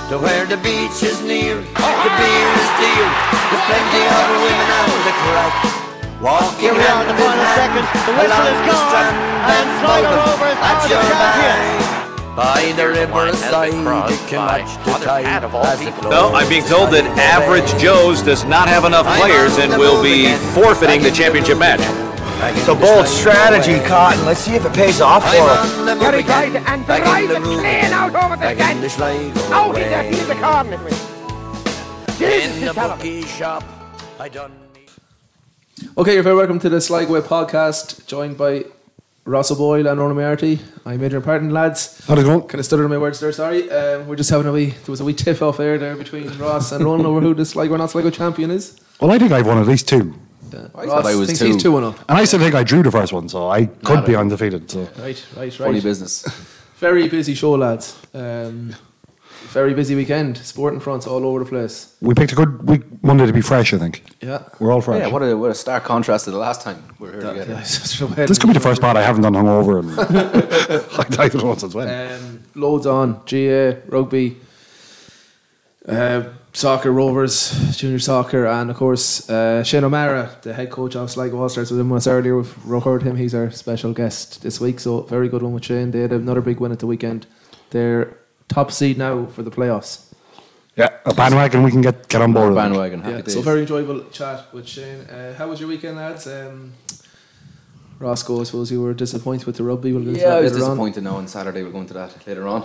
to where the beach is near. The beer is dear, there's plenty of women on the crack. Walking Here we are in the final second. The whistle is gone, and Sligo Rovers are the champions. By the riverside, you can watch the tide as it flows. No, I'm being told that Average Joe's does not have enough players and will be forfeiting the championship match. It's a bold strategy, Cotton. Let's see if it pays off for him. Here he tries to drive it clean out over the stand. Out in there, he's the corner. In the bookie shop, I done. Okay, you're very welcome to the Sligo podcast, joined by Ross O'Boyle and Ronan Murty. I'm Adrian Parton, lads. How's it going? Kind of stuttered on my words there, sorry. We're just having there was a wee tiff off air there between Ross and Ronan over who the Sligo or not Sligo champion is. Well, I think I've won at least two. I thought I was thinks 2. He's 2-1 up. And I still think I drew the first one, so I could be undefeated. So. Right. Funny business. Very busy show, lads. Very busy weekend. Sporting fronts all over the place. We picked a good week Monday to be fresh, I think. Yeah. We're all fresh. Yeah, what a stark contrast to the last time we were here together. Yeah, this could be the first part I haven't done hungover. And I don't know what's as well. Loads on. GA, rugby, soccer, Rovers, junior soccer, and of course Shane Meara, the head coach of Sligo All-Stars, was in with us earlier. We've recorded him. He's our special guest this week, so very good one with Shane. They had another big win at the weekend. They're top seed now for the playoffs. Yeah, a bandwagon we can get on board. Bandwagon. Yeah, so very enjoyable chat with Shane. How was your weekend, lads? Roscoe, I suppose you were disappointed with the rugby. We'll yeah, I was disappointed now on Saturday. We'll go into that later on.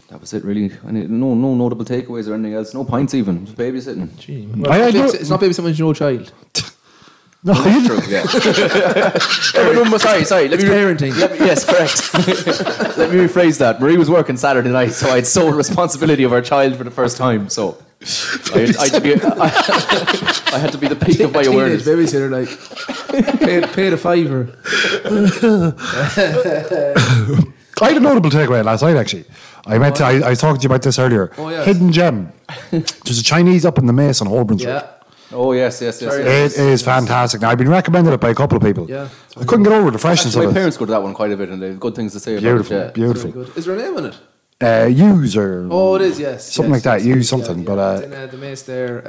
That was it, really. No notable takeaways or anything else. No points even. Just babysitting. Gee, well, it's not babysitting when you're no child. No, that's true, yeah. Sorry. It's parenting. Yes, correct. Let me rephrase that. Marie was working Saturday night, so I had sole responsibility of our child for the first time. So I had to be the peak of my awareness. Babysitter, like paid a fiver. I had a notable takeaway last night, actually. I was talking to you about this earlier. Oh, yes. Hidden gem. There's a Chinese up in the Mace on Holborn Street. Yeah. Oh, yes. It is fantastic. Now, I've been recommended it by a couple of people. Yeah. I couldn't get over the freshness of it. My parents go to that one quite a bit, and they have good things to say about it. Beautiful. Good. Is there a name on it? Use or... Oh, it is, yes. Something like that. Use something. Yeah. But it's in the Mace there.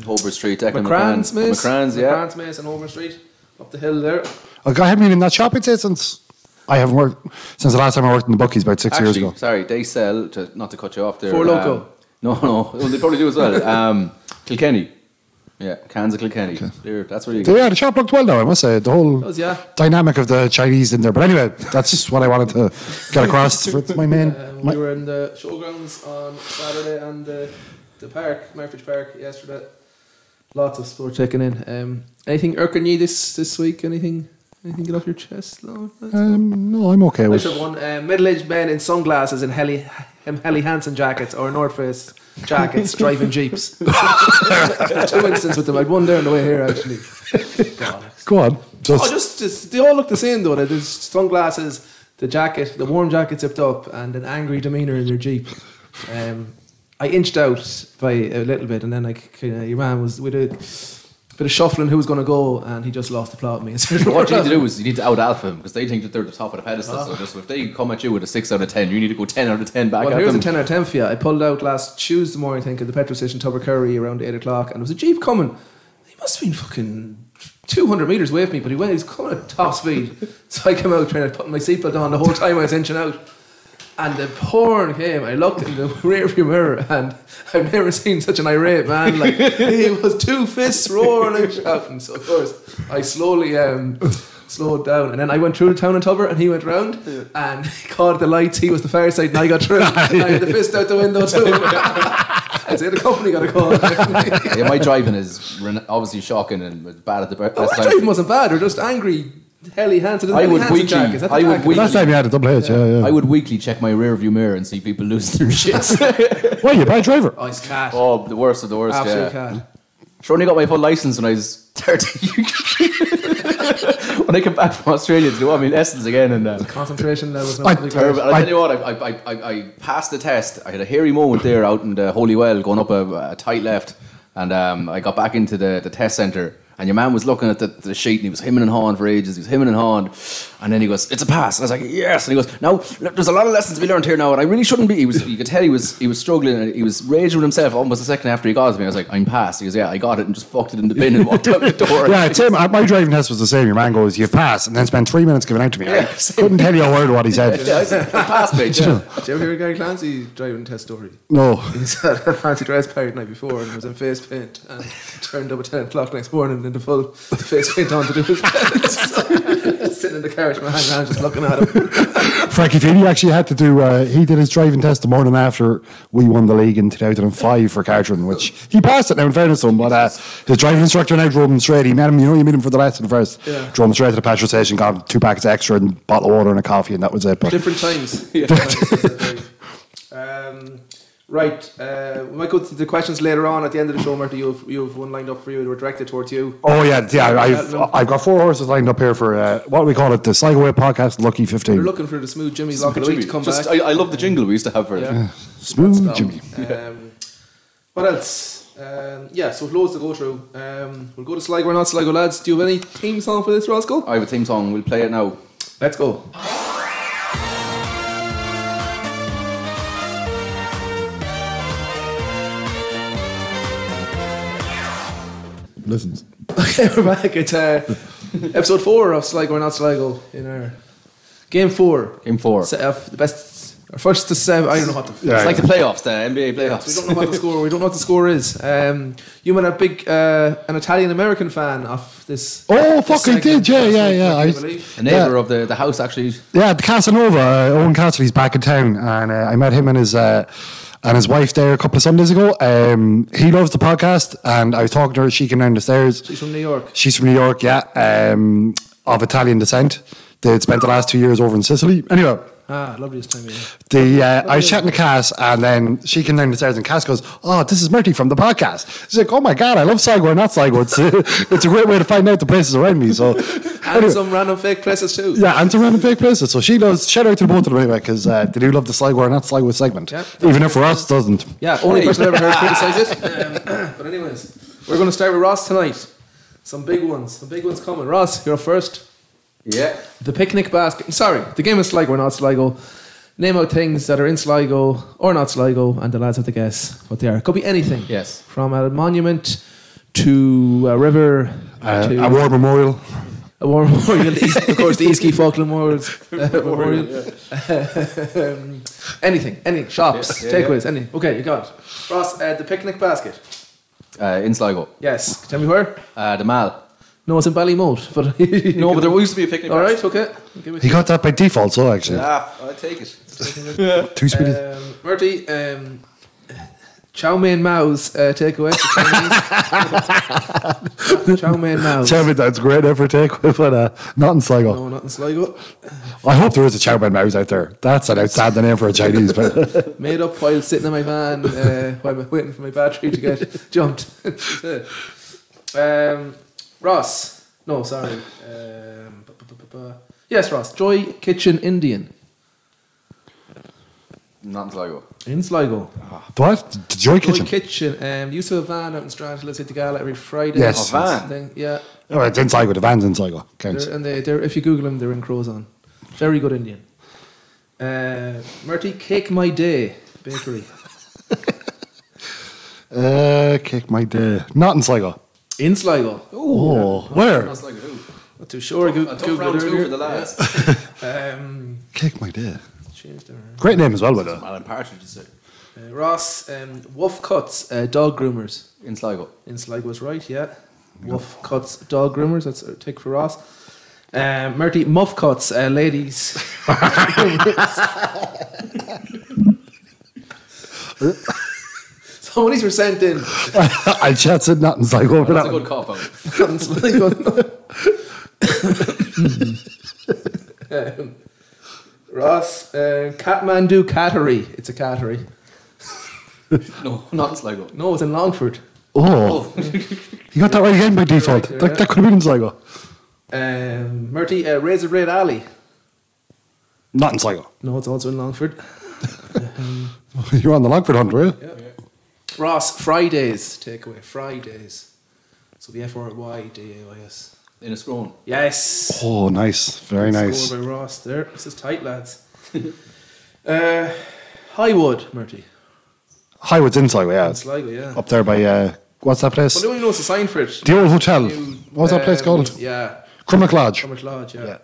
Holborn Street, McCrann's Mace. McCrann's Mace and Holborn Street. Up the hill there. I haven't been in that shop, I'd say, since... I haven't worked... Since the last time I worked in the bookies about 6 years ago. Sorry, they sell, not to cut you off there... For Loco. No. Well, they probably do as well. Kilkenny. Yeah, cans of Kilkenny. Okay. There, that's where you go. Yeah, the shop looked well now, I must say. The whole dynamic of the Chinese in there. But anyway, that's just what I wanted to get across. It's my main... We were in the showgrounds on Saturday and the park, Marfridge Park, yesterday. Lots of sport checking in. Anything irking you this week? Anything get off your chest? No, I'm okay with it. I should have one. Middle-aged men in sunglasses and Helly Hansen jackets or North Face jackets driving jeeps. 2 instances with them. I'd one there on the way here, actually. Go on. Just they all look the same though. There's sunglasses, the jacket, the warm jacket zipped up, and an angry demeanour in their jeep. I inched out by a little bit, and then your man was with a bit of shuffling who was going to go, and he just lost the plot with me. What you need to do is you need to out-alpha them, because they think that they're the top of the pedestal. So just if they come at you with a 6 out of 10, you need to go 10 out of 10 back at them. Well, here's a 10 out of 10 for you. I pulled out last Tuesday morning, I think, at the petrol station Tubbercurry around 8 o'clock, and there was a jeep coming. He must have been fucking 200 metres away from me, but he was coming at top speed. So I came out trying to put my seatbelt on the whole time I was inching out. And the horn came. I looked in the rearview mirror, and I've never seen such an irate man. Like, he was 2 fists roaring and shouting. So of course I slowly slowed down, and then I went through the town in Tubber, and he went round, and he caught the lights. He was the far side, and I got through. And I had the fist out the window too. I'd say the company got a call. Yeah, my driving is obviously shocking and bad at the best. My driving wasn't bad. They're just angry. Helly Hansen. I would weekly. Last time you had a double H, yeah. I would weekly check my rear view mirror and see people losing their shits. Why, you bad driver? Oh, he's cat. Oh, the worst of the worst. Absolute cat. Sure, only got my full license when I was 13. When I came back from Australia to do lessons again, and concentration levels not terrible. I'll tell you what, I passed the test. I had a hairy moment there out in the Holy Well, going up a tight left, and I got back into the test centre. And your man was looking at the sheet and he was hemming and hawing for ages. He was hemming and hawing. And then he goes, it's a pass. And I was like, yes. And he goes, now, look, there's a lot of lessons to be learned here now. And I really shouldn't be. You could tell he was struggling. And he was raging with himself almost a second after he got it to me. I was like, I'm passed. He goes, yeah, I got it and just fucked it in the bin and walked out the door. Yeah, same. My driving test was the same. Your man goes, you've passed. And then spent 3 minutes giving out to me. Yeah, I couldn't tell you a word of what he said. Yeah, I said, I'm passed, mate. Yeah. Did you ever hear Gary Clancy's driving test story? No. He's had a fancy dress party the night before and was in face paint and turned up at 10 o'clock next morning in the full face paint on to do his test. Sitting in the car with my hand around just looking at him. Frankie Feeney actually had to do, he did his driving test the morning after we won the league in 2005 for Cartron, which he passed it now in fairness to him, but his driving instructor now drove him straight. He met him, you meet him for the lesson first. Yeah. Drove him straight to the petrol station, got him 2 packets extra and a bottle of water and a coffee, and that was it. But different times. Right, we might go to the questions later on at the end of the show, Murty. You have one lined up for you. They were directed towards you. Oh yeah. I've got 4 horses lined up here for what do we call it? The Sligo Way podcast, Lucky 15. We're looking for the Smooth Jimmy Lock of the Week to come back. I love the jingle we used to have for it. Yeah. Smooth Jimmy. What else? So loads to go through. We'll go to Sligo or not Sligo, lads. Do you have any theme song for this, Roscoe? I have a theme song. We'll play it now. Let's go. Listens. Okay, we're back. It's episode 4 of Sligo or not Sligo in our game 4. Game 4. The best, our first to 7. I don't know what the. It's like the playoffs, the NBA playoffs. We don't know what the score. We don't know what the score is. You were a big an Italian American fan of this. Oh fuck! I did. Yeah. A neighbour of the house actually. Yeah, Casanova, Owen Cassidy's back in town, and I met him and his wife there a couple of Sundays ago. He loves the podcast, and I was talking to her. She came down the stairs. She's from New York. She's from New York, yeah, of Italian descent. They'd spent the last 2 years over in Sicily. Anyway. Loveliest time of year. I was chatting to Cass, and then she came down the stairs, and Cass goes, "Oh, this is Murty from the podcast." She's like, "Oh my god, I love Sligo or not Sligo. It's a great way to find out the places around me." So, and some random fake places too. Yeah, and some random fake places. So she loves. Shout out to both of them anyway, because they do love the Sligo or not Sligo segment, even if for us doesn't. Yeah, only person I've ever heard criticise it. But anyways, we're going to start with Ross tonight. Some big ones coming. Ross, you're up first. Yeah. The picnic basket. Sorry, the game is Sligo or not Sligo. Name out things that are in Sligo or not Sligo, and the lads have to guess what they are. It could be anything. Yes. From a monument to a river to a war memorial. A war memorial. Of course, the East Key Falkland Memorial. Anything. Shops, takeaways, anything. Okay, you got it. Ross, the picnic basket. In Sligo. Yes. Tell me where? The Mall. No, it's in Ballymote. But no, but there used to be a picnic. All right, okay. He got that by default, so actually. Yeah, I'll take it. Too speedy. Murty, chow mein Mao's takeaway. Chow mein Mao's. Chow mein, that's great effort takeaway, but not in Sligo. No, not in Sligo. I hope there is a chow mein Mao's out there. That's an outstanding name for a Chinese. But made up while sitting in my van while I'm waiting for my battery to get jumped. Ross. No, sorry. Yes, Ross. Joy Kitchen Indian. Not in Sligo. In Sligo. What? The Joy Kitchen? Joy Kitchen. Used to have a van out in Strand. Let's hit the gala every Friday. Yes. A van? Yeah. Oh, it's in Sligo. The van's in Sligo. Counts. They're, if you Google them, they're in Crozon. Very good Indian. Murty, Cake My Day Bakery. Cake My Day. Not in Sligo. In Sligo. Oh, where? Not Sligo who? Not too sure. Tough round two for the lads. Cake My Day. Great name as well, by the way. Alan Partridge, you say. Ross, Wolf Cuts, dog groomers. In Sligo. In Sligo is right, yeah. Wolf Cuts, dog groomers. That's a tick for Ross. Murty, Muff Cuts, ladies. Some of these were sent in. I chat said not in Sligo for that. That's a good cop out. Not in Sligo. Ross, Kathmandu Cattery. It's a cattery. No, not in Sligo. No, it's in Longford. Oh. You got that right again by default. Right there, that could have been in Sligo. Murty, Razor Blade Alley. Not in Sligo. No, it's also in Longford. You're on the Longford hunt, were you? Yeah. Ross, Fridays. Takeaway. Fridays. So the FRYDAYS. In a scroll. Yes. Oh, nice. Very nice. Score by Ross there. This is tight, lads. Highwood, Murty. Highwood's in Sligo, yeah. In Sligo, yeah. Up there by, what's that place? Well, no one knows the sign for it. The old hotel. New, What was that place called? Yeah. Crummock Lodge. Crummock Lodge, yeah.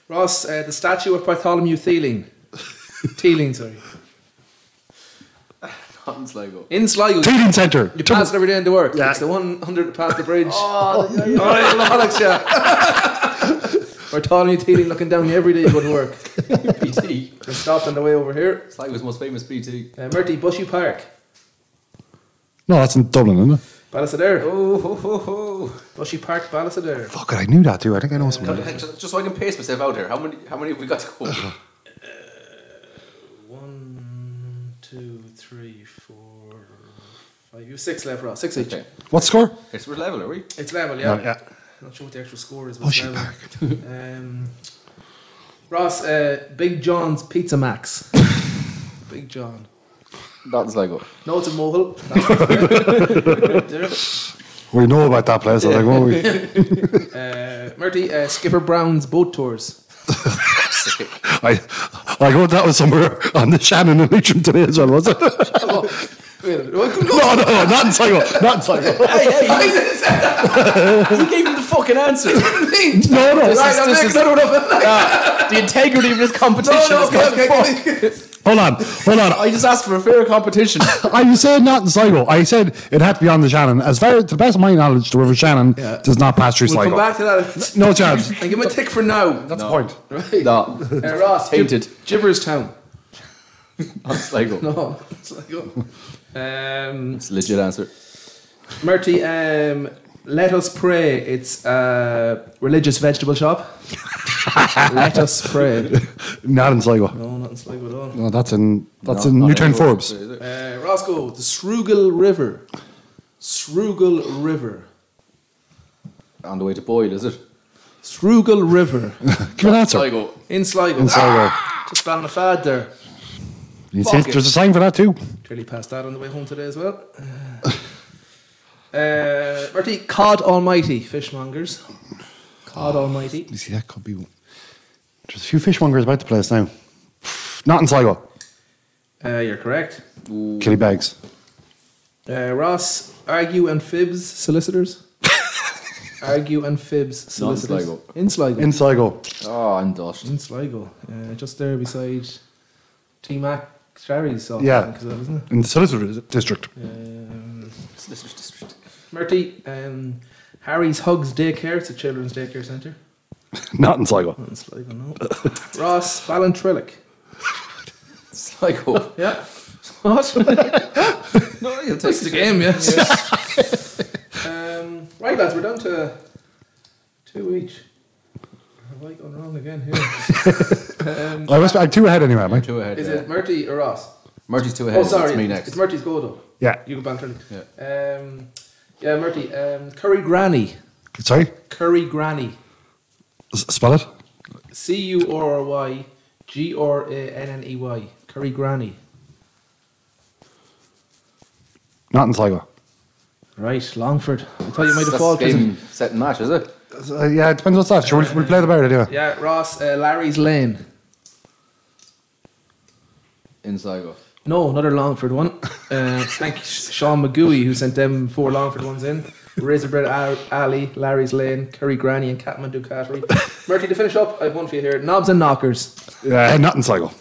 Ross, the statue of Bartholomew Teeling. Teeling, sorry. Not in Sligo. In Sligo. Teeling Centre. You pass it every day into work. Yeah. It's the one under past the bridge. Oh, Alex, yeah. Bartholomew Teeling looking down you every day you go to work. PT. You're stopped on the way over here. Sligo's most famous PT. Murty, Bushy Park. No, that's in Dublin, isn't it? Ballysadare. Oh, ho, ho, ho. Bushy Park, Ballysadare. Fuck it, I knew that too. I think I know someone. Just so I can pace myself out here. How many have we got to go? 1, 2, 3, 4, 5. You have 6 left, Ross. 6 each. Okay. What score? It's we're level, are we? It's level, yeah. Yeah. Not sure what the actual score is, but Bushy it's level. Park. Ross, Big John's Pizza Max. Big John. Not in Sligo. No, it's a mobile. We know about that place. I was like, oh, we. Murty, Skipper Brown's Boat Tours. I heard that was somewhere on the Shannon and Leitrim today as well, was it? Wait a minute. No, not in Sligo. Not in Sligo. Hey, he gave him the fucking answer. No. The integrity of this competition is gone fuck. Hold on. I just asked for a fair competition. I said not in Sligo. I said it had to be on the Shannon. As far to the best of my knowledge, the River Shannon does not pass through We'll Sligo. come back to that. No chance. And give him a tick for now. That's the point. Right. No. Ross, Tainted. Gibberstown. Not Sligo. No, it's like It's a legit answer. Murty, Let Us Pray. It's a religious vegetable shop. Let Us Pray. Not in Sligo. No, not in Sligo at all. No, that's in Not Newtown anymore. Forbes. Roscoe, the Shrugel River. Shrugel River. On the way to Boyle, is it? Shrugel River. Give an answer. Sligo. In Sligo. In Sligo. Just ran a fad there. You see, there's a sign for that too. Clearly passed that on the way home today as well. Murty, Cod Almighty. Fishmongers. Cod Almighty. You see, that could be. There's a few fishmongers about the place now. Not in Sligo. You're correct. Killybags. Ross, Argue and Fibs Solicitors. Argue and Fibs Solicitors. Sligo. In Sligo. In Sligo. Oh, I'm dushed. In Sligo. Just there beside T-Mac Sherry's office, Yeah. I think, isn't it? In the Solicitor District. Solicitor's District. Murty, Harry's Hugs Daycare. It's a children's daycare centre. Not in Sligo. Not in Sligo, no. Ross, Ballintrilic. Sligo. Yeah. What? No, you'll take That's the game, yes. Right, lads, we're down to 2 each. Have I gone wrong again here? I'm 2 ahead anyway, mate. 2 ahead. Is yeah. it Murty or Ross? Murty's 2 ahead. Oh, sorry. It's me next. It's Murty's go, though. Yeah. You go Ballintrilic. Yeah. Murty. Curry Granny. Sorry? Curry Granny. Spell it? CURRYGRANNEY. Curry Granny. Not in Sligo. Right, Longford. I thought you might have That's fought. game, set and match, is it? Yeah, it depends what's that. Sure, we'll play the about it anyway. Yeah, Ross, Larry's Lane. In Sligo. No, another Longford one. Thank Sean McGooey who sent them 4 Longford ones in. Razorbread Alley, Larry's Lane, Curry Granny and Catmandu Cattery. Murty, to finish up, I have one for you here. Knobs and Knockers. Not in Sligo.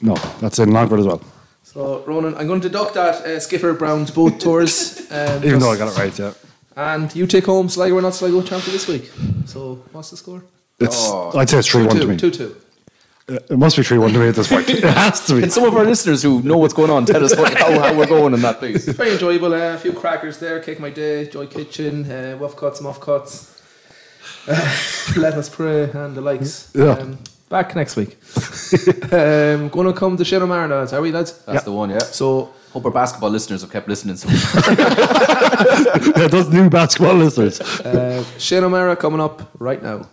No, that's in Longford as well. So, Ronan, I'm going to deduct that Skipper Brown's both tours. Even though I got it right, yeah. And you take home Sligo or not Sligo champion this week. So, what's the score? I'd say it's 3-1 to me. 2-2. It must be 3-1 to me at this point. It has to be. Can some of our listeners who know what's going on tell us how we're going in that, please? Very enjoyable. A few crackers there. Cake My Day, Joy Kitchen, Wuff Cuts, Muff Cuts. Let Us Pray and the likes. Yeah. Back next week. Going to come to Meara, lads. Are we, lads? That's the one, yeah. So, hope our basketball listeners have kept listening. So. Yeah, those new basketball listeners. Meara coming up right now.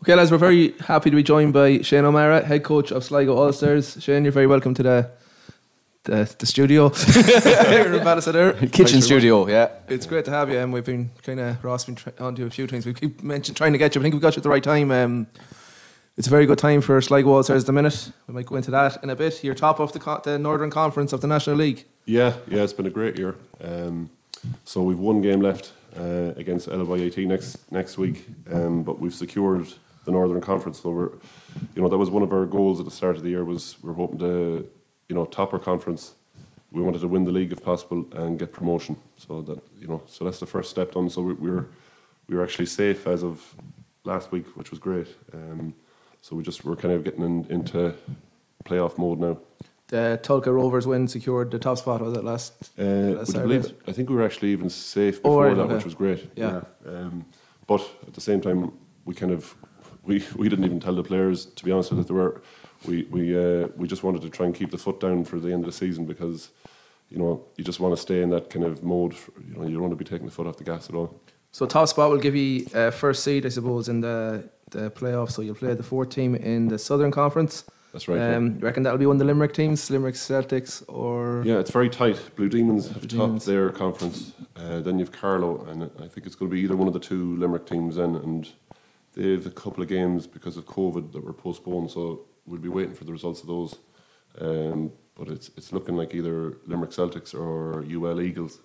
Okay, lads, we're very happy to be joined by Shane O'Meara, head coach of Sligo All-Stars. Shane, you're very welcome to the studio. Here in Ballina. Kitchen studio, yeah. It's great to have you, and we've been Ross been on to a few things. We keep trying to get you. I think we got you at the right time. It's a very good time for Sligo All-Stars at the minute. We might go into that in a bit. You're top of the Northern Conference of the National League. Yeah, it's been a great year. So we've one game left against LYAT next week, but we've secured the Northern Conference. So that was one of our goals at the start of the year. We're hoping to, top our conference. We wanted to win the league if possible and get promotion. So that's the first step done. So we were actually safe as of last week, which was great. So we're kind of getting into playoff mode now. The Tulka Rovers win secured the top spot, was it last Saturday? I think we were actually even safe before that, which was great. Yeah. But at the same time, we didn't even tell the players, to be honest with you, we just wanted to try and keep the foot down for the end of the season, because you just want to stay in that kind of mode. You don't want to be taking the foot off the gas at all. So top spot will give you first seed, I suppose, in the playoffs. So you'll play the fourth team in the Southern Conference. That's right. You reckon that'll be one of the Limerick teams, Limerick Celtics, or? Yeah, it's very tight. Blue Demons have topped their conference. Then you've Carlow, and I think it's going to be either one of the two Limerick teams then. And they have a couple of games because of COVID that were postponed, so we'll be waiting for the results of those. But it's looking like either Limerick Celtics or UL Eagles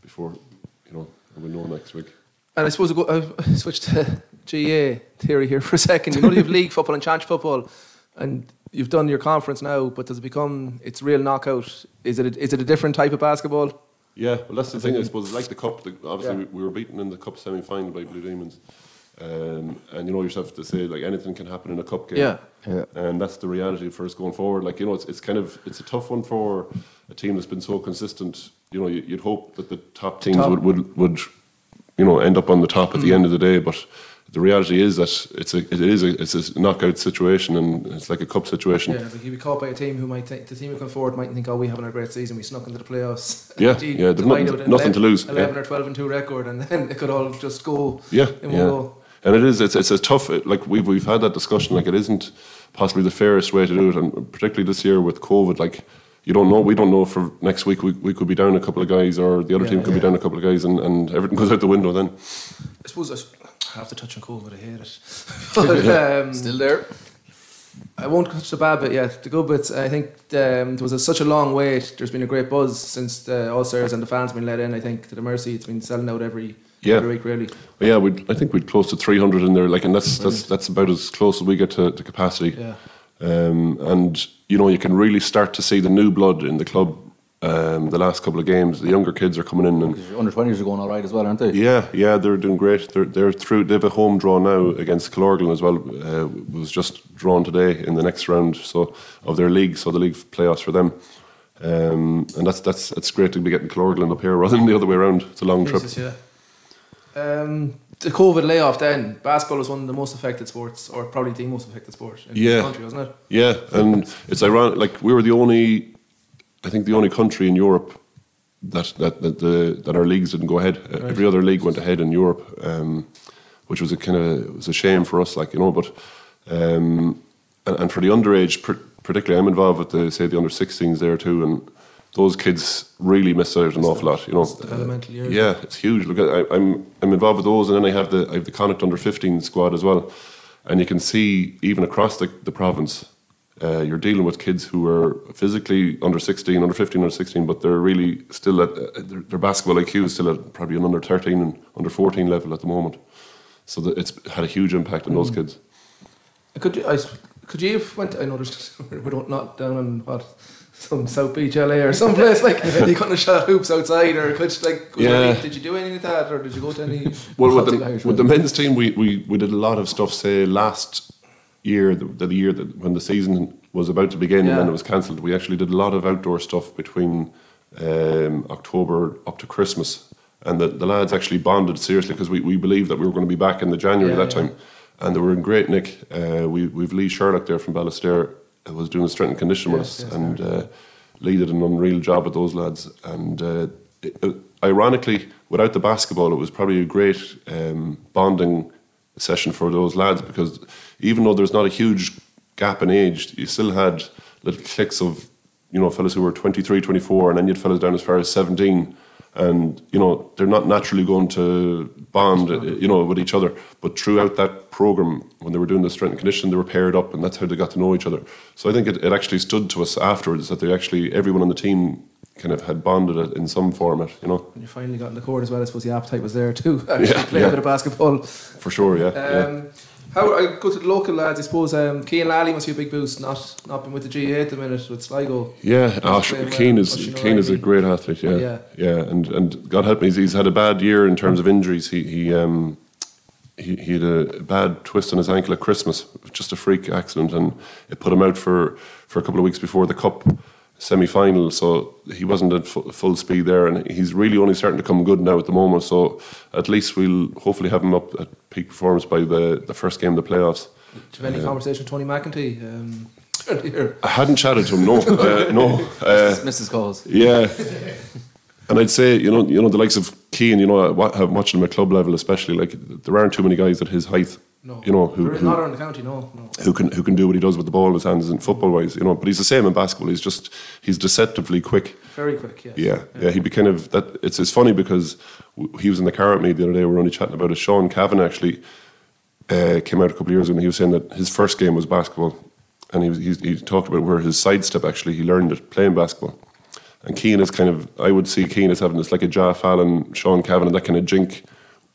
before we'll know next week. And I suppose I'll switch to GA theory here for a second. You have league football and challenge football, and you've done your conference now, but it's real knockout. Is it a different type of basketball? Yeah, well, that's the thing. I suppose it's like the cup. Obviously, we were beaten in the cup semi-final by Blue Demons, and you know yourself to say like anything can happen in a cup game. Yeah. And that's the reality for us going forward. Like it's a tough one for a team that's been so consistent. You'd hope that the top teams would end up on the top at the end of the day, but the reality is that it's a knockout situation, and it's like a cup situation. Yeah, like you'd be caught by a team who might think the team who come forward might think, we're having a great season, we snuck into the playoffs. Yeah, there's nothing to lose. 11 or 12-2 record, and then it could all just go. In one go. And it's a tough. Like we've had that discussion. Like it isn't possibly the fairest way to do it, and particularly this year with COVID, like. You don't know. We don't know for next week. We could be down a couple of guys, or the other team could be down a couple of guys, and everything goes out the window then. I suppose I have to touch on COVID. I hate it. But, still there. I won't touch the bad bit yet. The good bits, I think there was such a long wait. There's been a great buzz since the All-Stars and the fans been let in. I think to the Murty, it's been selling out every week, really. Well, yeah, I think we'd close to 300 in there, and that's about as close as we get to capacity. Yeah. And you can really start to see the new blood in the club. The last couple of games, the younger kids are coming in, and under 20s are going all right as well, aren't they? Yeah, they're doing great. They're through. They have a home draw now against Cheltenham as well. Was just drawn today in the next round of their league. So the league playoffs for them, and that's great to be getting Cheltenham up here rather than the other way around. It's a long trip. Yeah. The COVID layoff then, basketball was one of the most affected sports, or probably the most affected sport in the country, wasn't it? Yeah, and it's ironic, like we were the only country in Europe that our leagues didn't go ahead. Right. Every other league went ahead in Europe, which was it was a shame for us, but and for the underage, particularly I'm involved with the under 16s there too, and those kids really miss out an awful lot, developmental years. Yeah, it's huge. Look, I'm involved with those, and then I have the Connacht under 15 squad as well, and you can see even across the province, you're dealing with kids who are physically under 16, under 15, under 16, but they're really still at their basketball IQ is still at probably an under 13 and under 14 level at the moment. So it's had a huge impact on those kids. Could you have went? I know we're not down on some South Beach, LA, or someplace you couldn't have shot hoops outside, or did you do any of that, or did you go to any? Well, with the men's team, we did a lot of stuff. Say last year, the year that when the season was about to begin and then it was cancelled, we actually did a lot of outdoor stuff between October up to Christmas, and the lads actually bonded seriously because we believed that we were going to be back in the January time, and they were in great nick. We've Lee Sherlock there from Ballistair. Was doing strength and condition with us, and Lee did an unreal job with those lads. And ironically, without the basketball, it was probably a great bonding session for those lads, because even though there's not a huge gap in age, you still had little cliques of, you know, fellas who were 23, 24, and then you'd fellas down as far as 17. And, you know, they're not naturally going to bond, you know, with each other. But throughout that programme, when they were doing the strength and conditioning, they were paired up, and that's how they got to know each other. So I think it actually stood to us afterwards that everyone on the team kind of had bonded it in some format, you know. When you finally got in the court as well, I suppose the appetite was there too. Play a bit of basketball. For sure, yeah. How I go to the local lads, I suppose Cian Lally must be a big boost, not been with the GA at the minute with Sligo. Yeah, Cian is a great athlete, yeah. And God help me, he's had a bad year in terms of injuries. He had a bad twist on his ankle at Christmas, just a freak accident, and it put him out for a couple of weeks before the Cup semi-final, so he wasn't at full speed there, and he's really only starting to come good now at the moment, so at least we'll hopefully have him up at peak performance by the first game of the playoffs. Do you have any conversation with Tony McEntee? I hadn't chatted to him, no. Missed his calls. Yeah. And I'd say, you know, the likes of Cian, you know, watching him at club level especially, like, there aren't too many guys at his height. No. You know, who not around the county, no. Who can do what he does with the ball in his hands and football wise, you know. But he's the same in basketball. He's deceptively quick. Very quick, yeah. He'd be kind of that. It's funny because he was in the car with me the other day. We were only chatting about it. Sean Cavan actually came out a couple of years ago, and he was saying that his first game was basketball, and he talked about where his sidestep actually he learned it playing basketball. And Cian is kind of, I would see Cian as having this like a Ja Fallon, Sean Cavan, and that kind of jink.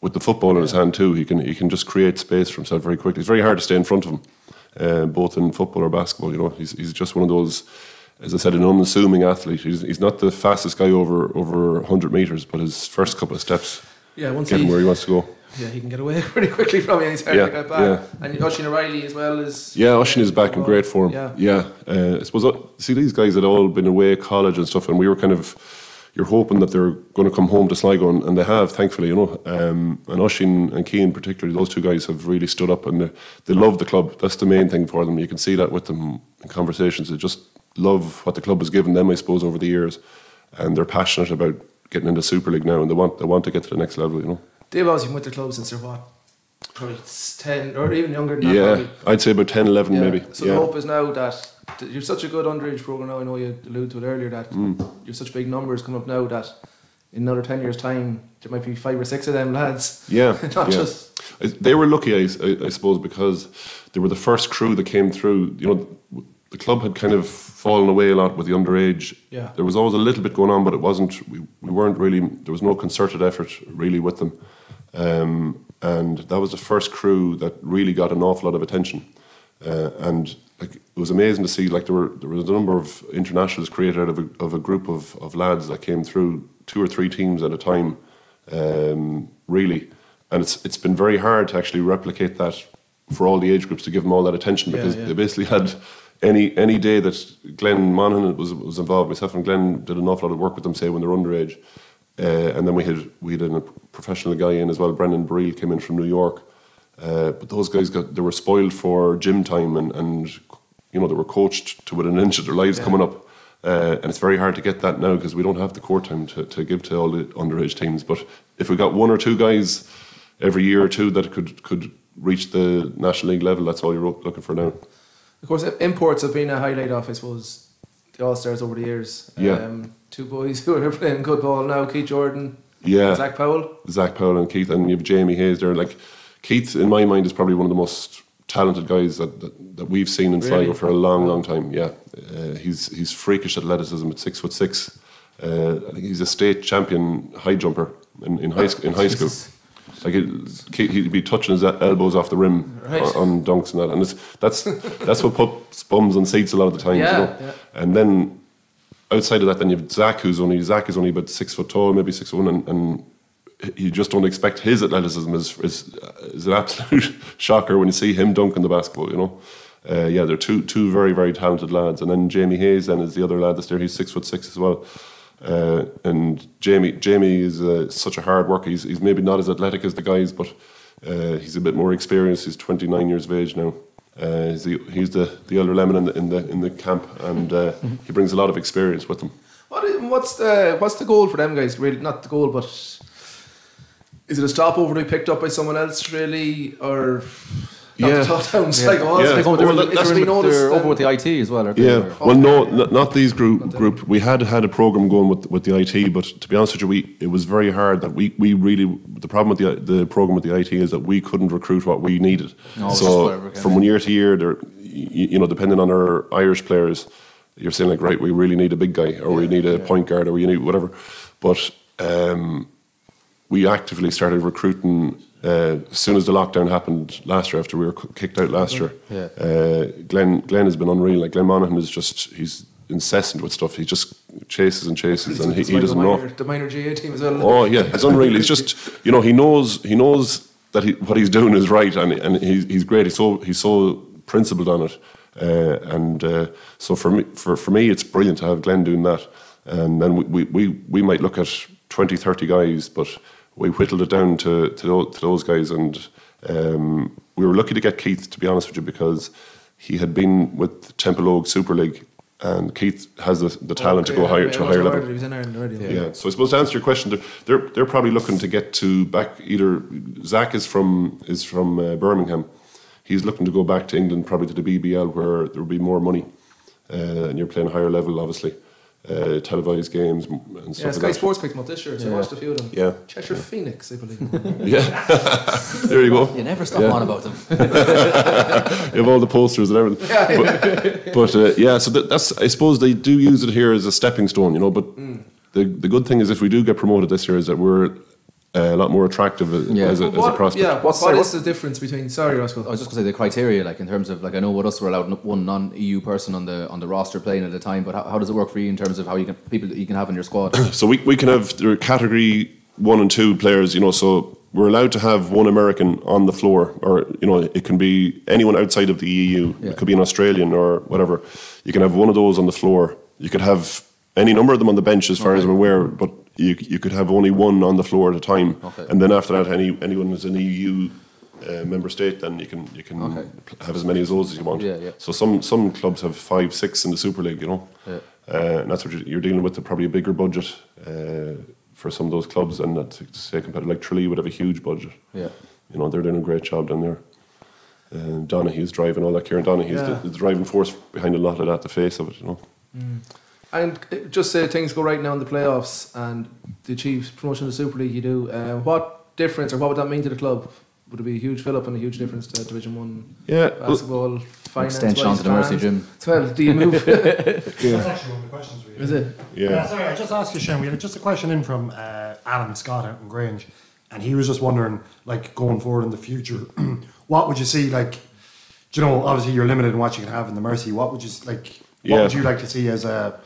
With the football in his hand too, he can just create space for himself very quickly. It's very hard to stay in front of him, both in football or basketball. You know, he's just one of those, as I said, an unassuming athlete. He's not the fastest guy over 100 metres, but his first couple of steps get him where he wants to go. Yeah, he can get away pretty quickly from you. He's hard to get back. Yeah. And Oisín O'Reilly as well is. Yeah, Oisín is back in great form. Yeah. I suppose see these guys had all been away at college and stuff, and we were kind of. You're hoping that they're going to come home to Sligo, and they have, thankfully, you know. And Oisín and Cian particularly, those two guys have really stood up, and they love the club. That's the main thing for them. You can see that with them in conversations. They just love what the club has given them, I suppose, over the years, and they're passionate about getting into Super League now, and they want to get to the next level, you know. They've always been with the club since they're what? Probably 10 or even younger than that. Yeah, probably. I'd say about 10, 11 maybe. So the hope is now that you're such a good underage programme now. I know you alluded to it earlier that you're such big numbers coming up now that in another 10 years' time there might be 5 or 6 of them lads. Yeah, just. They were lucky, I suppose, because they were the first crew that came through. You know, the club had kind of fallen away a lot with the underage. Yeah. There was always a little bit going on, but it wasn't. We weren't really. There was no concerted effort really with them, and that was the first crew that really got an awful lot of attention, and. Like, it was amazing to see. Like there was a number of internationals created out of a group of lads that came through 2 or 3 teams at a time, really. And it's been very hard to actually replicate that for all the age groups to give them all that attention because they basically had any day that Glenn Monaghan was involved. Myself and Glenn did an awful lot of work with them, say when they're underage, and then we had a professional guy in as well. Brendan Breel came in from New York. But those guys they were spoiled for gym time and you know they were coached to within an inch of their lives coming up, and it's very hard to get that now because we don't have the court time to give to all the underage teams. But if we got 1 or 2 guys every year or two that could reach the National League level, that's all you're looking for now. Of course, imports have been a highlight of, I suppose, the All Stars over the years. 2 boys who are playing good ball now: Keith Jordan, Zach Powell and Keith, and you have Jamie Hayes there. Like Keith, in my mind, is probably one of the most talented guys that we've seen in Sligo for a long time. Yeah, he's freakish athleticism at 6'6". I think he's a state champion high jumper in high school. Like he'd be touching his elbows off the rim on dunks and that, and that's what puts bums on seats a lot of the time. You know? And then outside of that, then you have Zach is only about 6 foot tall, maybe 6'1", and you just don't expect his athleticism is an absolute shocker when you see him dunking the basketball, you know. They're two very, very talented lads. And then Jamie Hayes then is the other lad that's there. He's 6'6" as well. And Jamie is such a hard worker. He's maybe not as athletic as the guys, but he's a bit more experienced. He's 29 years of age now. He's the elder lemon in the camp, and he brings a lot of experience with him. What's the goal for them guys? Really, not the goal, but Is it a stopover to be picked up by someone else, really, or? Yeah. They're over with the IT as well, aren't they? Yeah. Well, no, not these group. We had a program going with the IT, but to be honest with you, it was very hard. That we really, the problem with the program with the IT is that we couldn't recruit what we needed. So from one year to year, depending on our Irish players, you're saying like, right, we really need a big guy, or we need a point guard, or we need whatever. But we actively started recruiting. As soon as the lockdown happened last year, after we were kicked out last year, Glenn has been unreal. Like Glenn Monaghan he's incessant with stuff. He just chases and chases, and he doesn't know. The minor GA team as well. Oh yeah, it's unreal. He's just he knows that what he's doing is right, and he's great. He's so principled on it, so for me, it's brilliant to have Glenn doing that. And then we might look at 20, 30 guys, but we whittled it down to those guys, and we were lucky to get Keith, to be honest with you, because he had been with Temple Oak Super League, and Keith has the talent to go higher to a higher level. He was in Ireland already. Yeah. So I suppose to answer your question, they're probably looking to get to back. Either Zach is from Birmingham. He's looking to go back to England, probably to the BBL, where there will be more money, and you're playing a higher level, obviously. Televised games and stuff. Yeah, Sky Sports picked them up this year, so I watched a few of them. Yeah. Cheshire Phoenix, I believe. Yeah. There you go. You never stop on about them. You have all the posters and everything. But so that's, I suppose they do use it here as a stepping stone, but the good thing is if we do get promoted this year is that we're a lot more attractive as a prospect. Yeah, what is the difference between? Sorry, Roscoe. I was just going to say the criteria, like in terms of, like, I know with us we're allowed one non-EU person on the roster playing at a time, but how does it work for you in terms of how people that you can have in your squad? So we can have their category 1 and 2 players, so we're allowed to have one American on the floor, or it can be anyone outside of the EU. It could be an Australian or whatever. You can have one of those on the floor. You could have any number of them on the bench, as far as I'm aware, but you could have only one on the floor at a time, and then after that, anyone who's an EU member state, then you can have as many as those as you want. So some clubs have 5, 6 in the Super League, and that's what you're dealing with. Probably a bigger budget for some of those clubs, and to say competitive, like Tralee would have a huge budget. They're doing a great job down there. Donaghy's driving all that. Kieran Donaghy's the driving force behind a lot of that, the face of it. And just say things go right now in the playoffs and the achieve promotion of the Super League, you do. What difference, or what would that mean to the club? Would it be a huge fill-up and a huge difference to Division 1 basketball, finance-wise? Extension onto the Mercy Gym. Well, do you move? That's actually one of the questions. Really. Is it? Yeah. Sorry, I just asked you, Shane. We had just a question in from Adam Scott out in Grange, and he was just wondering, like, going forward in the future, what would you see, like, obviously you're limited in what you can have in the Mercy. What would you would you like to see as a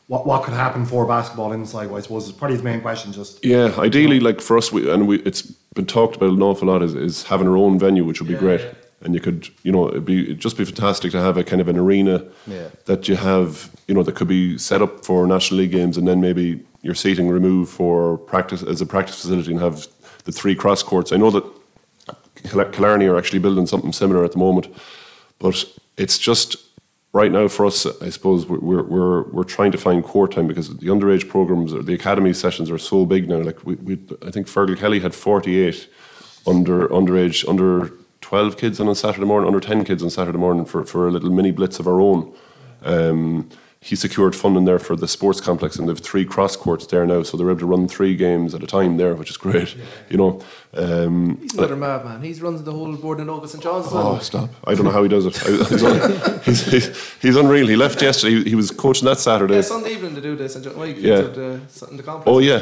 what could happen for basketball in Sligo? I suppose is probably the main question. Ideally, like for us, it's been talked about an awful lot. Is having our own venue, which would be great, and you could, it'd just be fantastic to have a kind of an arena that you have, that could be set up for National League games, and then maybe your seating removed for practice as a practice facility, and have the 3 cross courts. I know that Killarney are actually building something similar at the moment, but it's just. Right now, for us, I suppose we're trying to find court time, because the underage programs or the academy sessions are so big now. Like I think Fergal Kelly had 48 under 12 kids on a Saturday morning, under 10 kids on Saturday morning for a little mini blitz of our own. He secured funding there for the sports complex, and they have 3 cross courts there now, so they're able to run 3 games at a time there, which is great. He's another mad man. He's runs the whole board in August St John's. Oh, stop! I don't know how he does it. He's unreal. He left yesterday. He was coaching that Saturday. Yeah, Sunday evening to do this. In the complex. Oh yeah.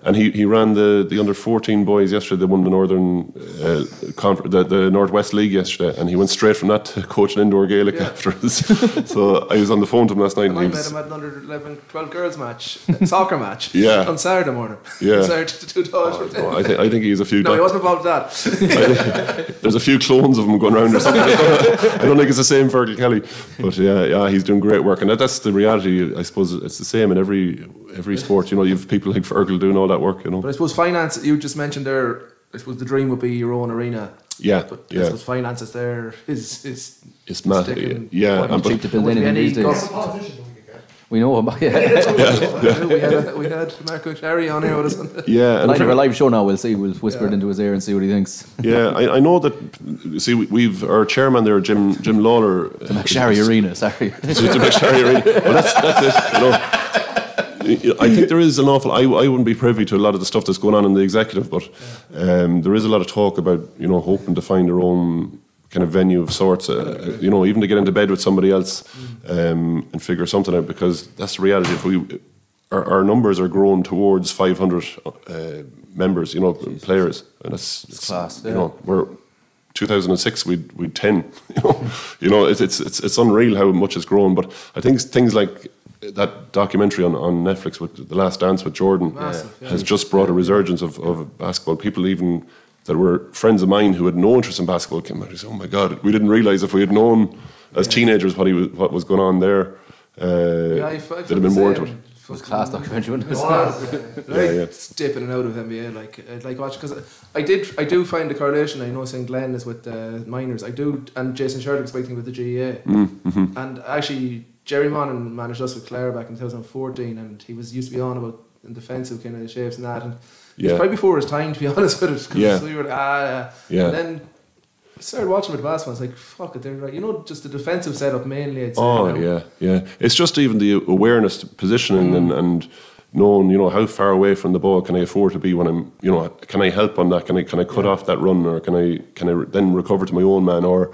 And he ran the under 14 boys yesterday. They won the Northern the Northwest League yesterday, and he went straight from that to coaching indoor Gaelic afterwards. So I was on the phone to him last night. And I met him at an under 11, 12 girls match, soccer match, on Saturday morning. Yeah. Saturday to 2 dollars. I think he's a few. No, he wasn't involved with that. There's a few clones of him going around or something. I don't think it's the same Fergal Kelly, but yeah, he's doing great work, and that's the reality. I suppose it's the same in every sport. You have people like Fergal doing all that work. But I suppose finance. You just mentioned there. I suppose the dream would be your own arena. Yeah, but I suppose finances there is massive. Yeah, cheap to build anything these days. We know him. We had Marco Cherry on here with us. Yeah, and Our live show now. We'll see. We'll whisper it into his ear and see what he thinks. Yeah, I know that. See, we've our chairman there, Jim Lawler. The McSharry Arena. Sorry. The McSharry Arena. Well, that's it. You know, I think there is an awful. I wouldn't be privy to a lot of the stuff that's going on in the executive, but there is a lot of talk about hoping to find their own kind of venue of sorts. Even to get into bed with somebody else and figure something out, because that's the reality. If our numbers are growing towards 500 members, players, and it's class. We're 2006 we'd 10. It's unreal how much it's grown. But I think things like that documentary on Netflix with The Last Dance with Jordan has just brought a resurgence of basketball. People even that were friends of mine who had no interest in basketball came out and said, "Oh my God, we didn't realise if we had known as teenagers what was going on there, they'd have been more into it." It was class documentary. Dipping and out of NBA, like watching, because I do find the correlation. I know St. Glenn is with the minors. I do, and Jason Sherlock's speaking with the GEA, and actually Jerry Monaghan managed us with Clare back in 2014, and he used to be on about defensive kind of shapes and that, and it was probably before his time, to be honest with it, because we were and then I started watching with basketball. It's like, fuck it, they're right. Just the defensive setup mainly. I'd say, yeah. It's just even the awareness, positioning, and knowing, how far away from the ball can I afford to be when I'm, can I help on that? Can I cut off that run, or can I then recover to my own man, or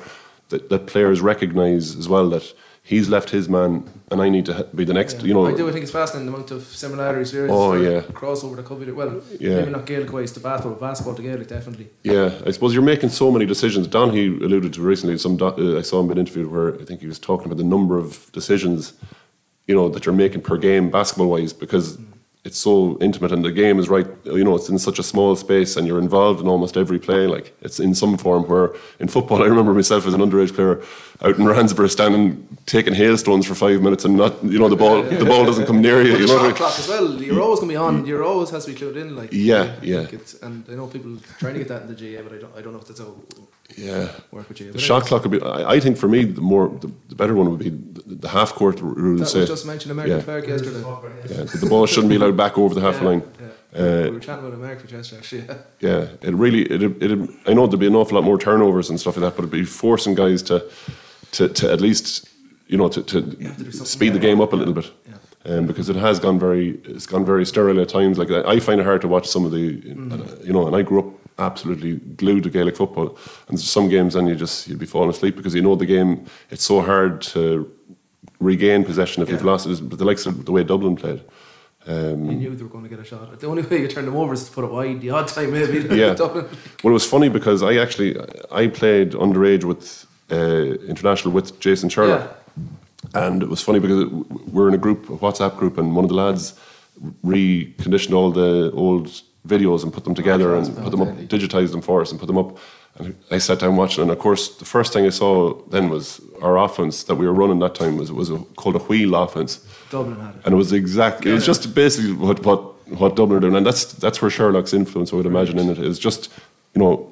that players recognise as well that he's left his man and I need to be the next. I think it's fascinating the amount of similarities there. Crossover that could be maybe not Gaelic ways to basketball to Gaelic, definitely. Yeah, I suppose you're making so many decisions. Donaghy alluded to recently. I saw him in an interview where I think he was talking about the number of decisions, that you're making per game basketball wise, because it's so intimate and the game is right. It's in such a small space and you're involved in almost every play. Like, it's in some form, where in football I remember myself as an underage player out in Ransborough standing taking hailstones for 5 minutes and not, the ball doesn't come near you. The shot clock as well. You're always going to be on. You're always has to be clued in. And I know people trying to get that in the GA, but I don't know if that's how. Work with you. The shot clock would be. I think for me the better one would be the half court rule. That was just mentioned American Clark yesterday. The ball shouldn't be allowed back over the half line. We were chatting about American yesterday, actually. It really. I know there'd be an awful lot more turnovers and stuff like that, but it'd be forcing guys to at least to speed the game up a little bit. Because it has gone very sterile at times. Like, I find it hard to watch some of the, and I grew up absolutely glued to Gaelic football, and some games then you'd be falling asleep because the game, it's so hard to regain possession if you've lost it. But the likes of the way Dublin played, you knew they were going to get a shot. The only way you turn them over is to put it wide. The odd time maybe. Dublin. Well, it was funny because I played underage with international with Jason Sherlock. And it was funny because we're in a WhatsApp group, and one of the lads reconditioned all the old videos and put them together and put them up, digitized them for us and put them up. And I sat down watching, and of course the first thing I saw then was our offense that we were running that time was called a wheel offense. Dublin had it. And it was exactly, it was just basically what Dublin are doing, and that's where Sherlock's influence, I would imagine, in it is just, the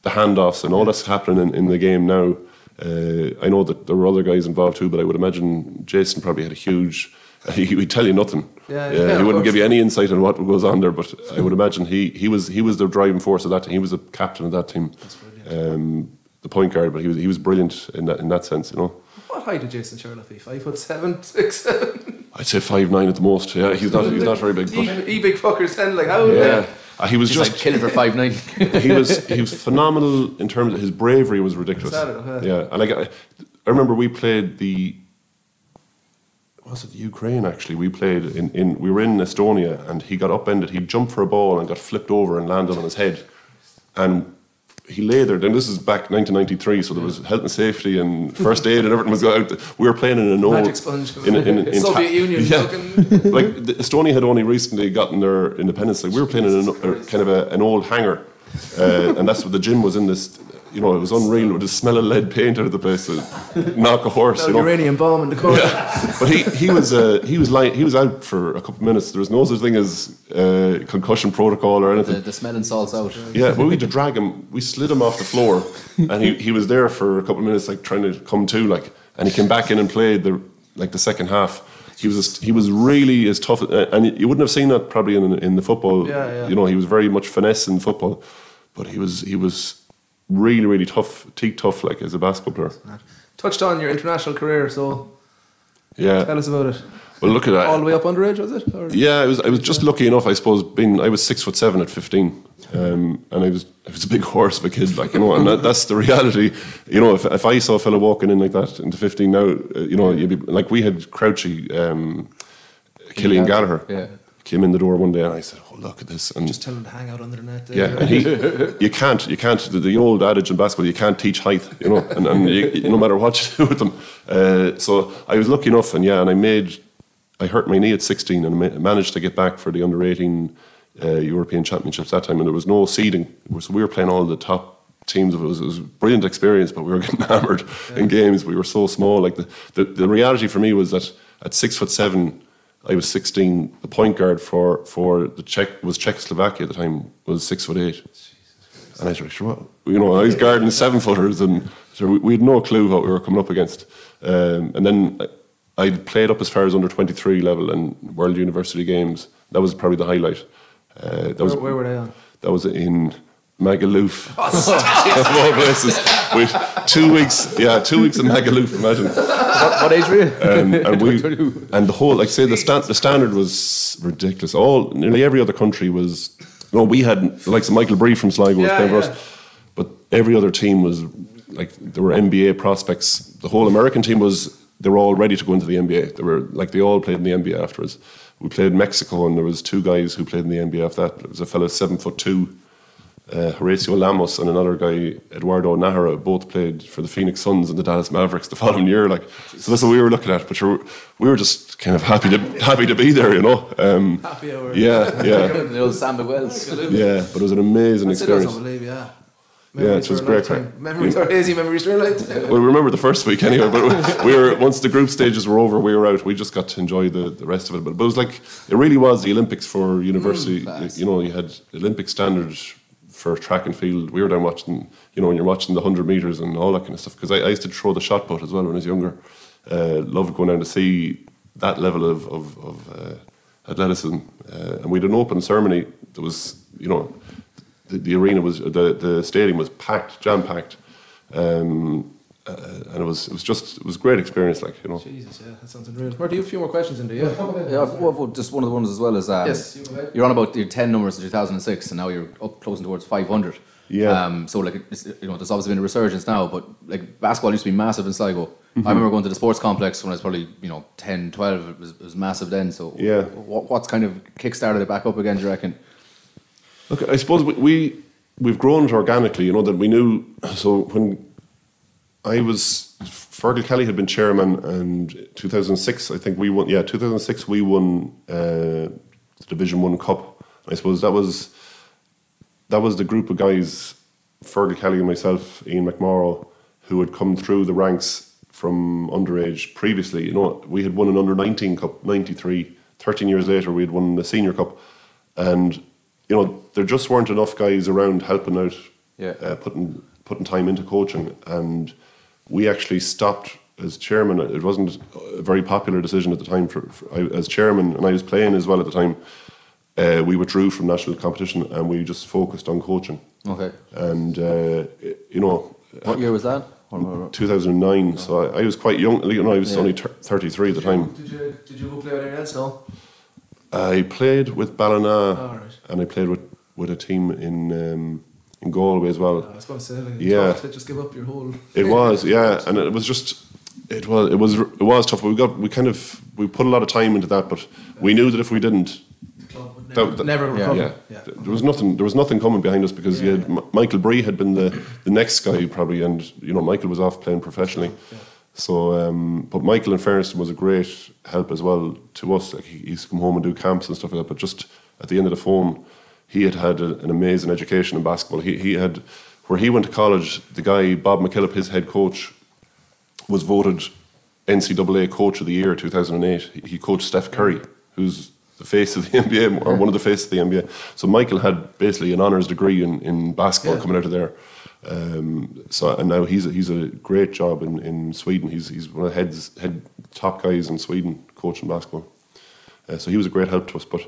handoffs and all that's happening in the game now. I know that there were other guys involved too, but I would imagine Jason probably had a huge. He'd tell you nothing. He wouldn't give you any insight on what goes on there. But I would imagine he was the driving force of that team. He was the captain of that team, the point guard. But he was brilliant in that sense. What height did Jason Sherlock be? 5'7", 6'7"? I'd say 5'9" at the most. Yeah, he's not very big. He big fuckers then, like how? Yeah. He was just like killing for 5'9". he was phenomenal in terms of his bravery. Was ridiculous. And I remember we played was it Ukraine actually? We played we were in Estonia, and he got upended. He jumped for a ball and got flipped over and landed on his head, and he lay there. Then this is back 1993, so there was health and safety and first aid and everything was out. We were playing in an old Magic Sponge in Soviet Union. Like Estonia had only recently gotten their independence. Like, we were playing in an old hangar, and that's what the gym was in. This, it was unreal with the smell of lead paint out of the place. Knock a horse. Uranium bomb in the corner. But he was out for a couple of minutes. There was no such thing as concussion protocol or anything. The smelling salts out. Yeah, but we had to drag him. We slid him off the floor, and he was there for a couple of minutes, like trying to come to, like, and he came back in and played the second half. He was really as tough, and you wouldn't have seen that probably in the football. You know, he was very much finesse in football, but he was really, really tough, teak tough, like as a basketball player. Touched on your international career, so tell us about it. Well, look at that. All the way up underage, was it? Or? Yeah, I was just lucky enough, I suppose. I was 6'7" at 15, and I was a big horse of a kid, like, you know, and that's the reality. You know, if I saw a fella walking in like that into 15 now, you know, you'd be like, we had Crouchy, Killian Gallagher, came in the door one day, and I said, "Oh, look at this!" And just tell him to hang out under the net. Yeah, and you can't. The old adage in basketball, you can't teach height, you know, and you, no matter what you do with them. So I was lucky enough, and I hurt my knee at 16 and managed to get back for the under-18 European Championships that time, and there was no seeding. So we were playing all the top teams. It was a brilliant experience, but we were getting hammered in games. We were so small. Like the reality for me was that at 6'7", I was 16. The point guard for the Czechoslovakia at the time was 6'8". And I was like, you know, I was guarding 7-footers, and so we had no clue what we were coming up against. And then I played up as far as under 23 level in World University Games. That was probably the highlight. Where were they on? That was in Magaluf, of all places. With 2 weeks, 2 weeks in Magaluf. Imagine. What age were you? And the whole, like, say, the standard was ridiculous. Nearly every other country was. You know, we had the likes of Michael Bree from Sligo was playing for us, but every other team was like, there were NBA prospects. The whole American team they were all ready to go into the NBA. They all played in the NBA afterwards. We played Mexico, and there was 2 guys who played in the NBA after that. There was a fellow 7'2", Horacio Lamos, and another guy, Eduardo Nahara, both played for the Phoenix Suns and the Dallas Mavericks the following year. Like, so that's what we were looking at. But we were just kind of happy to be there, you know. Happy hour. Yeah. The old San Miguel's. Yeah, but it was an amazing experience. Memories it was great. Memories are hazy, memories are light. Well, we remember the first week anyway, but once the group stages were over, we were out. We just got to enjoy the rest of it. But it was like, it really was the Olympics for university. You know, you had Olympic standards for track and field. We were down watching, you know, when you're watching the 100 metres and all that kind of stuff. Because I used to throw the shot put as well when I was younger. Loved going down to see that level of athleticism. And we had an open ceremony that was, you know, the arena was, the stadium was packed, jam packed, and it was a great experience, like, you know. Jesus, yeah, that sounds unreal. Murty, you have a few more questions in there, yeah? Well, just one of the ones as well is yes, you're on about your 10 numbers in 2006, and now you're up closing towards 500. Yeah. So like, you know, there's obviously been a resurgence now, but like, basketball used to be massive in Sligo. I remember going to the sports complex when I was probably, you know, 10, 12. It was massive then. So yeah, what's kind of kickstarted it back up again, do you reckon? Look, I suppose we've grown it organically, you know, that we knew. So when Fergal Kelly had been chairman, and 2006, I think we won. Yeah, 2006 we won the Division 1 Cup. I suppose that was the group of guys, Fergal Kelly and myself, Ian McMorrow, who had come through the ranks from underage previously. You know, we had won an under-19 Cup, 93. 13 years later, we had won the Senior Cup, and you know, there just weren't enough guys around helping out, putting time into coaching, and we actually stopped as chairman. It wasn't a very popular decision at the time as chairman, and I was playing as well at the time. We withdrew from national competition, and we just focused on coaching. Okay. And you know, what year was that? 2009. So I was quite young. You know, I was only 33 at the time. Did you go play with anyone else? No. I played with Ballina, and I played with a team in Galway as well. I was going to say, like, tough to just give up your whole. It was, yeah, and it was just, it was tough. But we put a lot of time into that, but we knew that if we didn't, never recover. Yeah. There was nothing coming behind us, because you had Michael Bree had been the next guy probably, and you know, Michael was off playing professionally. Yeah. So, but Michael, in fairness, was a great help as well to us. Like, he used to come home and do camps and stuff like that. But just at the end of the phone, he had an amazing education in basketball. He had, where he went to college, the guy Bob McKillop, his head coach, was voted NCAA Coach of the Year 2008. He coached Steph Curry, who's the face of the NBA, or one of the faces of the NBA. So Michael had basically an honours degree in basketball coming out of there. And now he's a great job in Sweden. He's one of the head top guys in Sweden coaching basketball. So he was a great help to us. But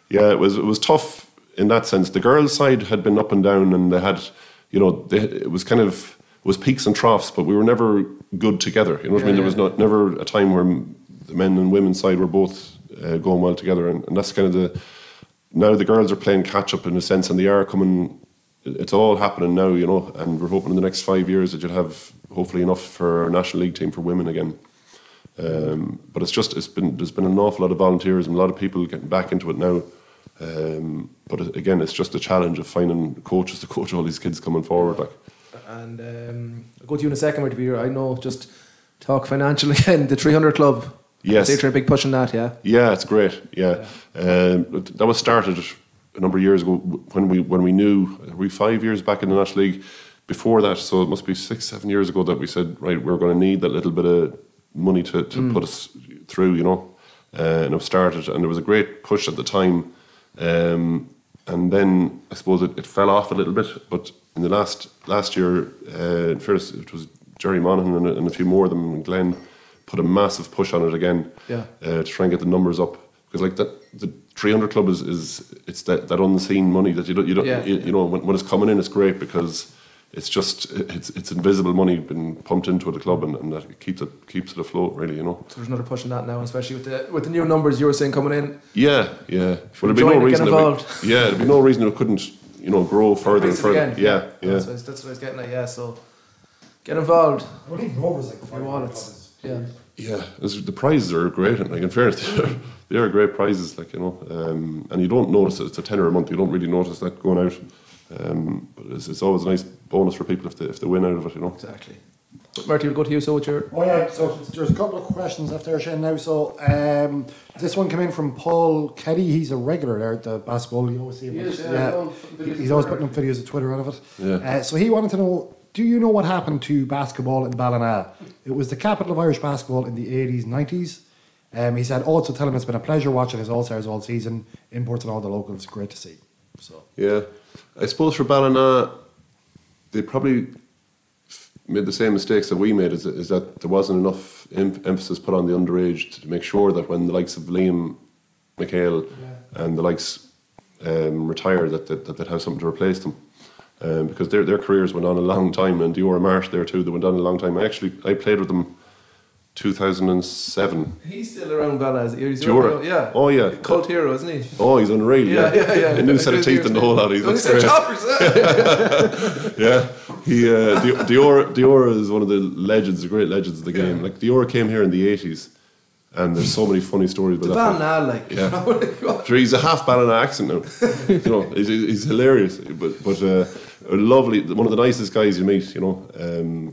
yeah, it was tough in that sense. The girls' side had been up and down, and they had, it was kind of, it was peaks and troughs, but we were never good together. You know what I mean? There was never a time where the men and women's side were both going well together, and that's kind of now the girls are playing catch up in a sense, and they are coming. It's all happening now, and we're hoping in the next 5 years that you'll have hopefully enough for our National League team for women again. But there's been an awful lot of volunteers and a lot of people getting back into it now. But again, it's just a challenge of finding coaches to coach all these kids coming forward. And I'll go to you in a second, Murty. I know, just talk financial again. The 300 Club. Yes. They're a big push on that, yeah? Yeah, it's great, yeah. That was started a number of years ago when we knew, we 5 years back in the National League. Before that, so it must be 6-7 years ago, that we said, right, we're going to need that little bit of money to put us through, and it started, and there was a great push at the time, and then I suppose it fell off a little bit. But in the last year, in fairness, it was Jerry Monaghan and a few more of them, and Glenn put a massive push on it again, to try and get the numbers up, because like that, the 300 Club is it's that unseen money that you don't when it's coming in, it's great because it's just it's invisible money being pumped into the club, and that keeps it afloat, really, So there's another push on that now, especially with the new numbers you were saying coming in. Yeah. Well, there'd be no reason. There'd be no reason it couldn't, grow further and further. Again. Yeah. That's what I was getting at. Yeah, so get involved. I believe Rovers your wallets. Yeah. Yeah, the prizes are great, and in fairness, they are great prizes, and you don't notice it. It's a tenner a month. You don't really notice that going out. But it's always a nice bonus for people if they win out of it, Exactly. Murty, we'll go to you. So what's your... Oh yeah, so there's a couple of questions left there, Shane, now. So this one came in from Paul Keddy. He's a regular there at the basketball. You always see him. He's always putting up videos of Twitter out of it. Yeah. So he wanted to know, do you know what happened to basketball in Ballina? It was the capital of Irish basketball in the 80s, 90s. He said, also tell him it's been a pleasure watching his All-Stars all season. Imports and all the locals, great to see. So yeah, I suppose for Ballina, they probably made the same mistakes that we made, is that there wasn't enough emphasis put on the underage to make sure that when the likes of Liam McHale and the likes retire, that they'd have something to replace them. Because their careers went on a long time, and Dior and Marsh there too, they went on a long time. I played with them 2007. He's still around Ballina, he's Dior? Yeah. Oh yeah. Cult hero, isn't he? Oh, he's unreal, yeah. A new set of teeth and the whole lot. He's choppers, yeah. Dior is one of the legends, the great legends of the game. Like, Dior came here in the 80s, and there's so many funny stories about that. Sure, he's a half Ballina accent now. He's hilarious, but a lovely, one of the nicest guys you meet,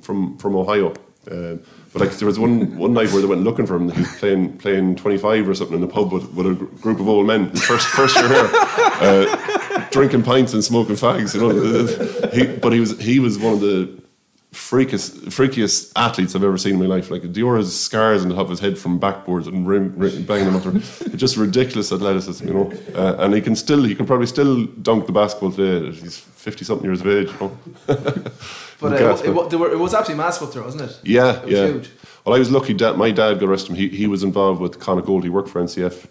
from Ohio. But like, there was one night where they went looking for him. He was playing 25 or something in a pub with a group of old men. First year here, drinking pints and smoking fags. He was one of the freakiest athletes I've ever seen in my life. Like, Dior has scars on the top of his head from backboards and banging them up. It's just ridiculous athleticism, and he can probably still dunk the basketball today. He's 50-something years of age, But it was absolutely massive up there, wasn't it? Yeah, it was huge. Well, I was lucky. My dad, God rest him, he was involved with Connacht Gold. He worked for NCF,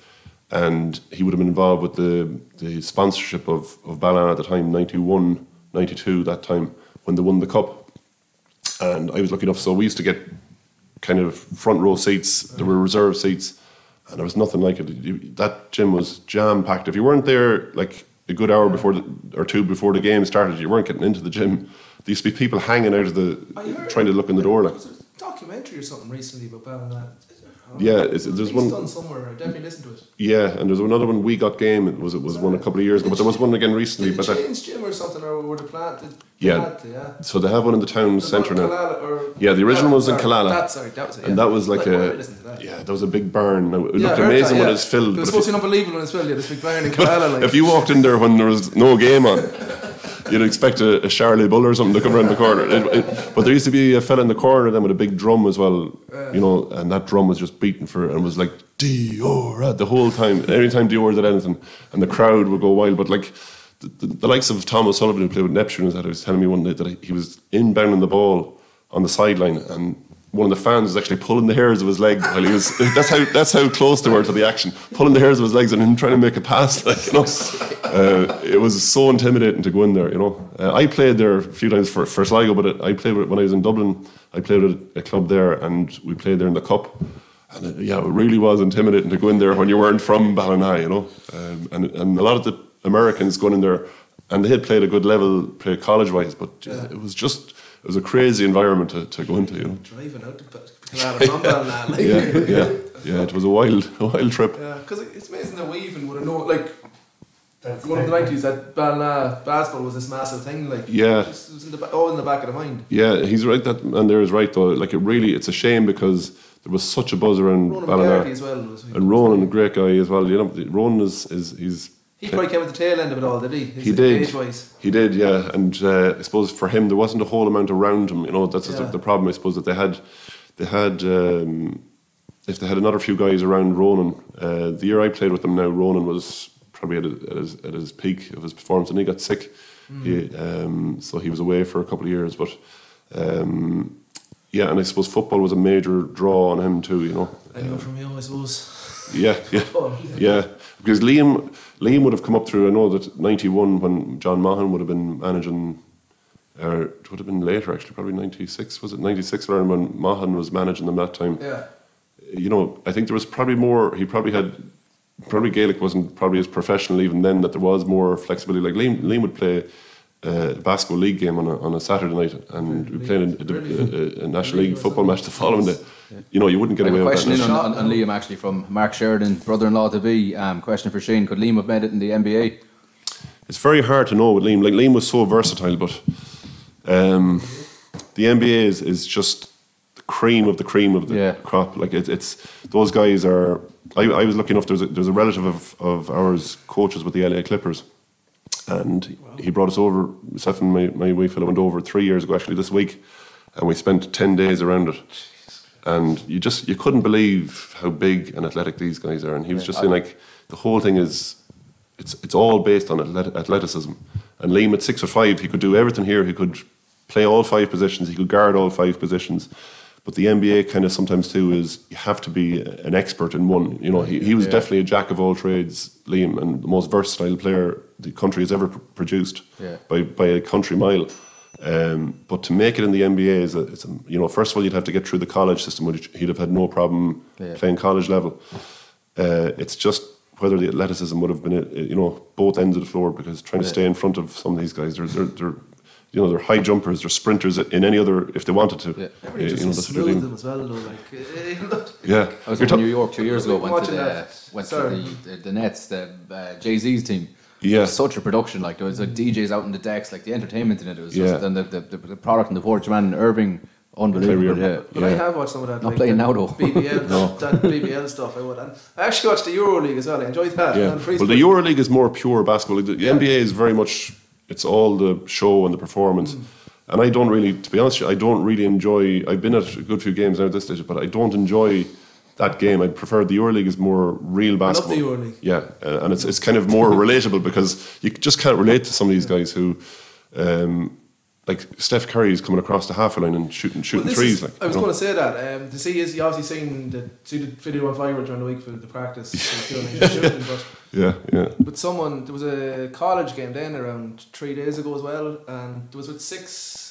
and he would have been involved with the sponsorship of Ballina at the time, 91, 92, that time, when they won the cup. And I was lucky enough, so we used to get kind of front row seats. There were reserve seats, and there was nothing like it. That gym was jam-packed. If you weren't there like a good hour or two before the game started, you weren't getting into the gym. There used to be people hanging out of trying to look in the door. Like, there was a documentary or something recently about Ballina. Yeah, there's one done somewhere. I definitely listened to it. Yeah, and there's another one, We Got Game. It was one a couple of years ago, but there was one again recently. Did they change gym or something, or were they planted? Yeah. So they have one in the town centre now. The original was in Killala. That was it. And that was like that was a big barn. Now, it looked amazing when it was filled. It was supposed to be unbelievable when it was filled. Yeah, this big barn in Killala. If you walked in there when there was no game on, you'd expect a Charlie Bull or something to come around the corner. But there used to be a fella in the corner then with a big drum as well, and that drum was just beating for it, and it was like Dior the whole time. Every time Dior did anything, and the crowd would go wild. But like the likes of Tom O'Sullivan, who played with Neptune, was telling me one day that he was inbounding the ball on the sideline, and one of the fans was actually pulling the hairs of his leg while he was. That's how close they were to the action, pulling the hairs of his legs and him trying to make a pass. Like, you know, it was so intimidating to go in there. You know, I played there a few times for Sligo, but I played with, when I was in Dublin. I played with a club there, and we played there in the cup. And it really was intimidating to go in there when you weren't from Ballina, you know. And a lot of the Americans going in there, and they had played a good level, played college-wise, but it was a crazy environment to go into, you know. Driving out to from Ballina, like. Yeah, it was a wild trip. Yeah, because it's amazing that we even would have known, like, one of the 90s, that Ballina basketball was this massive thing, like. Yeah. It was in the back of the mind. Yeah, he's right, and there is right, though. Like, it's a shame because there was such a buzz around Ballina. As well, and Ronan, a great guy as well. You know, Ronan he's. He probably came at the tail end of it all, did he? He did. Age-wise. He did, yeah. And I suppose for him, there wasn't a whole amount around him. You know, that's the problem. I suppose that they had. If they had another few guys around Ronan, the year I played with them now, Ronan was probably at his peak of his performance, and he got sick. So he was away for a couple of years, but. Yeah, and I suppose football was a major draw on him too, you know. I know from you, I suppose. Yeah. Because Liam would have come up through, I know that 91 when John Mahan would have been managing, or it would have been later actually, probably 96, was it 96 around when Mahan was managing them that time? Yeah. You know, I think there was probably more, Gaelic wasn't probably as professional even then, that there was more flexibility. Like Liam would play a basketball league game on a Saturday night, and we played a National League football match the following day. You know, you wouldn't get away with that. Question on Liam actually from Mark Sheridan, brother-in-law to be. Question for Shane: could Liam have made it in the NBA? It's very hard to know with Liam. Like, Liam was so versatile, but the NBA is just the cream of the crop. Like it's those guys are. I was lucky enough. There's a relative of ours coaches with the LA Clippers. And he brought us over, myself and my wife went over 3 years ago actually this week, and we spent 10 days around it. And you couldn't believe how big and athletic these guys are. And he was just saying, like, the whole thing is, it's all based on athleticism. And Liam at 6'5", he could do everything here. He could play all 5 positions. He could guard all 5 positions. But the NBA kind of sometimes too is you have to be an expert in one. You know, he was definitely a jack of all trades, Liam, and the most versatile player the country has ever produced by a country mile. But to make it in the NBA first of all you'd have to get through the college system, which he'd have had no problem playing college level. It's just whether the athleticism would have been both ends of the floor, because trying to stay in front of some of these guys, they're high jumpers, they're sprinters in any other, if they wanted to. Yeah. That's smooth them as well, though. Yeah. I was in New York 2 years ago, went to the Nets, the Jay-Z's team. Yeah. It was such a production, like there was like DJs out in the decks, like the entertainment in it. It was just, and the product and the porch man, Irving, unbelievable. But I have watched some of that. Not playing now though. BBL, that BBL stuff I would. And I actually watched the EuroLeague as well. I enjoyed that. Yeah. Well, the EuroLeague is more pure basketball. The NBA is very much, it's all the show and the performance. And I don't really, to be honest, I don't really enjoy. I've been at a good few games now at this stage, but I don't enjoy that game. I'd prefer the EuroLeague is more real basketball. I love the EuroLeague. Yeah, and it's kind of more relatable, because you just can't relate to some of these guys who, like Steph Curry is coming across the half line and shooting threes. I was going to say that. To see is you obviously seen the video on viral during the week for the practice. Shooting, but yeah. But there was a college game then around 3 days ago as well, and there was with 6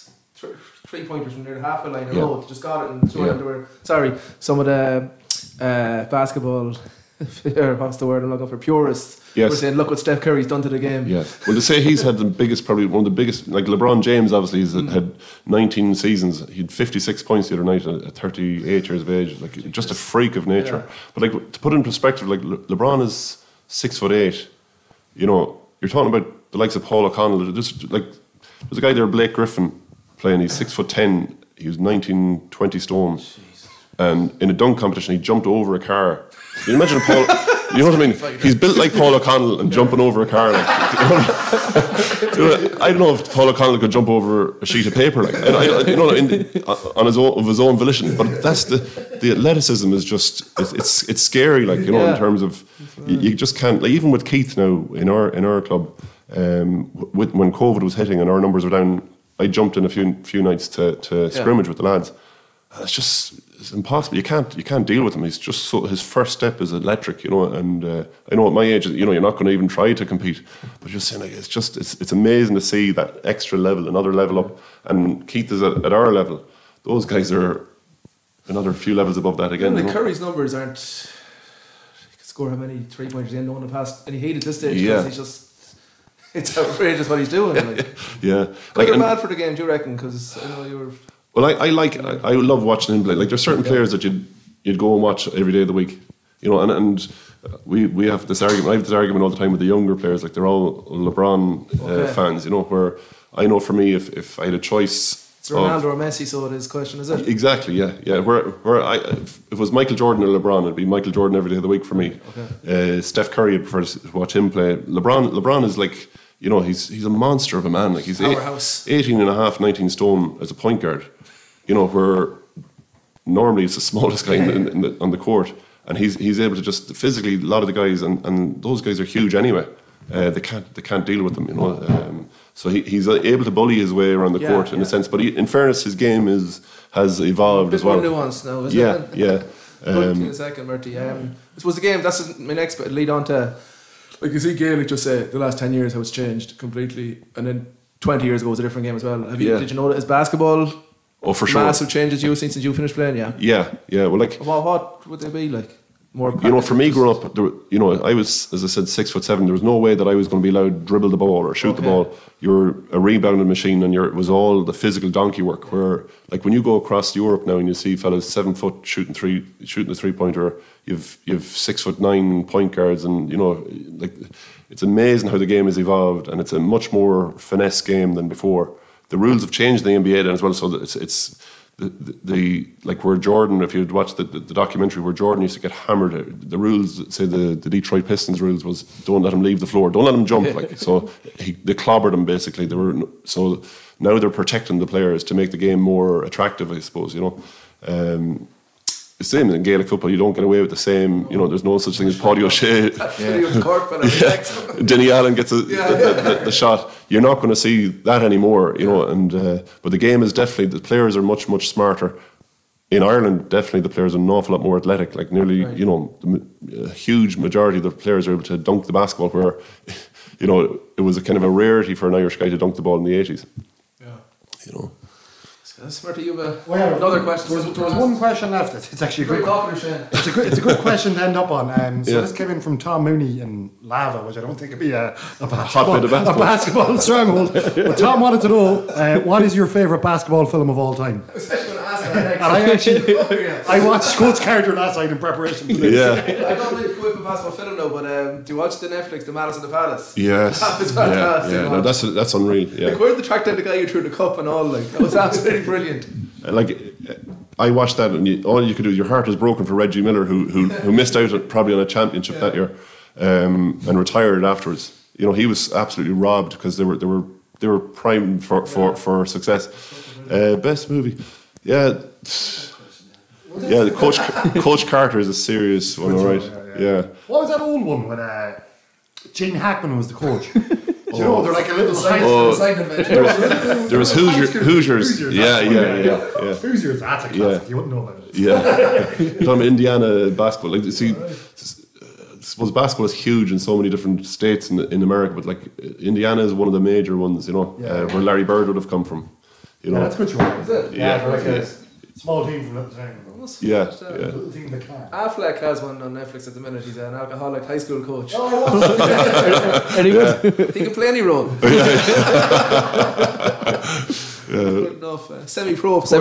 3-pointers from near the halfway line in a row. Just got it and threw it into some of the basketball. What's the word I'm looking for? Purists. Yes. We're saying, look what Steph Curry's done to the game. Yeah. Well, to say he's had the biggest, probably one of the biggest, like LeBron James obviously had 19 seasons. He had 56 points the other night at 38 years of age. Like, just a freak of nature. Yeah. But like, to put it in perspective, like LeBron is 6'8". You know, you're talking about the likes of Paul O'Connell. There's a guy there, Blake Griffin, playing. He's 6'10". He was 19-20 stone. Jesus. And in a dunk competition, he jumped over a car. Can you imagine Paul? You know what I mean? He's built like Paul O'Connell and jumping over a car. Like, I don't know if Paul O'Connell could jump over a sheet of paper, like, and on his own volition. But that's the athleticism is just it's scary, like, you know, in terms of you just can't. Like, even with Keith now in our club, when COVID was hitting and our numbers were down, I jumped in a few nights to scrimmage with the lads. It's impossible. You can't deal with him. He's just his first step is electric, and I know at my age, you're not going to even try to compete. But just saying, like, it's amazing to see that extra level, another level up. And Keith is at our level. Those guys are another few levels above that again. Curry's numbers aren't. He could score how many 3-pointers in the past, and he hated this stage because he's just. It's outrageous what he's doing. Yeah, good or bad for the game? Do you reckon? Because I know you were. Well, I love watching him play. Like, there's certain players that you'd go and watch every day of the week, and we have this argument. I have this argument all the time with the younger players. Like, they're all LeBron fans, where I know for me, if I had a choice. It's Ronaldo or Messi, so it is question, is it? Exactly, yeah. If it was Michael Jordan or LeBron, it'd be Michael Jordan every day of the week for me. Okay. Steph Curry, I'd prefer to watch him play. LeBron is like, he's a monster of a man. Like, he's 18 and a half, 19 stone as a point guard. Where normally he's the smallest guy on the court, and he's able to just physically, a lot of the guys, and those guys are huge anyway. They can't deal with them, So he's able to bully his way around the court in a sense. But in fairness, his game has evolved as well. More nuanced now, isn't it? Yeah. In a second, Murty. I suppose the game. That's my next bit. Lead on to, like you see, Gaelic just say the last 10 years how it's changed completely, and then 20 years ago was a different game as well. Did you know that as basketball? Oh, for sure. Massive changes you've seen since you finished playing, yeah. Yeah. Well, like, what would they be like? More. For me growing up, I was, as I said, 6'7". There was no way that I was going to be allowed to dribble the ball or shoot the ball. You're a rebounding machine, and it was all the physical donkey work. Where, like, when you go across Europe now and you see fellas 7 foot shooting the 3-pointer, you've 6'9" point guards, and like, it's amazing how the game has evolved, and it's a much more finesse game than before. The rules have changed in the NBA then as well, so that it's the like where Jordan, if you'd watched the documentary where Jordan used to get hammered, the rules, say the Detroit Pistons rules was don't let him leave the floor, don't let him jump, so they clobbered him basically. So now they're protecting the players to make the game more attractive, I suppose. The same in Gaelic football, you don't get away with the same. There's no such thing as Paddy O'Shea. Denny Allen gets the shot. You're not going to see that anymore, but the game is definitely, the players are much, much smarter. In Ireland, definitely the players are an awful lot more athletic. Like, nearly, a huge majority of the players are able to dunk the basketball, where, it was a kind of a rarity for an Irish guy to dunk the ball in the 80s. Yeah. Smarty, you have another question. There was one question left. It's actually a good. It's a good question to end up on. This came in from Tom Mooney in Lava, which I don't think would be a basketball stronghold. But Tom wanted to know what is your favourite basketball film of all time? I watched Coach Carter last night in preparation for this. Yeah. I don't really go for basketball film now, but do you watch the Netflix, The Malice in the Palace? Yes. That was fantastic. Yeah. No, that's unreal. Yeah. Like, where did they track down the guy who threw the cup and all? Like, that was absolutely brilliant. Like, I watched that, and all you could do, your heart was broken for Reggie Miller, who missed out probably on a championship that year, and retired afterwards. He was absolutely robbed because they were primed for success. Best movie. Yeah, Coach Carter is a serious one, all right. Yeah. What was that old one when Gene Hackman was the coach? They're like a little side adventure. There was Hoosiers. Yeah. Hoosiers, that's a classic. You wouldn't know about it. Yeah. From Indiana basketball. Like, see, I suppose basketball is huge in so many different states in America, but like Indiana is one of the major ones, where Larry Bird would have come from. Yeah, that's good. Is it? Yeah, like a small team from the time. Yeah. Little team that can. Affleck has one on Netflix at the minute. He's an alcoholic high school coach. Any good? He can play any role. Good enough. Semi-pro, Ross,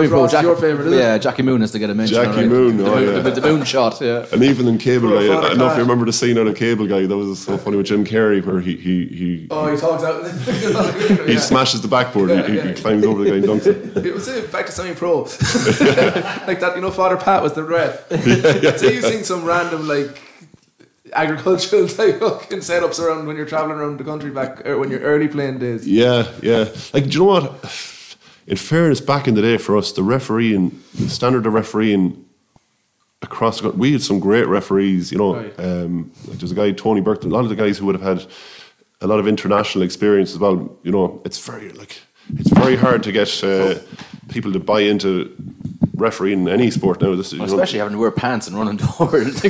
your favourite, isn't it? Yeah, Jackie Moon has to get a mention. Jackie Moon, the Moon shot, yeah. And even in Cable Guy, I don't know if you remember the scene out of Cable Guy, that was so funny with Jim Carrey, where he talks out. He smashes the backboard, he climbs over the guy and dunks it. It was back to semi-pro. Like that, Father Pat was the ref. So you've seen some random, like, agricultural type fucking setups around when you're travelling around the country back, or when you're early playing days. Yeah. Like, do you know what? In fairness, back in the day for us, the standard of refereeing across the country, we had some great referees, Right. There's a guy, Tony Burton, a lot of the guys who would have had a lot of international experience as well. It's very hard to get people to buy into refereeing any sport now. Especially having to wear pants and run indoors.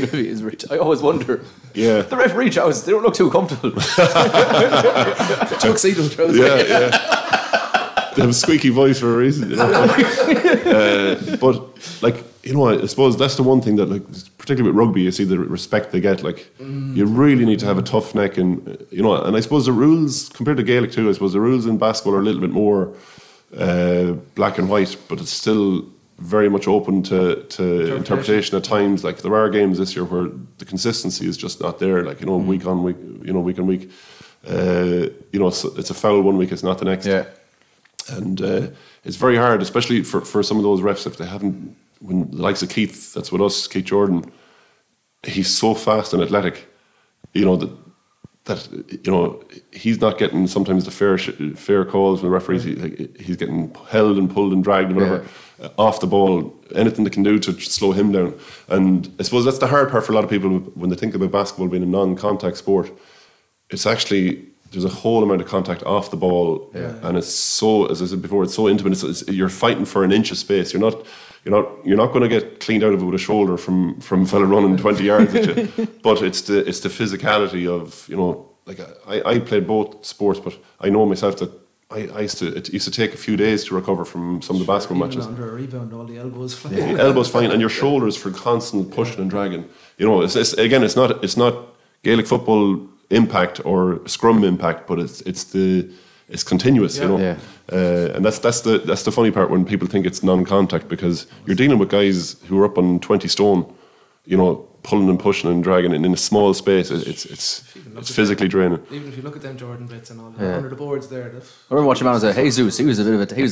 I always wonder. Yeah. The referee trousers, they don't look too comfortable. Tuxedo trousers. Yeah. They have a squeaky voice for a reason. But like, I suppose that's the one thing that, like, particularly with rugby, you see the respect they get. Like, you really need to have a tough neck, and and I suppose the rules compared to Gaelic too. I suppose the rules in basketball are a little bit more black and white, but it's still very much open to interpretation at times. Like, there are games this year where the consistency is just not there. Like, week on week, week on week. It's a foul one week, it's not the next. Yeah. And it's very hard, especially for some of those refs, if they haven't. When the likes of Keith, that's with us, Keith Jordan, he's so fast and athletic, that he's not getting sometimes the fair calls from the referees. He's getting held and pulled and dragged and whatever off the ball. Anything they can do to slow him down. And I suppose that's the hard part for a lot of people when they think about basketball being a non-contact sport. It's actually, there's a whole amount of contact off the ball, and it's so, as I said before, it's so intimate. You're fighting for an inch of space. You're not going to get cleaned out of it with a shoulder from a fella running 20 yards at you. But it's the physicality of, like, I played both sports, but I know myself that it used to take a few days to recover from some of the basketball matches. Under a rebound, all the elbows flying. Yeah, elbows fine, and your shoulders for constant pushing and dragging. It's not Gaelic football impact or scrum impact, but it's continuous, and that's the funny part when people think it's non-contact, because you're dealing with guys who are up on 20 stone, pulling and pushing and dragging in a small space. It's physically draining. Even if you look at them Jordan bits and all under the boards there. I remember watching him as a Jesus. He was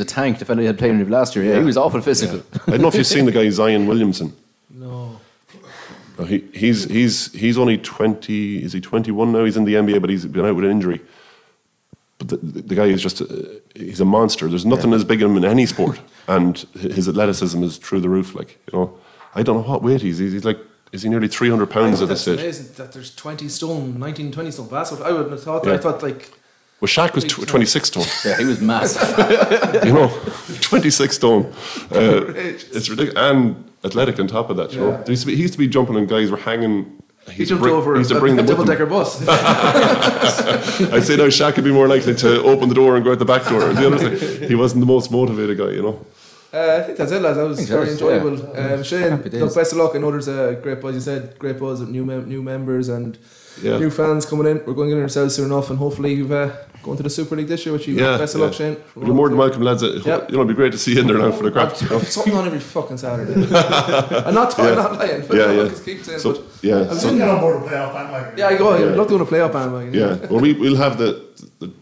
a tank defender. He had played last year. Yeah, he was awful physical. Yeah. I don't know if you've seen the guy Zion Williamson. No. He's only 20. Is he 21 now? He's in the NBA, but he's been out with an injury. But the guy is just he's a monster. There's nothing as big as him in any sport, and his athleticism is through the roof. Like, I don't know what weight he's like. Is he nearly 300 pounds at this stage? It's amazing that there's 20 stone basketball. I wouldn't have thought that. I thought, like, well, Shaq was 26 stone. Yeah, he was massive. 26 stone. It's ridiculous, and athletic on top of that. He used to be jumping, and guys were hanging. He jumped over a double-decker bus. I'd say now Shaq would be more likely to open the door and go out the back door. The other thing, he wasn't the most motivated guy, I think that's it, lads. That was very enjoyable. Shane, look, best of luck. I know there's a great buzz. You said great buzz of new members and new fans coming in. We're going to get ourselves soon enough, and hopefully you've going to the Super League this year. Which best of luck, Shane. You're more than welcome, lads. It'd be great to see you in there now for the crack. Something on every fucking Saturday. I'm not lying. But keep saying. So, I'm get on board a playoff bandwagon. Yeah, I go. I'd love doing a playoff bandwagon. Yeah. Well, we'll have the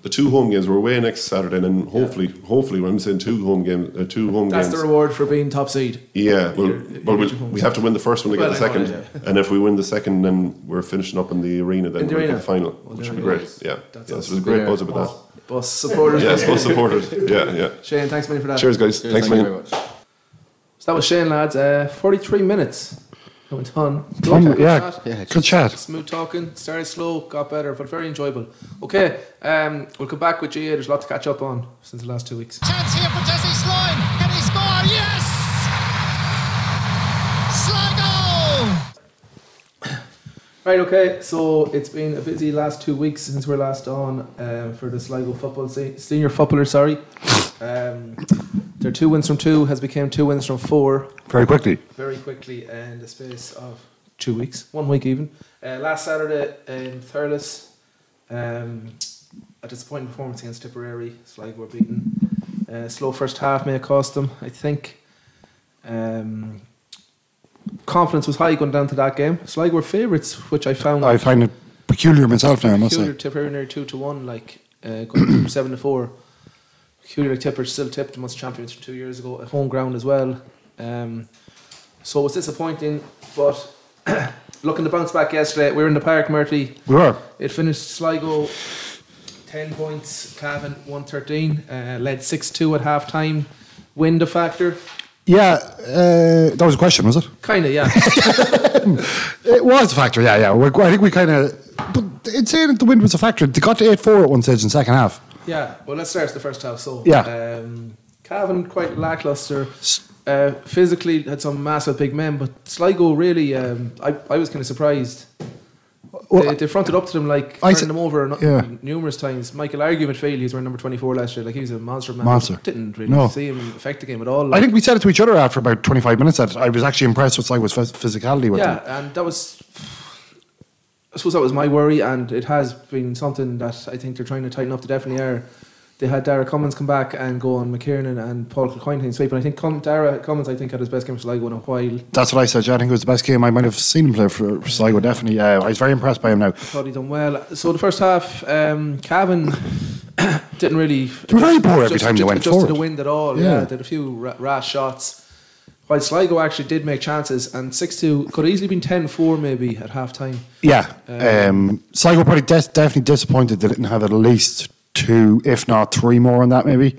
2 home games. We're away next Saturday, and then hopefully, when I'm saying 2 home games, That's games. the reward for being top seed. Yeah. We have to win the first one to get the second, and if we win the second, then we're finishing up in the arena. Then we'll get the final, which would be great. Yeah. So there's a great buzz about that. Bus supporters. Yes, bus supporters. Yeah. Shane, thanks many for that. Cheers, guys. Thanks very many. much. So that was Shane, lads. 43 minutes. That went on. Good chat. Smooth talking. Started slow, got better, but very enjoyable. Okay, we'll come back with GA. There's a lot to catch up on since the last 2 weeks. Chance here for Jesse Sloan. Can he score? Yes! Sligo! Right, okay, so it's been a busy last 2 weeks since we're last on for the Sligo senior footballers, their 2 wins from 2 has become 2 wins from 4. Very quickly in the space of 2 weeks, 1 week even. Last Saturday in Thurles, a disappointing performance against Tipperary. Sligo were beaten. Slow first half may have cost them, I think. Confidence was high going down to that game. Sligo were favourites, which I find it peculiar myself now, I must say. Tipperary near 2-1, like going 7-4. Peculiar, like Tipper still tipped amongst champions from 2 years ago at home ground as well. So it was disappointing, but looking to bounce back yesterday, we were in the park, Murty. We were. It finished Sligo 10 points, Cavan 113, led 6-2 at half time. Wind a factor? Yeah, that was a question, was it? Kind of, yeah. It was a factor, yeah. I think we kind of... But it's saying that the wind was a factor. They got to 8-4 at one stage in the second half. Yeah, well, let's start the first half. So, yeah. Cavan quite lacklustre. physically had some massive big men, but Sligo really, I was kind of surprised. Well, They fronted up to them like I turning them over yeah. numerous times. Michael Argue midfield, he's wearing number 24 last year. Like he was a monster man. Monster. Didn't really No. see him affect the game at all. I think we said it to each other after about 25 minutes that I was actually impressed with Sligo's physicality with them. and that was, I suppose that was my worry, and it has been something that I think they're trying to tighten up. They definitely are. They had Dara Cummins come back and go on McKiernan and Paul Kilcoyne in sweep, and I think Dara Cummins had his best game for Sligo in a while. That's what I said. Yeah, I think it was the best game I might have seen him play for Sligo. Definitely. I was very impressed by him now. I thought he done well. So the first half, Cavan didn't really. They were very poor every time they went forward. Just to the wind at all. Yeah. Did a few rash shots. While Sligo actually did make chances, and 6-2 could have easily been 10-4 maybe at half time. Yeah. Sligo probably definitely disappointed they didn't have at least 2, if not 3 more on that maybe.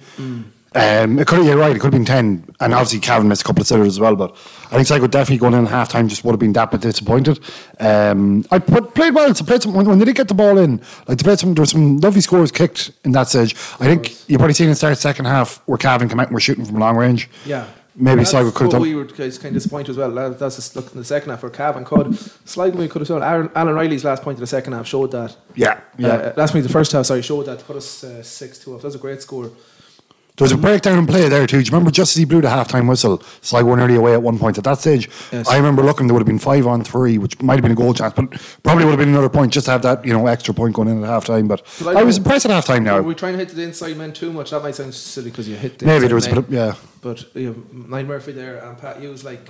It could, you're right, it could have been 10, and obviously Cavan missed a couple of sitters as well, but I think Sligo definitely going in at half time just would have been that bit disappointed. Played well, so played some, when they did get the ball in, like they played some, there were some lovely scores kicked in that stage. I think you've probably seen in the start of the second half where Cavan came out and were shooting from long range. Yeah. Maybe Sligo could have done. We were kind of disappointed as well. That's just look in the second half where Cavan could. Sligo could have done. Alan Riley's last point of the second half showed that. Yeah. Last point of the first half, showed that to put us 6-2 up. That was a great score. There was a breakdown in play there too. Do you remember just as he blew the half-time whistle, Sligo were nearly away at one point at that stage? Yes. I remember looking, there would have been 5-on-3, which might have been a goal chance, but probably would have been another point just to have that, extra point going in at half-time. But I was impressed at half-time now. Were we trying to hit the inside men too much? That might sound silly because you hit the Maybe inside there was a men. bit of, yeah. But Niall Murphy there and Pat Hughes, like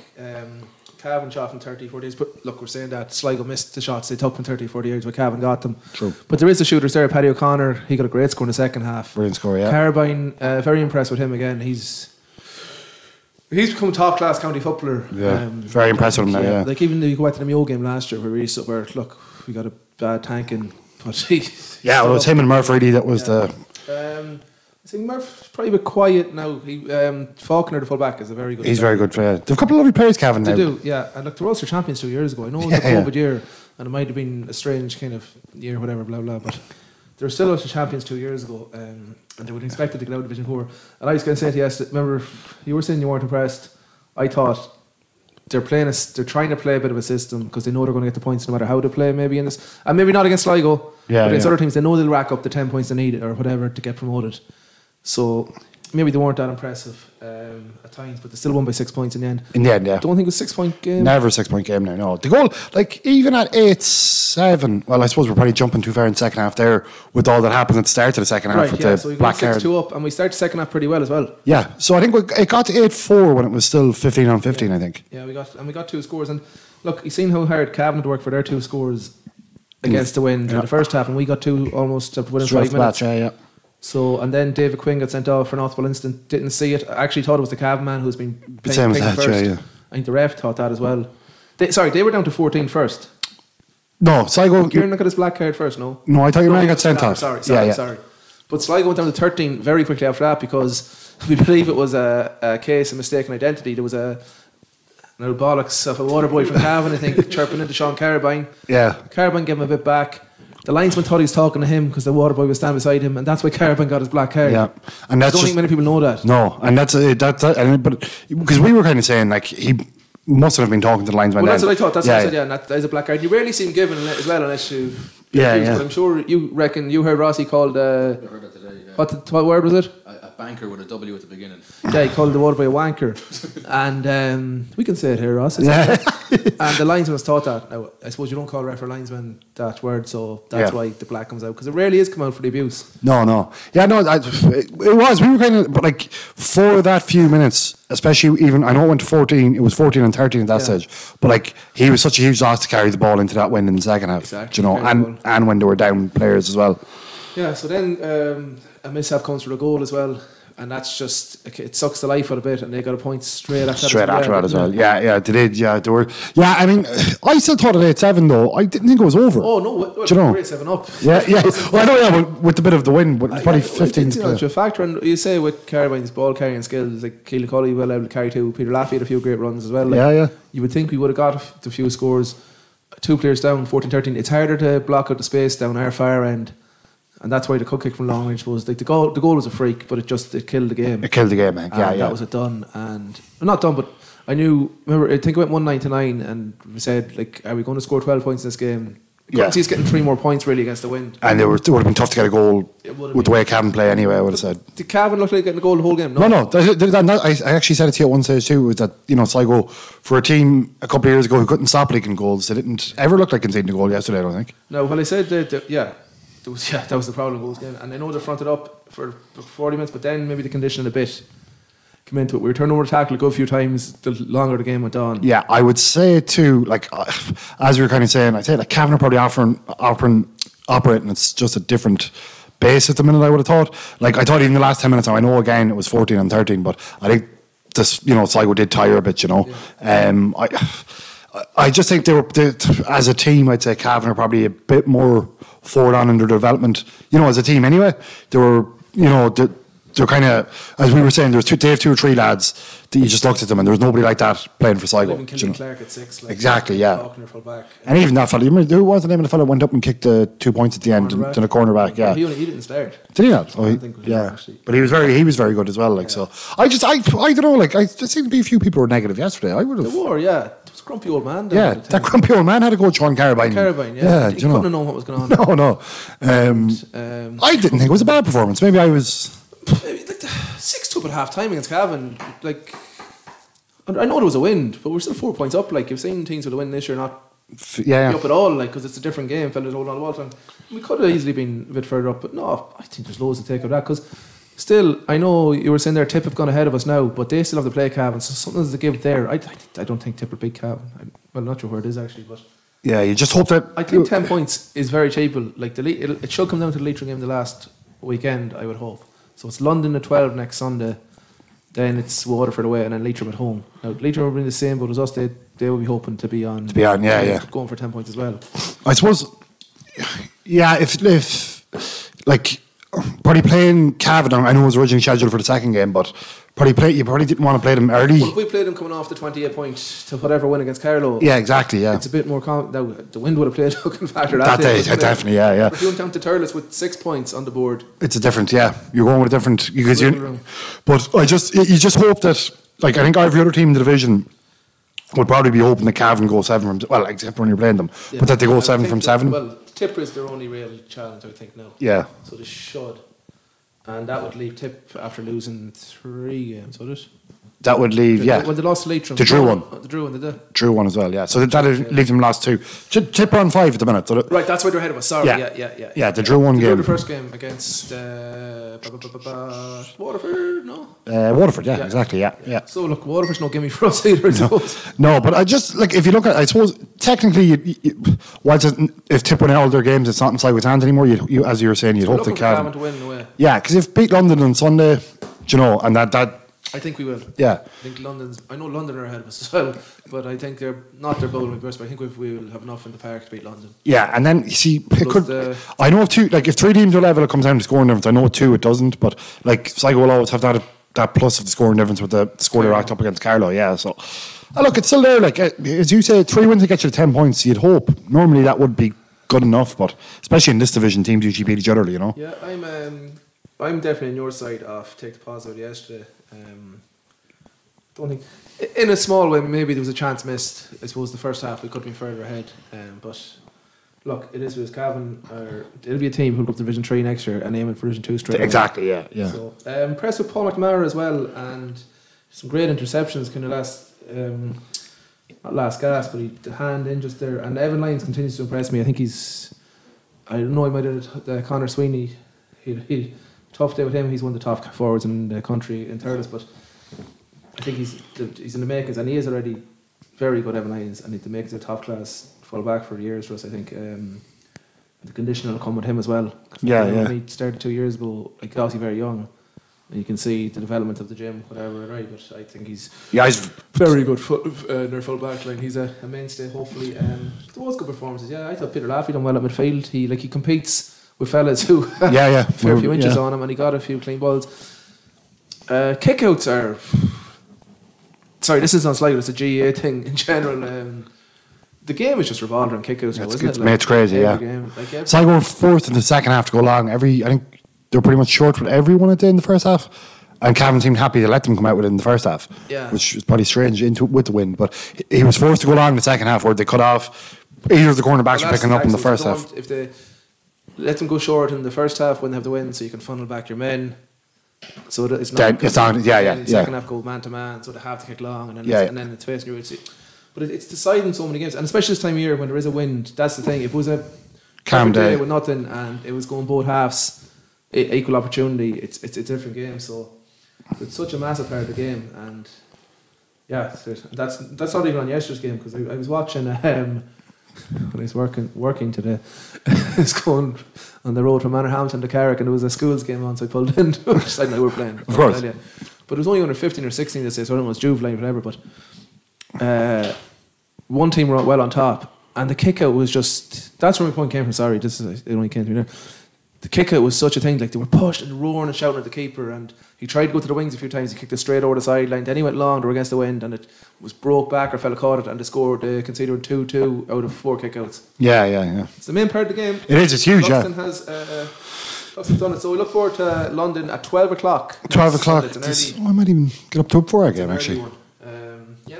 Cavan shot from 30-40 yards. But look, we're saying that Sligo missed the shots they took from 30-40 yards, but Cavan got them. True. But there is the shooters there. Paddy O'Connor, he got a great score in the second half. Brilliant score, yeah. Carabine, very impressed with him again. He's become top class county footballer. Yeah, very impressed with him now. Yeah. Like even you go back to the Mayo game last year, where look, we got a bad tanking, but Yeah, well, it was him and Murphy really that was the. I think Murph's probably a bit quiet now. Faulkner, the fullback, is a very good. He's very good. Yeah. They've a couple of lovely players, Cavan. They Now. do, yeah. And look, the Ulster champions 2 years ago. I know it was a COVID year, and it might have been a strange kind of year, whatever, blah blah. But they were still Ulster champions 2 years ago, and they would have expected to get out of Division 4. And I was going to say to you, remember, you were saying you weren't impressed. I thought they're trying to play a bit of a system because they know they're going to get the points no matter how they play. Maybe in this, and maybe not against Sligo, but against other teams, they know they'll rack up the 10 points they need or whatever to get promoted. So maybe they weren't that impressive at times, but they still won by 6 points in the end. In the end, yeah. Don't think it was a 6 point game. Never a 6 point game now, no. The goal, like, even at 8-7, well, I suppose we're probably jumping too far in the second half there with all that happened at the start of the second half with the so we black got card. 6-2 up, and we started the second half pretty well as well. Yeah, so I think it got to 8-4 when it was still 15-15, I think. Yeah, we got 2 scores, and look, you've seen how hard Cavan had to work for their 2 scores against the wind in the first half, and we got 2 almost within 5 minutes. Yeah. So, and then David Quinn got sent off for an off-ball incident. Didn't see it. I actually thought it was the Cavan man who's been playing first. Yeah. I think the ref thought that as well. They were down to 14 first. No, Sligo. Kieran got his black card first, no? No, I thought your man got sent off. Sorry. But Sligo went down to 13 very quickly after that because we believe it was a case of mistaken identity. There was an old bollocks of a water boy from Cavan, I think, chirping into Sean Carabine. Yeah. Carabine gave him a bit back. The linesman thought he was talking to him because the water boy was standing beside him, and that's why Carabine got his black card. Yeah, and that's I don't think many people know that. No, and that's but because we were kind of saying like he mustn't have been talking to the linesman. Well, that's what I thought. That's what I said. Yeah, and that is a black card. You rarely see him given as well unless you. Yeah. But I'm sure you heard Rossi called. I heard that today. Yeah. What word was it? A banker with a W at the beginning. Yeah, he called the water boy a wanker, and we can say it here, Ross. Yeah. And the linesman was taught that. Now, I suppose you don't call ref or linesman that word, so that's why the black comes out because it rarely is come out for the abuse. No. Yeah, no. It was. We were kind of, but like for that few minutes, especially even I know it went to 14. It was 14 and 13 at that stage, but like he was such a huge loss to carry the ball into that win in the second half. Exactly. And when they were down players as well. Yeah. So then a mishap comes for the goal as well. And that's just, it sucks the life out a bit, and they got a point straight after that as well. Yeah, they did. Yeah, they were. Yeah, I mean, I still thought at 8-7 though. I didn't think it was over. Oh no, well, do you know? 8-7 up. Yeah. Well, I know. Yeah, with the bit of the win, but probably 15. It's a factor, and you say with Carabine's ball carrying skills, like Keelan Colley well able to carry 2. Peter Laffey had a few great runs as well. Like, yeah. You would think we would have got a few scores. 2 players down, 14-13. It's harder to block out the space down our far end. And that's why the cut kick from long range was like the goal was a freak, but it killed the game. It killed the game, man. Yeah, That was it done, and not done, but I think it went 1-9, and we said like, are we going to score 12 points in this game? Couldn't see us getting 3 more points really against the wind. And it would have been tough to get a goal with the way Cavan play anyway, I would have said. Did Cavan look like getting a goal the whole game? No. I actually said it to you at one stage too, was that, Sligo, for a team a couple of years ago who couldn't stop leaking goals, they didn't ever look like conceding a goal yesterday, I don't think. No, well I said that that was the problem goals game. And I know they fronted up for 40 minutes, but then maybe the condition a bit came into it. We were turning over the tackle a good few times the longer the game went on. Yeah, I would say too, like as we were kind of saying, I'd say like Cavan are probably operating. It's just a different base at the minute, I would have thought. Like I thought even the last 10 minutes, now I know again it was 14-13, but I think this, Sligo did tire a bit, I just think they as a team, I'd say Cavan are probably a bit more forward on in their development. As a team anyway, they were, they're kind of, as we were saying, they have 2 or 3 lads that you just looked at them and there was nobody like that playing for Sligo. Even Killian Clark at 6. Exactly, yeah. Full back. And even that fella, who was the name of the fella who went up and kicked the 2 points at the end to the cornerback? Yeah, he didn't start. Did he not? But he was very good as well. Like so, I don't know. Like I just seemed to be a few people who were negative yesterday. I would have. There were, yeah. There was a grumpy old man. That grumpy old man had to go Sean Carabine. He couldn't have known what was going on. No. I didn't think it was a bad performance. Maybe I was. Like 6-2 at half time against Cavan. Like, I know there was a wind, but we're still 4 points up. Like, you've seen teams with a win this year not be up at all, like, because it's a different game. Fellas holding on the ball. We could have easily been a bit further up, but no, I think there's loads to take out of that. Because still, I know you were saying there Tip have gone ahead of us now, but they still have to play Cavan, so something's to give there. I don't think Tip will beat Cavan. I'm not sure where it is actually, but. Yeah, you just hope that. I think 10 points is very achievable. Like it should come down to the Leitrim game the last weekend, I would hope. So it's London at 12 next Sunday, then it's Waterford away, and then Leitrim at home. Now Leitrim will be in the same boat as us. They will be hoping to be on. Going for 10 points as well. I suppose. Yeah, if like probably playing Cavan, I know it was originally scheduled for the second game, but you probably didn't want to play them early. Well, if we played them coming off the 28 point to whatever win against Carlow, yeah, exactly, yeah, it's a bit more. Now the wind would have played a looking factor that day. Definitely, yeah. But if you went down to Turles with 6 points on the board, it's a different. Yeah, you're going with a different because you. But you just hope that, like, I think every other team in the division would probably be hoping that Cavan go 7 from, well, except when you're playing them, but that they go 7 from 7. Well, Tipper is their only real challenge, I think now. Yeah. So they should. And that would leave Tip after losing 3 games, would it? That would leave, yeah. When they lost to Leitrim. The drew one. The drew one, did they? Drew one as well, yeah. So that would leave them last 2. Tip on 5 at the minute. So right, that's why they're ahead of us. Sorry, yeah. Yeah, they drew one game. They drew the first game against Waterford, no? Waterford, yeah, exactly, yeah. So look, Waterford's no gimme for us either, I suppose. No, but I just, like, if you look at, I suppose, technically, if Tip win all their games, it's not in Sligo's hands anymore. You, as you were saying, you'd hope that Cavan to win in a way. Yeah, because if beat London on Sunday, and that. I think we will. Yeah. I think I know London are ahead of us as well, but I think they're not their bowling burst, but I think we will have enough in the park to beat London. Yeah, and then you see, I know if 3 teams are level, it comes down to scoring difference. I know 2, it doesn't, but like Sligo will always have that plus of the scoring difference with the score they racked up against Carlow. Yeah, so look, it's still there. Like as you say, 3 wins to get you to 10 points. You'd hope normally that would be good enough, but especially in this division, teams usually beat each other. Yeah, I'm definitely on your side of take the positive yesterday. Don't think in a small way maybe there was a chance missed. I suppose the first half we could have been further ahead, but look, it is with Cavan. It'll be a team who'll go up to Division 3 next year and aiming for Division 2 straight away. Exactly, yeah. So impressed with Paul McNamara as well, and some great interceptions. Kind of not last gasp, but the hand in just there. And Evan Lyons continues to impress me. I think I don't know, he might have Conor Sweeney. He tough day with him. He's one of the top forwards in the country in Turles, but I think he's in the makings, and he is already very good, Evan Lyons, and the makings of top class full back for years for us. I think the conditioning will come with him as well. Yeah. He started 2 years ago, like obviously very young, and you can see the development of the gym, whatever. Right, but I think he's very good in their full back line. He's a mainstay. Hopefully, there was good performances. Yeah, I thought Peter Laffey done well at midfield. He competes with fellas who fair few inches on him, and he got a few clean balls. Kickouts are. Sorry, this is on Sligo. It's a GAA thing in general. the game is just revolved around kickouts now, isn't it? Like, it's crazy, yeah. Game, like Sligo were fourth in the second half to go long. I think they're pretty much short with everyone at the end of the first half. And Cavan seemed happy to let them come out with it in the first half, which was probably strange with the win. But he was forced to go long in the second half where they cut off. Either of the cornerbacks were picking up in the first half. If they let them go short in the first half when they have the win, so you can funnel back your men. So that it's not. The second half go man to man, so they have to kick long, and then it's facing you. But it's deciding so many games, and especially this time of year when there is a wind. That's the thing. If it was a calm day with nothing and it was going both halves, equal opportunity, it's a different game. So it's such a massive part of the game, and that's not even on yesterday's game because I was watching when I was working today. I was going on the road from Manorhamilton to Carrick, and there was a schools game on, so I pulled in. I didn't know we were playing, of course. But it was only under 15 or 16 this day, so I don't know if it was juvenile or whatever. But one team were well on top, and the kick out was just. That's where my point came from. Sorry, it only came to me there. The kick out was such a thing, like they were pushed and roaring and shouting at the keeper, and he tried to go to the wings a few times. He kicked it straight over the sideline, then he went long, they were against the wind, and it was broke back or fella caught it, and they scored, conceded 2-2 out of 4 kickouts. Yeah. It's the main part of the game. It is, it's huge, Luxton has done it, so we look forward to London at 12 o'clock. 12 o'clock. I might even get up to it before our game, actually. It'll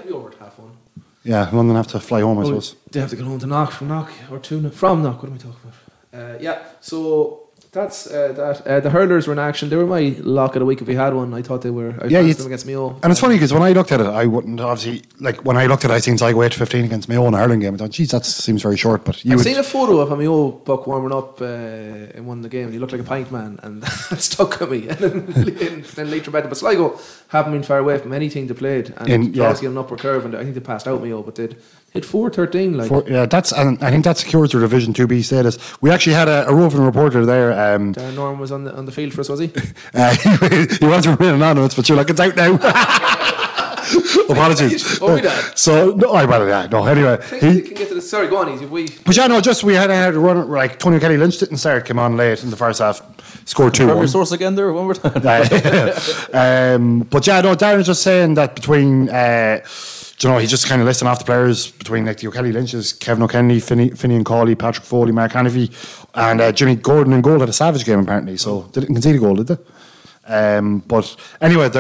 be over at 1:30. Yeah, London have to fly home, I suppose. They have to get home to Knock from Knock, or from Knock, what am I talking about? So that's that. The hurlers were in action. They were my lock of the week if we had one. I thought they were. I them against Mayo. And it's funny because when I looked at it, I wouldn't obviously when I looked at it, I seen Sligo 8-15 against Mayo in a hurling game. I thought, geez, that seems very short. But I've seen a photo of a Mayo buck warming up in one of the games. He looked like a pint man, and that stuck with me. And then later better, but Sligo haven't been far away from anything they played, and obviously on an upward curve. And I think they passed out Mayo, but they'd hit 4-13. And I think that secures their Division 2B status. We actually had a roving reporter there. Darren Norman was on the field for us, was he? He was remaining anonymous, but you're like, it's out now. Apologies. So no, anyway, he can get to the. Sorry, go on, easy. We had a run like Tony Kelly Lynch didn't start, came on late in the first half, scored 2-1. Your source again there, one more time. But Darren's just saying that between. He's just kind of listing off the players between like the O'Kelly Lynches, Kevin O'Kennedy, Finian Cawley, Patrick Foley, Mark Hanafy, and Jimmy Gordon in goal at a Savage game apparently. So they didn't concede a goal, did they? But anyway,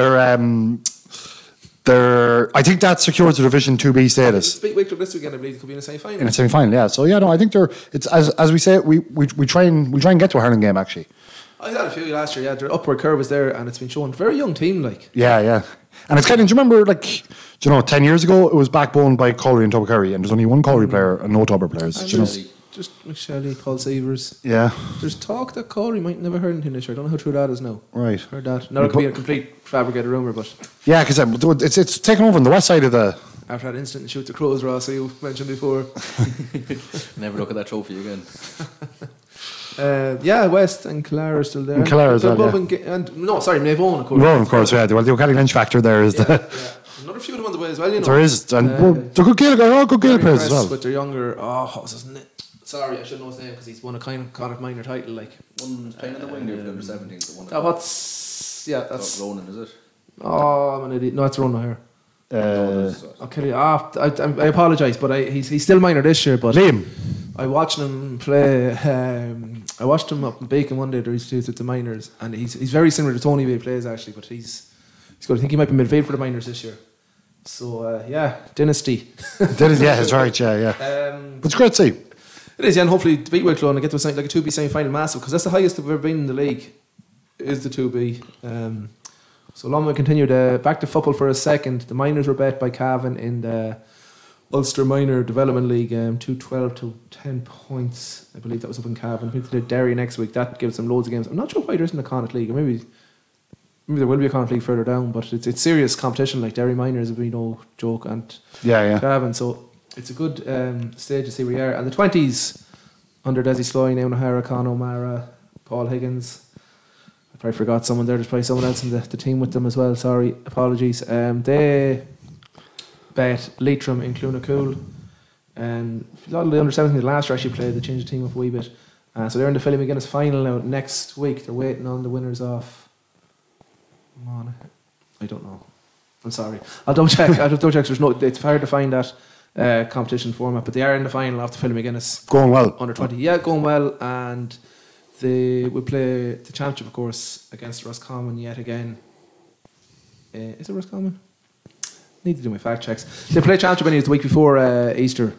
I think that secures the Division 2B status. Big week this weekend, I believe, it could be in a semi-final. In a semi-final, yeah. So I think it's as we say, we try and get to a hurling game actually. I had a few last year. Yeah, their upward curve was there, and it's been shown. Very young team, like. Yeah. And it's kind of. Do you remember, 10 years ago, it was backboned by Colry and Tubbercurry, and there's only one Colry player and no Tubber players. Just McShelly, Paul Severs. Yeah. There's talk that Colry might never heard anything this year. I don't know how true that is now. Right. Heard that. Now it could be a complete fabricated rumour, but. Yeah, because it's taken over on the west side of the. After that incident in Shoot the Crows, Ross, you mentioned before. Never look at that trophy again. West and Kildare are still there. And Kildare as well, Mavone, of course. Mavone, of course, yeah. Well, the O'Kelly Lynch factor there is Another few of them on the way as well, There is. And they're good Gaelic players as well. But they're younger. Sorry, I should know his name because he's won a kind of Connacht minor title. One's playing in the wing there for under 17s. That's Ronan, is it? Oh, I'm an idiot. No, it's Ronan here. Okay, I apologise, but he's still minor this year. But Liam, I watched him play. I watched him up in Bacon one day. There he's with the minors, and he's very similar to Tony Bay plays actually, but he's good. I think he might be midfield for the minors this year. So dynasty. Yeah, that's right. Yeah. But it's great to see. It is, and hopefully to beat Wicklow and get to a 2B semi-final massive because that's the highest they've ever been in the league. Is the 2B. So Longman continued back to football for a second. The minors were bet by Cavan in the Ulster Minor Development League, 2-12 to 10 points. I believe that was up in Cavan. I think they did Derry next week. That gives them loads of games. I'm not sure why there isn't a Connacht League. Or maybe there will be a Connacht League further down, but it's serious competition. Like Derry Minors will be no joke, and Cavan. So it's a good stage to see where you are. And the 20s under Desi Sloy, Naomi O'Hara, Conor Meara, Paul Higgins. I probably forgot someone there. There's probably someone else in the team with them as well. Sorry, apologies. They bet Leitrim in Clunacool. And a lot of the under 17s last year actually played. They changed the team up a wee bit. So they're in the Philly McGuinness final now next week. They're waiting on the winners of. I don't know. I'm sorry. I'll double check. There's no. It's hard to find that. competition format, but they are in the final after Phil McGuinness. Going well. Under 20. Yeah, going well. And they will play the championship, of course, against Roscommon yet again. Is it Roscommon? Need to do my fact checks. They play championship anyways the week before Easter.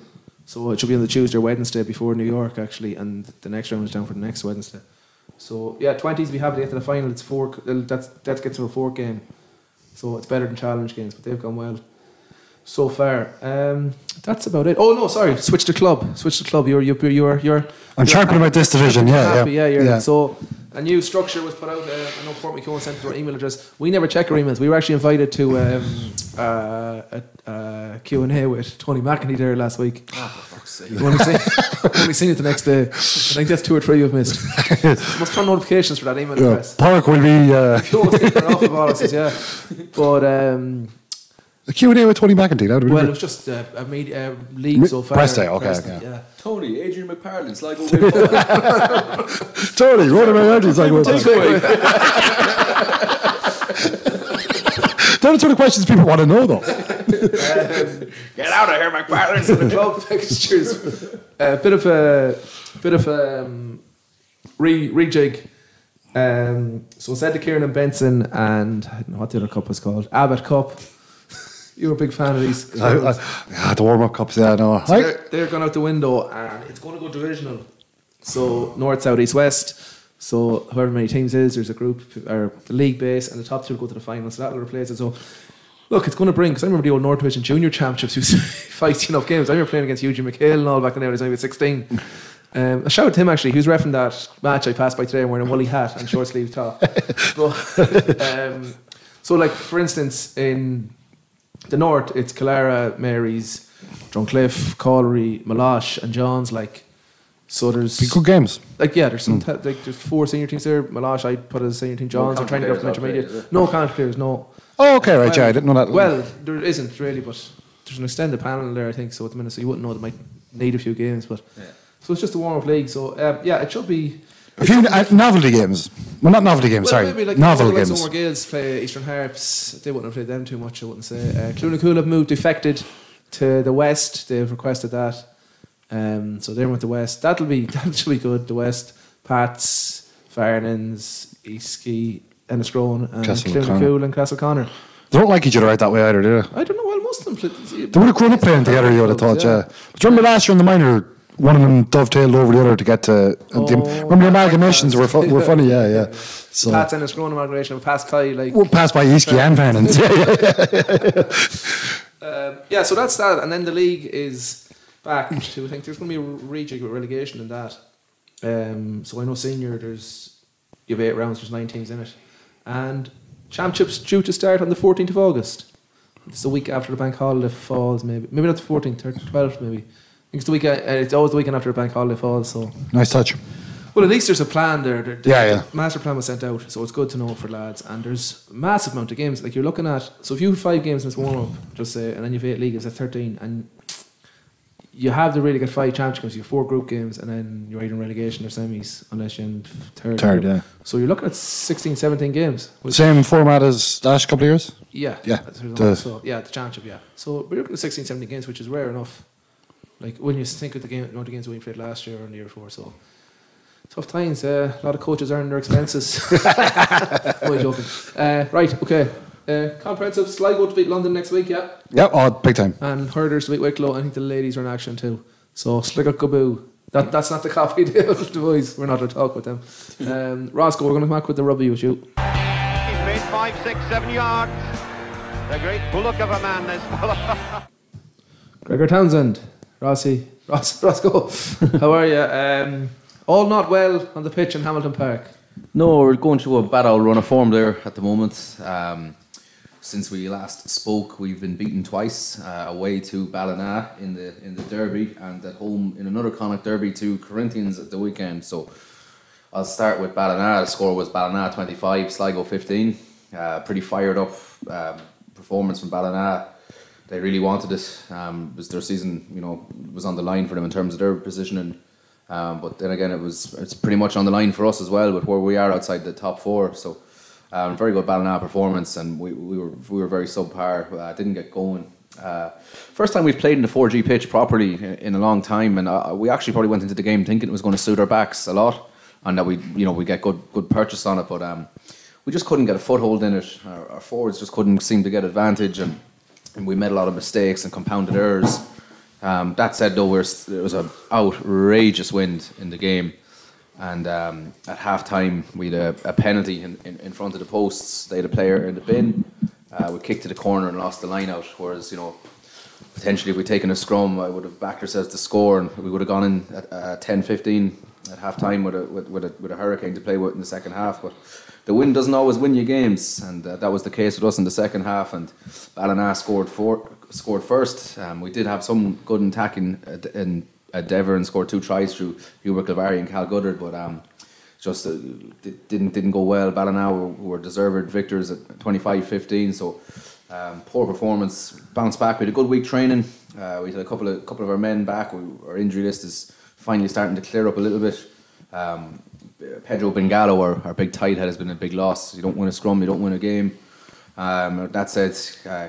So it should be on the Tuesday or Wednesday before New York, actually. And the next round is down for the next Wednesday. So, yeah, 20s we have it to the final. It's that gets to a 4 game. So it's better than challenge games, but they've gone well so far. That's about it. Oh no, sorry. Switch the club. You're. I'm sharpening about this division. Yeah. So a new structure was put out. I know Port McEwen sent our email address. We never check our emails. We were actually invited to a Q&A with Tony McEnany there last week. Oh, for fuck's sake! Only seen it the next day. I think that's 2 or 3 you've missed. Must turn notifications for that email address. Park will be. If you always take it off of all this, yeah. But. A Q&A with Tony McEnany. That would be it was just a media league so far. Press day, okay. Yeah. Tony, Adrian McParlin, Sligo Rugby Clubs. Tony, what about you? Sligo Rugby Clubs. They're the sort of questions people want to know, though. Get out of here, McParlin. So the club fixtures, a bit of a rejig. So instead of Kieran and Benson and I don't know what the other cup was called, Abbott Cup. You were a big fan of these. The warm-up cups, yeah, no. So they're gone out the window, and it's going to go divisional. So north, south, east, west. So however many teams is, there's a group or a league base, and the top 2 will go to the final. So that will replace it. So look, it's going to bring. Because I remember the old North Division Junior Championships. You feisty enough games. I remember playing against Eugene McHale and all back then. When I was only 16. A shout out to him actually. He was reffing that match I passed by today, wearing a woolly hat and short sleeve top. So like for instance in the north, it's Killara, Mary's, Drumcliff, Callery, Malosh, and Johns. Like, so there's be good games. Like, yeah, there's some there's 4 senior teams there. Malosh, I put as a senior team. Johns, I'm trying to go for intermediate. No county players, no. Oh, okay, right, yeah, I didn't know that. Well, there isn't really, but there's an extended panel there, I think. So at the minute, so you wouldn't know they might need a few games, but so it's just a warm-up league. So it should be. A few novelty games. Well, not novelty games, sorry. Maybe like novel games. Some more Gales play Eastern Harps. They wouldn't have played them too much, I wouldn't say. Clunacool have defected to the west. They've requested that. So they went to the west. That should be good. The west. Pats, Farnans, Eastskey, Enniscrone, and Clunacool and Castleconnor. They don't like each other right that way either, do they? I don't know. Well, most of them play. They would have grown up playing together, you would have thought, yeah. But remember last year in the minor, one of them dovetailed over the other to get to. Remember the amalgamations were funny, yeah. So Pat's and his grown amalgamation of Pass Kai, like. Well, passed by Eastskey and Farnans. So that's that, and then the league is back to. I think there's going to be a rejig with relegation in that. So I know senior, you have 8 rounds, there's 9 teams in it, and championships due to start on the 14th of August. It's the week after the bank holiday falls, maybe not the 14th, 12th maybe. I think it's the week. It's always the weekend after the bank holiday falls. So nice touch. Well, at least there's a plan there. The master plan was sent out, so it's good to know for lads. And there's a massive amount of games. Like you're looking at, so if you have 5 games in this warm up, just say, and then you've 8 leagues, that's 13, and you have to really get 5 championship games. You have 4 group games, and then you're either in relegation or semis, unless you're in third. Yeah. So you're looking at 16, 17 games. Same format as last couple of years. Yeah. The championship. Yeah. So we're looking at 16, 17 games, which is rare enough. Like when you think of the amount of games we played last year and the year before, so tough times. A lot of coaches earn their expenses. Only joking. Right, okay. Comprehensive Sligo to beat London next week, yeah? Yep, big time. And Herders to beat Wicklow. I think the ladies are in action too. So Sligo Kaboo. That's not the copy deal, the boys. We're not to talk with them. Roscoe, we're going to come back with the rugby with you. He's made 5, 6, 7 yards. The great bullock of a man, this fellow. Gregor Townsend. Roscoe, how are you? All not well on the pitch in Hamilton Park. No, we're going through a bad old run of form there at the moment. Since we last spoke, we've been beaten twice, away to Ballina in the derby, and at home in another Connacht derby to Corinthians at the weekend. So I'll start with Ballina. The score was Ballina 25, Sligo 15. Pretty fired up performance from Ballina. They really wanted it. It was their season, was on the line for them in terms of their positioning. But then again, it's pretty much on the line for us as well, with where we are outside the top 4. So very good Ballina performance, and we were very subpar. Didn't get going First time we've played in the 4G pitch properly in a long time, and we actually probably went into the game thinking it was going to suit our backs a lot, and that we get good purchase on it, but we just couldn't get a foothold in it. Our forwards just couldn't seem to get advantage, and we made a lot of mistakes and compounded errors. That said, though, there was an outrageous wind in the game, and at half time we had a penalty in front of the posts. They had a player in the bin. We kicked to the corner and lost the line out, whereas potentially if we'd taken a scrum, I would have backed ourselves to score, and we would have gone in at 10-15 at half time with a hurricane to play with in the second half. But the wind doesn't always win you games, and that was the case with us in the second half. And Ballina scored first. We did have some good attacking endeavour and scored 2 tries through Hubert Clavari and Cal Goddard, but just didn't go well. Ballina were deserved victors at 25-15. So poor performance. Bounced back. We had a good week training. We had a couple of our men back. Our injury list is finally starting to clear up a little bit. Pedro Bengalo, our big tight head, has been a big loss. You don't win a scrum, you don't win a game. That said,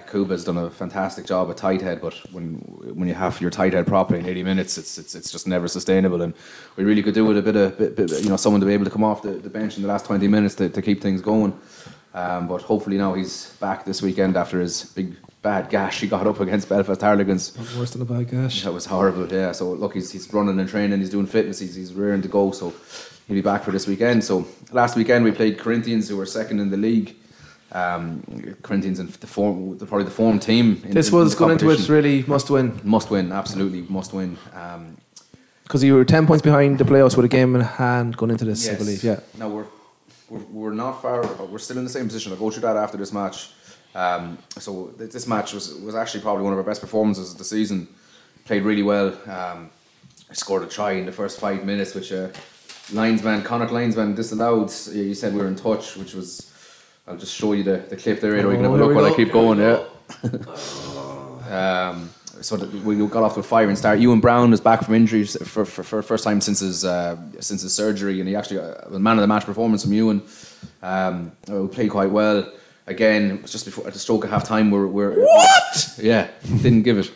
Kuba's done a fantastic job at tight head, but when you have your tight head properly in 80 minutes, it's just never sustainable. And we really could do with a bit someone to be able to come off the bench in the last 20 minutes to keep things going. But hopefully now he's back this weekend after his big bad gash he got up against Belfast Harlequins. Worse than a bad gash. That was horrible. Yeah. So look, he's running and training, he's doing fitness, he's rearing to go. So he'll be back for this weekend. So last weekend we played Corinthians, who were second in the league. Corinthians and probably the form team. This was going into it really must win. Must win, absolutely must win. Because you were 10 points behind the playoffs with a game in hand going into this, yes. I believe. Yeah. No, we're not far. We're still in the same position. I'll go through that after this match. So this match was actually probably one of our best performances of the season. Played really well. I scored a try in the first 5 minutes, which Connacht linesman disallowed. You said we were in touch, which was. I'll just show you the clip there, or you can have a look while I keep going. Yeah. So we got off to a firing start. Ewan Brown was back from injuries for first time since his surgery, and he actually was man of the match performance from Ewan. We played quite well. Again, it was just before at the stroke of half time. We're what? Yeah, didn't give it.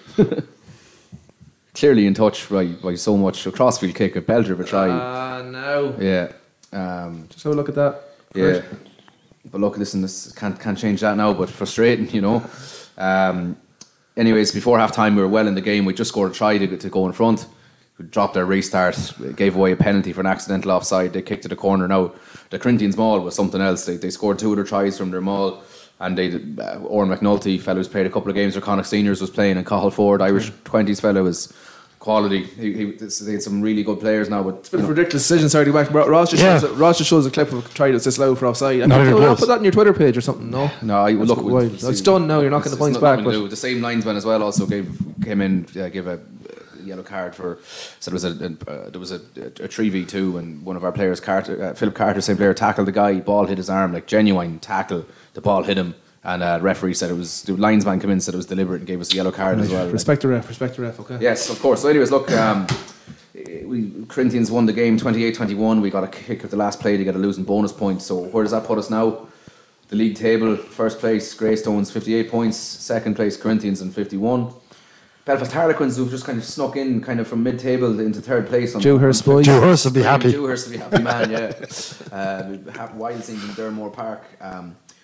Clearly in touch by so much. A crossfield kick, a belter of a try. No. Yeah. Just have a look at that. Yeah. Great. But look, listen, this can't change that now. But frustrating, Anyways, before half time, we were well in the game. We just scored a try to go in front. We dropped our restart, gave away a penalty for an accidental offside. They kicked to the corner. Now, the Corinthians maul was something else. They scored 2 of their tries from their maul. And Oren McNulty, fellow who's played a couple of games for Connacht Seniors, was playing. And Cathal Ford, Irish 20s fellow, was quality. They had some really good players now. But it's been a ridiculous decision. Sorry to go back. Ross just shows a clip of a try that's disallowed for offside. I'll put that on your Twitter page or something. No, it's done now. You're not getting the points back. But the same linesman as well also came in, gave a yellow card for. So there was a 3v2, and one of our players, Philip Carter, same player, tackled the guy. Ball hit his arm, like genuine tackle. The ball hit him. And referee said the linesman came in, said it was deliberate, and gave us a yellow card as well. Respect the ref, okay. Yes, of course. So anyways, look, Corinthians won the game 28-21. We got a kick at the last play to get a losing bonus point. So where does that put us now? The league table, first place, Greystones, 58 points. Second place, Corinthians, and 51. Belfast Harlequins, who've just kind of snuck in kind of from mid-table into third place. Dewhurst boys. Dewhurst will be happy. Dewhurst will be happy, man, yeah. Wild scenes in Durmore Park.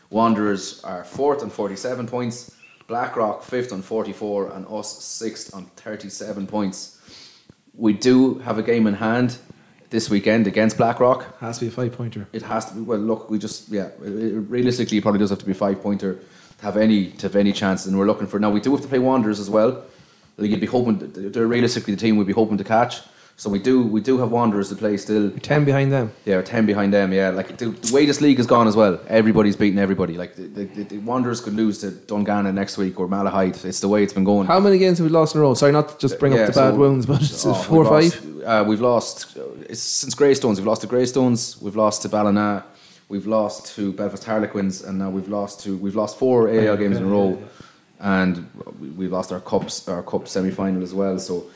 Wanderers are 4th on 47 points, Blackrock 5th on 44, and us 6th on 37 points. We do have a game in hand this weekend against Blackrock. Has to be a 5-pointer. It has to be. Well, look, realistically, it probably does have to be a 5-pointer to have any chance. And we're looking for now. We do have to play Wanderers as well. You'd be hoping. They're realistically the team we'd be hoping to catch. So we do have Wanderers to play still. You're 10 behind them. Yeah, we're 10 behind them. Yeah, like the way this league has gone as well. Everybody's beating everybody. Like the Wanderers could lose to Dungannon next week or Malahide. It's the way it's been going. How many games have we lost in a row? Sorry, not to just bring up the bad wounds, but it's 4 or 5. We've lost since Greystones. We've lost to Greystones. We've lost to Ballina. We've lost to Belfast Harlequins, and now we've lost 4 AL games in a row, and we lost our cup semi-final as well. So.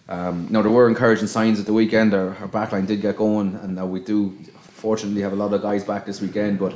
Now there were encouraging signs at the weekend. Our backline did get going, and now we do fortunately have a lot of guys back this weekend. But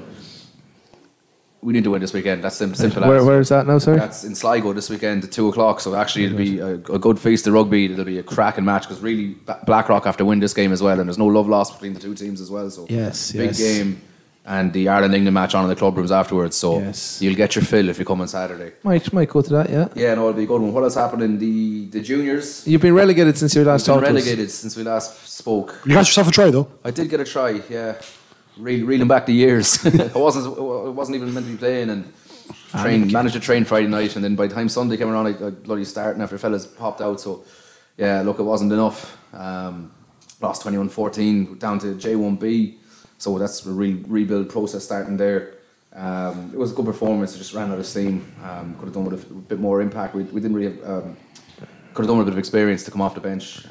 We need to win this weekend. That's simple. Where is that now, sorry? That's in Sligo this weekend at 2:00. So actually, it'll be a good feast of rugby. It'll be a cracking match because really Blackrock have to win this game as well, and there's no love lost between the two teams as well. So big game, and the Ireland-England match on in the club rooms afterwards. So you'll get your fill if you come on Saturday. Might go to that, yeah. Yeah, no, it'll be a good one. What else happened in the juniors? You've been relegated since your last talk. Relegated since we last spoke. You got yourself a try though. I did get a try. Yeah. Reeling back the years. I wasn't even meant to be playing, and managed to train Friday night, and then by the time Sunday came around, I bloody starting after fellas popped out. So yeah, look, it wasn't enough. Lost 21-14 down to J1B, so that's a rebuild process starting there. It was a good performance. It just ran out of steam. Could have done with a bit more impact. We didn't really could have done with a bit of experience to come off the bench.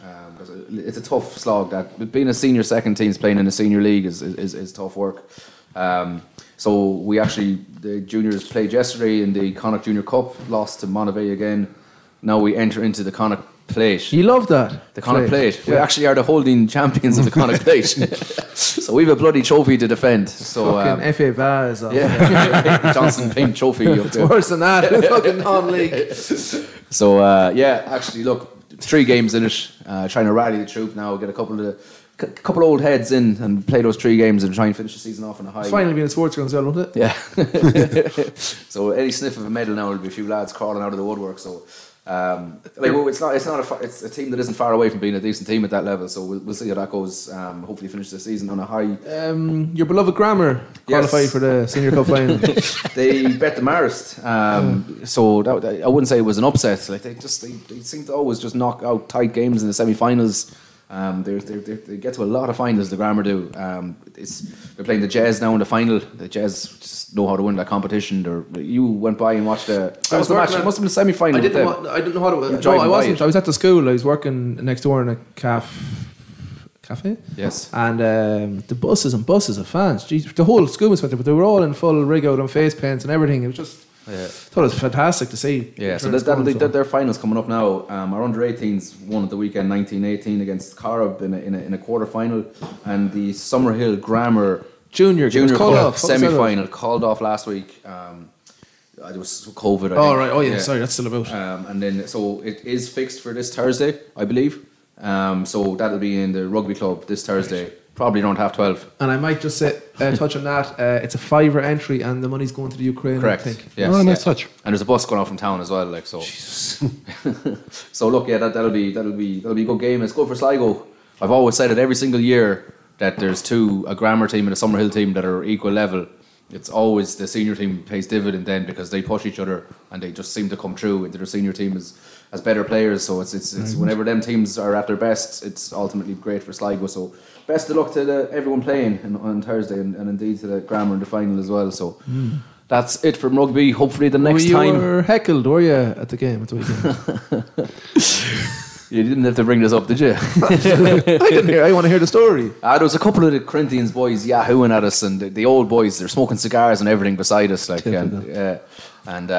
It's a tough slog. That being a senior second teams playing in a senior league is tough work. So we the juniors played yesterday in the Connacht Junior Cup, lost to Monterey again. Now we enter into the Connacht Plate. You love that. The Connacht Plate. We actually are the holding champions of the Connacht Plate. So we have a bloody trophy to defend. So fucking FA Vaz. Yeah, Johnson Pink Trophy. It's worse than that. Fucking non-league. So actually, look. 3 games in it, trying to rally the troop now, get a couple old heads in and play those 3 games and try and finish the season off on a high. It's finally been a sports ground as well, won't it? Yeah. So any sniff of a medal now, there'll be a few lads crawling out of the woodwork. So it's a team that isn't far away from being a decent team at that level. So we'll see how that goes. Hopefully finish the season on a high. Your beloved Grammar qualified for the Senior Cup final. They bet the Marist. So I wouldn't say it was an upset. Like they seem to always just knock out tight games in the semi-finals. They get to a lot of finals. The Grammar do. They're playing the Jazz now in the final. The Jazz just know how to win that competition. You went by and watched the match. It must have been a semi-final. I didn't know how to. No, I wasn't. I was at the school. I was working next door in a cafe. Yes. And the buses and buses of fans. Jeez, the whole school was went there, but they were all in full rig out and face paints and everything. It was just. I thought it was fantastic to see. Yeah, so their finals coming up now. Our under-18s won at the weekend 19-18 against Corrib in a quarter final, and the Summerhill Grammar Junior Cup semi-final called off last week. It was COVID. Right. Oh yeah. Sorry, that's still about. And then so it is fixed for this Thursday, I believe. So that'll be in the rugby club this Thursday. Probably around 12:30. And I might just say, touch on that. It's a £5 entry, and the money's going to the Ukraine. Correct. I think. Yes. Oh, nice touch. And there's a bus going off from town as well, like so. So look, yeah, that'll be a good game. It's good for Sligo. I've always said it every single year that there's a Grammar team and a Summerhill team that are equal level. It's always the senior team pays dividend then because they push each other and they just seem to come through into their senior team as better players. So it's whenever them teams are at their best, it's ultimately great for Sligo. So best of luck to everyone playing on Thursday and indeed to the Grammar in the final as well. So that's it from rugby. Hopefully the next time. You were heckled, were you, at the game at the weekend? You didn't have to bring this up, did you? I didn't hear. I want to hear the story. There was a couple of the Corinthians boys yahooing at us, and the old boys, they're smoking cigars and everything beside us, like, and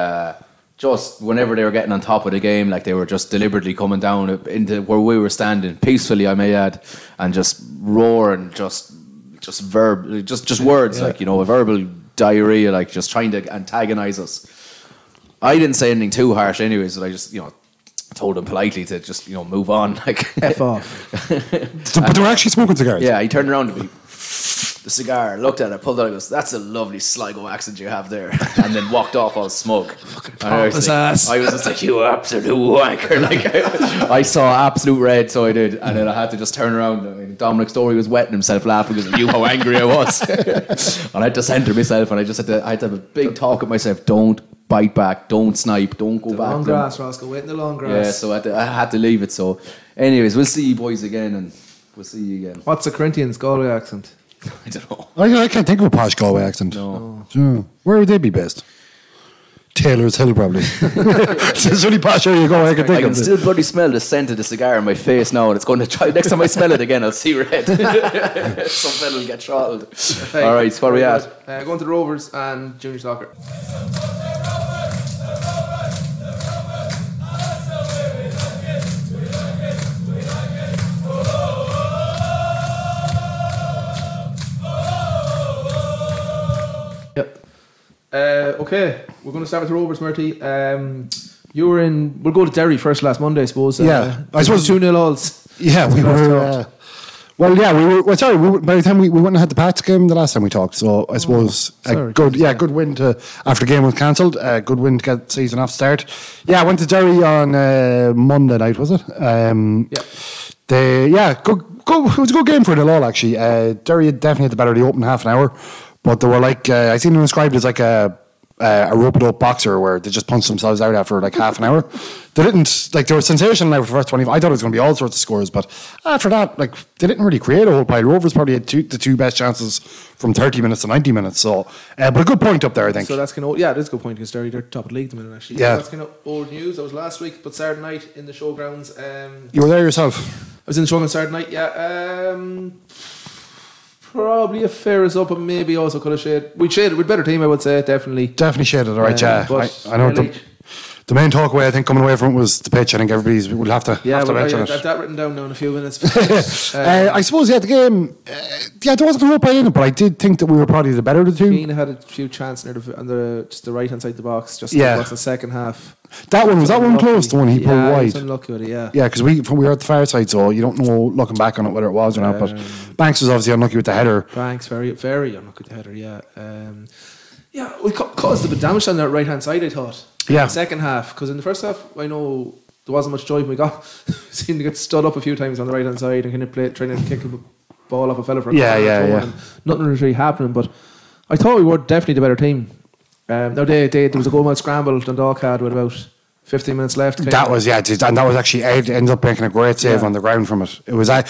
just whenever they were getting on top of the game, like they were just deliberately coming down into where we were standing, peacefully, I may add, and just roaring, just words, like, a verbal diarrhea, like just trying to antagonise us. I didn't say anything too harsh, anyways, but I just, told him politely to just, move on. Like F off. But they were actually smoking cigars. Yeah, he turned around to me, the cigar, looked at it, pulled it out, and goes, "That's a lovely Sligo accent you have there," and then walked off all smug. I was just like, "You absolute wanker!" Like I saw absolute red, so I did, and then I had to just turn around. I mean, Dominic Story was wetting himself laughing because he knew how angry I was, and I had to centre myself, and I had to have a big talk with myself. Don't bite back, don't snipe, don't go back. Long grass, Roscoe, wait in the long grass. Yeah, so I had to leave it. So, anyways, we'll see you boys again, and we'll see you again. What's the Corinthians Galway accent? I don't know. I can't think of a posh Galway accent. No. Where would they be based? Taylor's Hill, probably. It's the only posh area you go I can think of. I can still bloody smell the scent of the cigar in my face now, and it's going to try. Next time I smell it again, I'll see red. Some fella will get throttled. Okay. All right, what are we at? Going to the Rovers and junior soccer. Okay, we're going to start with the Rovers, Murty. You were in. We'll go to Derry first last Monday, I suppose. I suppose 2-0 odds. Yeah, we were. Well, yeah, we were. Well, sorry, by the time we went and had the Pats game the last time we talked, so I suppose good win to after the game was cancelled. Good win to get the season off start. Yeah, I went to Derry on Monday night, was it? Good. It was a good game for the all actually. Derry definitely had the better of the opening half an hour, but they were like I seen them described as like a rope-a-dope boxer where they just punched themselves out after like half an hour. They didn't they were sensational now for the first 25. I thought it was going to be all sorts of scores, but after that, like they didn't really create a whole pile. Rovers probably had the two best chances from 30 minutes to 90 minutes. So, but a good point up there, I think. So that's kind of it is a good point because Derry they're top of the league at the minute actually. Yeah, that's kind of old news. That was last week, but Saturday night in the showgrounds. You were there yourself. I was in the showgrounds Saturday night. Yeah. Probably a fair result, but maybe also could have shaded. We shaded with better team, I would say, definitely. Definitely shaded, all right, yeah. I know the main talk away, I think, coming away from it was the pitch. I think everybody's will have to mention it. I've that written down now in a few minutes. I suppose, the game, there wasn't a whole pile in it, but I did think that we were probably the better of the two. Keane had a few chances on the right hand side of the box, just the second half. That one close, the one he pulled wide. He was unlucky with it, yeah. Yeah, because we were at the far side, so you don't know looking back on it whether it was or not. But Banks was obviously unlucky with the header. Banks very, very unlucky with the header. Yeah. We caused a bit of damage on that right hand side, I thought. Yeah. In the second half, because in the first half, I know there wasn't much joy. We seemed to get stood up a few times on the right hand side and kind of trying to kick the ball off a fella for a corner. And nothing was really happening, but I thought we were definitely the better team. There was a goal man scramble Dundalk had with about 15 minutes left. That was and that was actually Ed ended up making a great save on the ground from it. It was like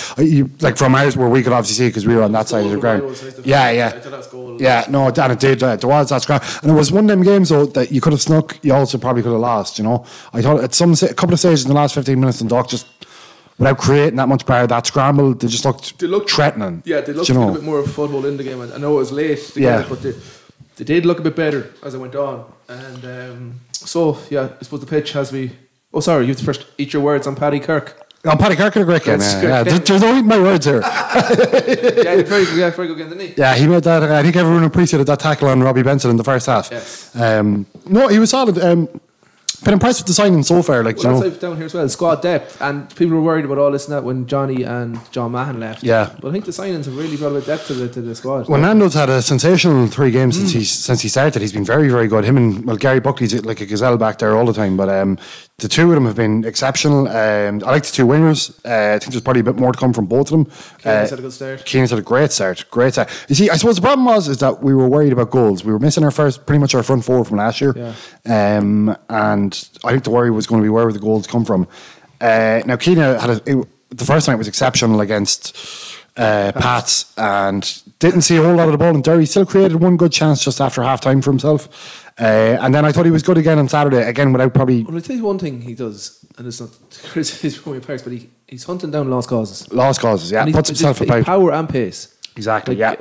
from ours where we could obviously see because we were on that side of the ground. I thought that was goal. Yeah, no, and it did. There was that scramble, and it was one of them games though that you could have snuck. You also probably could have lost. You know, I thought at a couple of stages in the last 15 minutes, Dundalk just without creating that much power, that scramble, they just looked threatening. Yeah, they looked a bit more of a foothold in the game. I know it was late to get it, but they did look a bit better as it went on. And I suppose the pitch has me. Oh, sorry, you have to first eat your words on Paddy Kirk. Oh, Paddy Kirk had a great game. There's no eating my words here. very good game, didn't he? Yeah, he made that. I think everyone appreciated that tackle on Robbie Benson in the first half. Yes. No, he was solid. Been impressed with the signing so far. That's down here as well. Squad depth, and people were worried about all this and that when Johnny and John Mahon left. Yeah, but I think the signings have really brought a bit of depth to the squad. Well, Nando's had a sensational 3 games since he started. He's been very, very good. Him and Gary Buckley's like a gazelle back there all the time. But the two of them have been exceptional. I like the 2 wingers. I think there's probably a bit more to come from both of them. Keenan's had a good start. Keenan's had a great start. You see, I suppose the problem is that we were worried about goals. We were missing pretty much our front 4 from last year. Yeah. And I think the worry was going to be where the goals come from. Now, Keenan had the first night was exceptional against Pats and didn't see a whole lot of the ball in Derry. Still created one good chance just after half time for himself. And then I thought he was good again on Saturday, again without probably. Well, I'll tell you one thing he does, and it's not criticism from your parts, but he's hunting down lost causes. Lost causes, yeah. Puts himself about. Power and pace. Exactly, I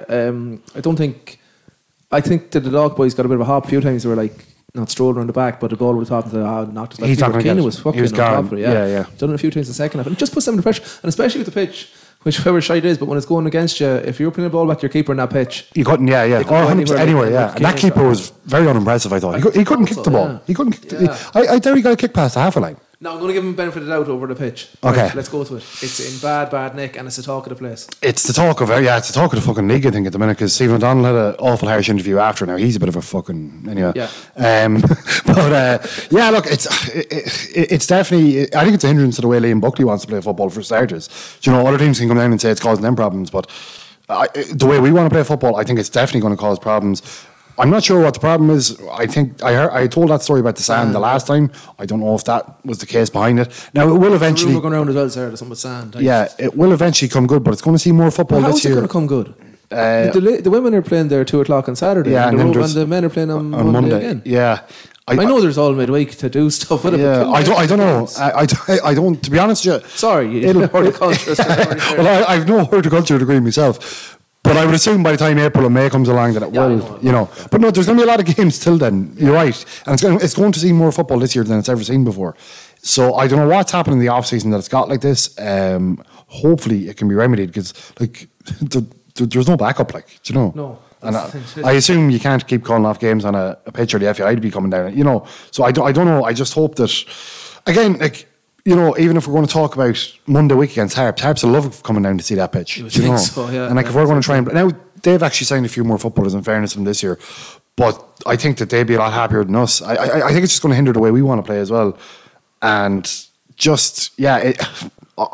think that the Dog boys got a bit of a hop a few times. They were like, not strolled around the back, but the ball would have knocked us back. Keenan was fucking on top of it, yeah. Done it a few times in the second half. And it just puts them under pressure. And especially with the pitch, whichever side it is, but when it's going against you, if you're putting the ball back to your keeper in that pitch. You couldn't, or 100% anywhere, yeah. And that keeper was very unimpressive, I thought. He couldn't kick the ball. He couldn't kick I doubt he got a kick past the half a line. No, I'm going to give him the benefit of the doubt over the pitch. Okay. Right, let's go to it. It's in bad nick, and it's the talk of the place. It's the talk of the fucking league, I think, at the minute, because Stephen O'Donnell had an awful harsh interview after. Now he's a bit of a fucking anyway. Yeah. Look, it's definitely. I think it's a hindrance to the way Liam Buckley wants to play football for starters. Do you know, other teams can come down and say it's causing them problems, but the way we want to play football, I think it's definitely going to cause problems. I'm not sure what the problem is. I think I told that story about the sand the last time. I don't know if that was the case behind it. Now it will eventually. We're going around as well, sir. There's some with sand. It will eventually come good, but it's going to see more football this year. How is it going to come good? The women are playing there 2:00 on Saturday, and the men are playing on Monday again. Yeah. I know there's all midweek to do stuff with it. Yeah, I don't know. I don't. To be honest with you, sorry, horticulture. Well, I've no horticulture degree myself. But I would assume by the time April and May comes along that it will, you know. But no, there's going to be a lot of games till then. You're right. And it's going to see more football this year than it's ever seen before. So I don't know what's happened in the off-season that it's got like this. Hopefully it can be remedied because, like, there's no backup, like, do you know? No. And I assume you can't keep calling off games on a pitch or the FAI to be coming down. You know, so I don't know. I just hope that, again, like, you know, even if we're going to talk about Monday week against Harps will love coming down to see that pitch. You would know? think so, yeah. And like, if we're going to try and now they've actually signed a few more footballers in fairness from this year, but I think that they'd be a lot happier than us. I think it's just going to hinder the way we want to play as well. And just I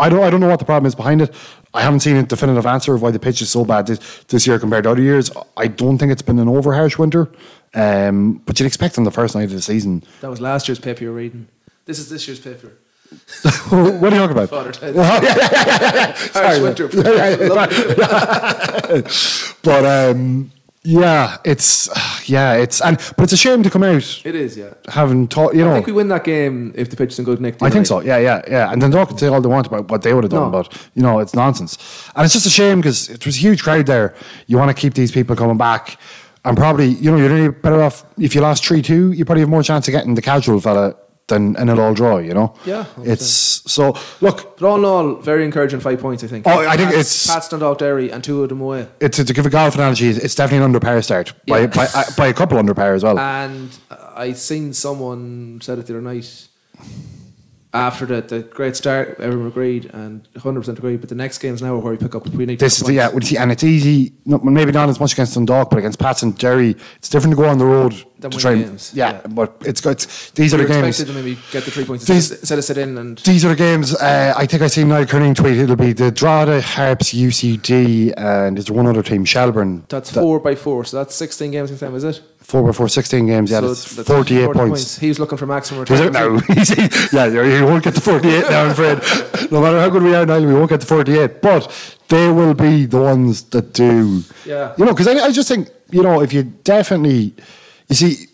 don't know what the problem is behind it. I haven't seen a definitive answer of why the pitch is so bad this year compared to other years. I don't think it's been an over harsh winter, but you'd expect on the first night of the season. That was last year's paper you're reading. This is this year's paper. What are you talking about? Father Ted. Harsh winter. But but it's a shame to come out. It is, yeah. Having taught, you know. I think we win that game if the pitch isn't good, Nick. I think so. Yeah. And then Dundalk can say all they want about what they would have done, but you know, it's nonsense. And it's just a shame because it was a huge crowd there. You want to keep these people coming back, and probably, you know, you're really better off if you lost 3-2. You probably have more chance of getting the casual fella than in an all draw, you know? Yeah. It's so, look. But all in all, very encouraging 5 points, I think. Oh, I think it's. Pats Dundalk Derry and 2 of them away. To give a golf analogy, it's definitely an under par start. By a couple under par as well. And I seen someone said it the other night. After the great start, everyone agreed and 100% agreed. But the next game's now where we pick up. We need this is and it's easy. Maybe not as much against Dundalk, but against Pats and Derry, it's different to go on the road than to win try. Games. Yeah, but it's good. These are the games. Expected to maybe get the 3 points instead of sit in and. These are the games. I think I seen Niall Kerning tweet. It'll be the Drogheda, Harps, UCD, and there's one other team, Shelburne. That's 4x4, so that's 16 games against them, is it? 4x4, 16 games. Yeah, so that's 48 40 points. He was looking for maximum return. No, you won't get the 48 now, I'm afraid. No matter how good we are, Niall, we won't get the 48. But they will be the ones that do. Yeah. You know, because I just think, you know, if you definitely, you see,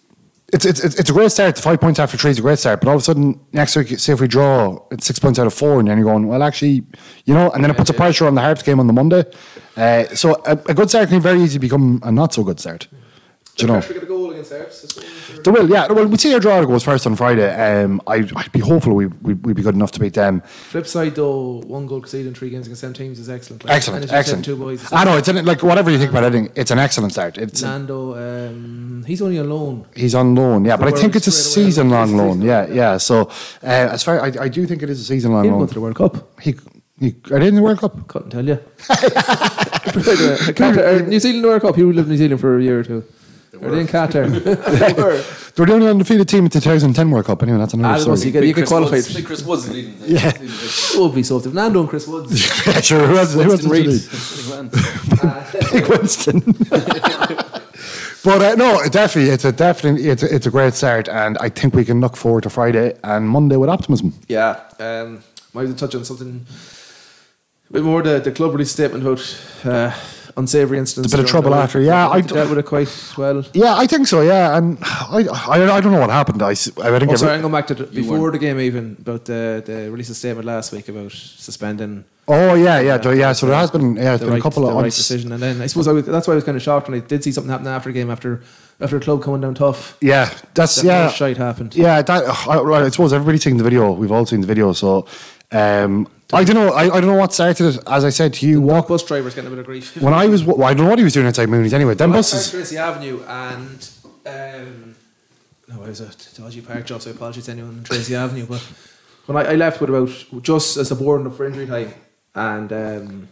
it's a great start. 5 points after 3 is a great start. But all of a sudden, next week, say if we draw, it's 6 points out of 4, and then you're going, well, actually, you know, and then it puts a pressure on the Harps game on the Monday. So a good start can very easily become a not so good start. Do you know? Get a goal against Harps. They will, yeah. Well, we'll see how Drogheda goes first on Friday. I'd be hopeful we'd be good enough to beat them. Flip side, though, 1 goal conceded in 3 games against 7 teams is excellent. Like, excellent. 2 boys. I know, it's like whatever you think about it, it's an excellent start. It's Nando, he's only on loan. He's on loan, yeah, but I think it's a season-long loan. Yeah. So as far I do think it is a season-long loan. He'll go to the World Cup. Are they in the World Cup? Couldn't tell you. New Zealand World Cup. He lived in New Zealand for a year or 2. Are they in Qatar? They were the only undefeated team in the 2010 World Cup. Anyway, that's another story. You get qualified. Big Chris Woods leading. Yeah. Lovely stuff. Nando and Chris Woods. Yeah, sure. Who else Big Winston. But no, definitely, it's a great start, and I think we can look forward to Friday and Monday with optimism. Yeah. Might have touch on something a bit more. The club release statement about unsavoury incidents. A bit of trouble after, yeah. I dealt with it quite well. Yeah, I think so, yeah. And I don't know what happened. I think I'm going back to before the game even, about the release of statement last week about suspending. Oh, yeah. So there has been, a couple of right decision. And then I suppose that's why I was kind of shocked when I did see something happen after the game, after a club coming down tough. Yeah, that shite happened. Yeah, I suppose everybody's seen the video. We've all seen the video, so... I don't know. I don't know what started it. As I said to you, bus drivers getting a bit of grief. When I don't know what he was doing outside Mooney's anyway. Them buses. Tracy Avenue and it was a dodgy park job, so apologies to anyone on Tracy Avenue. But when I left with about just as the boarding up for injury time, and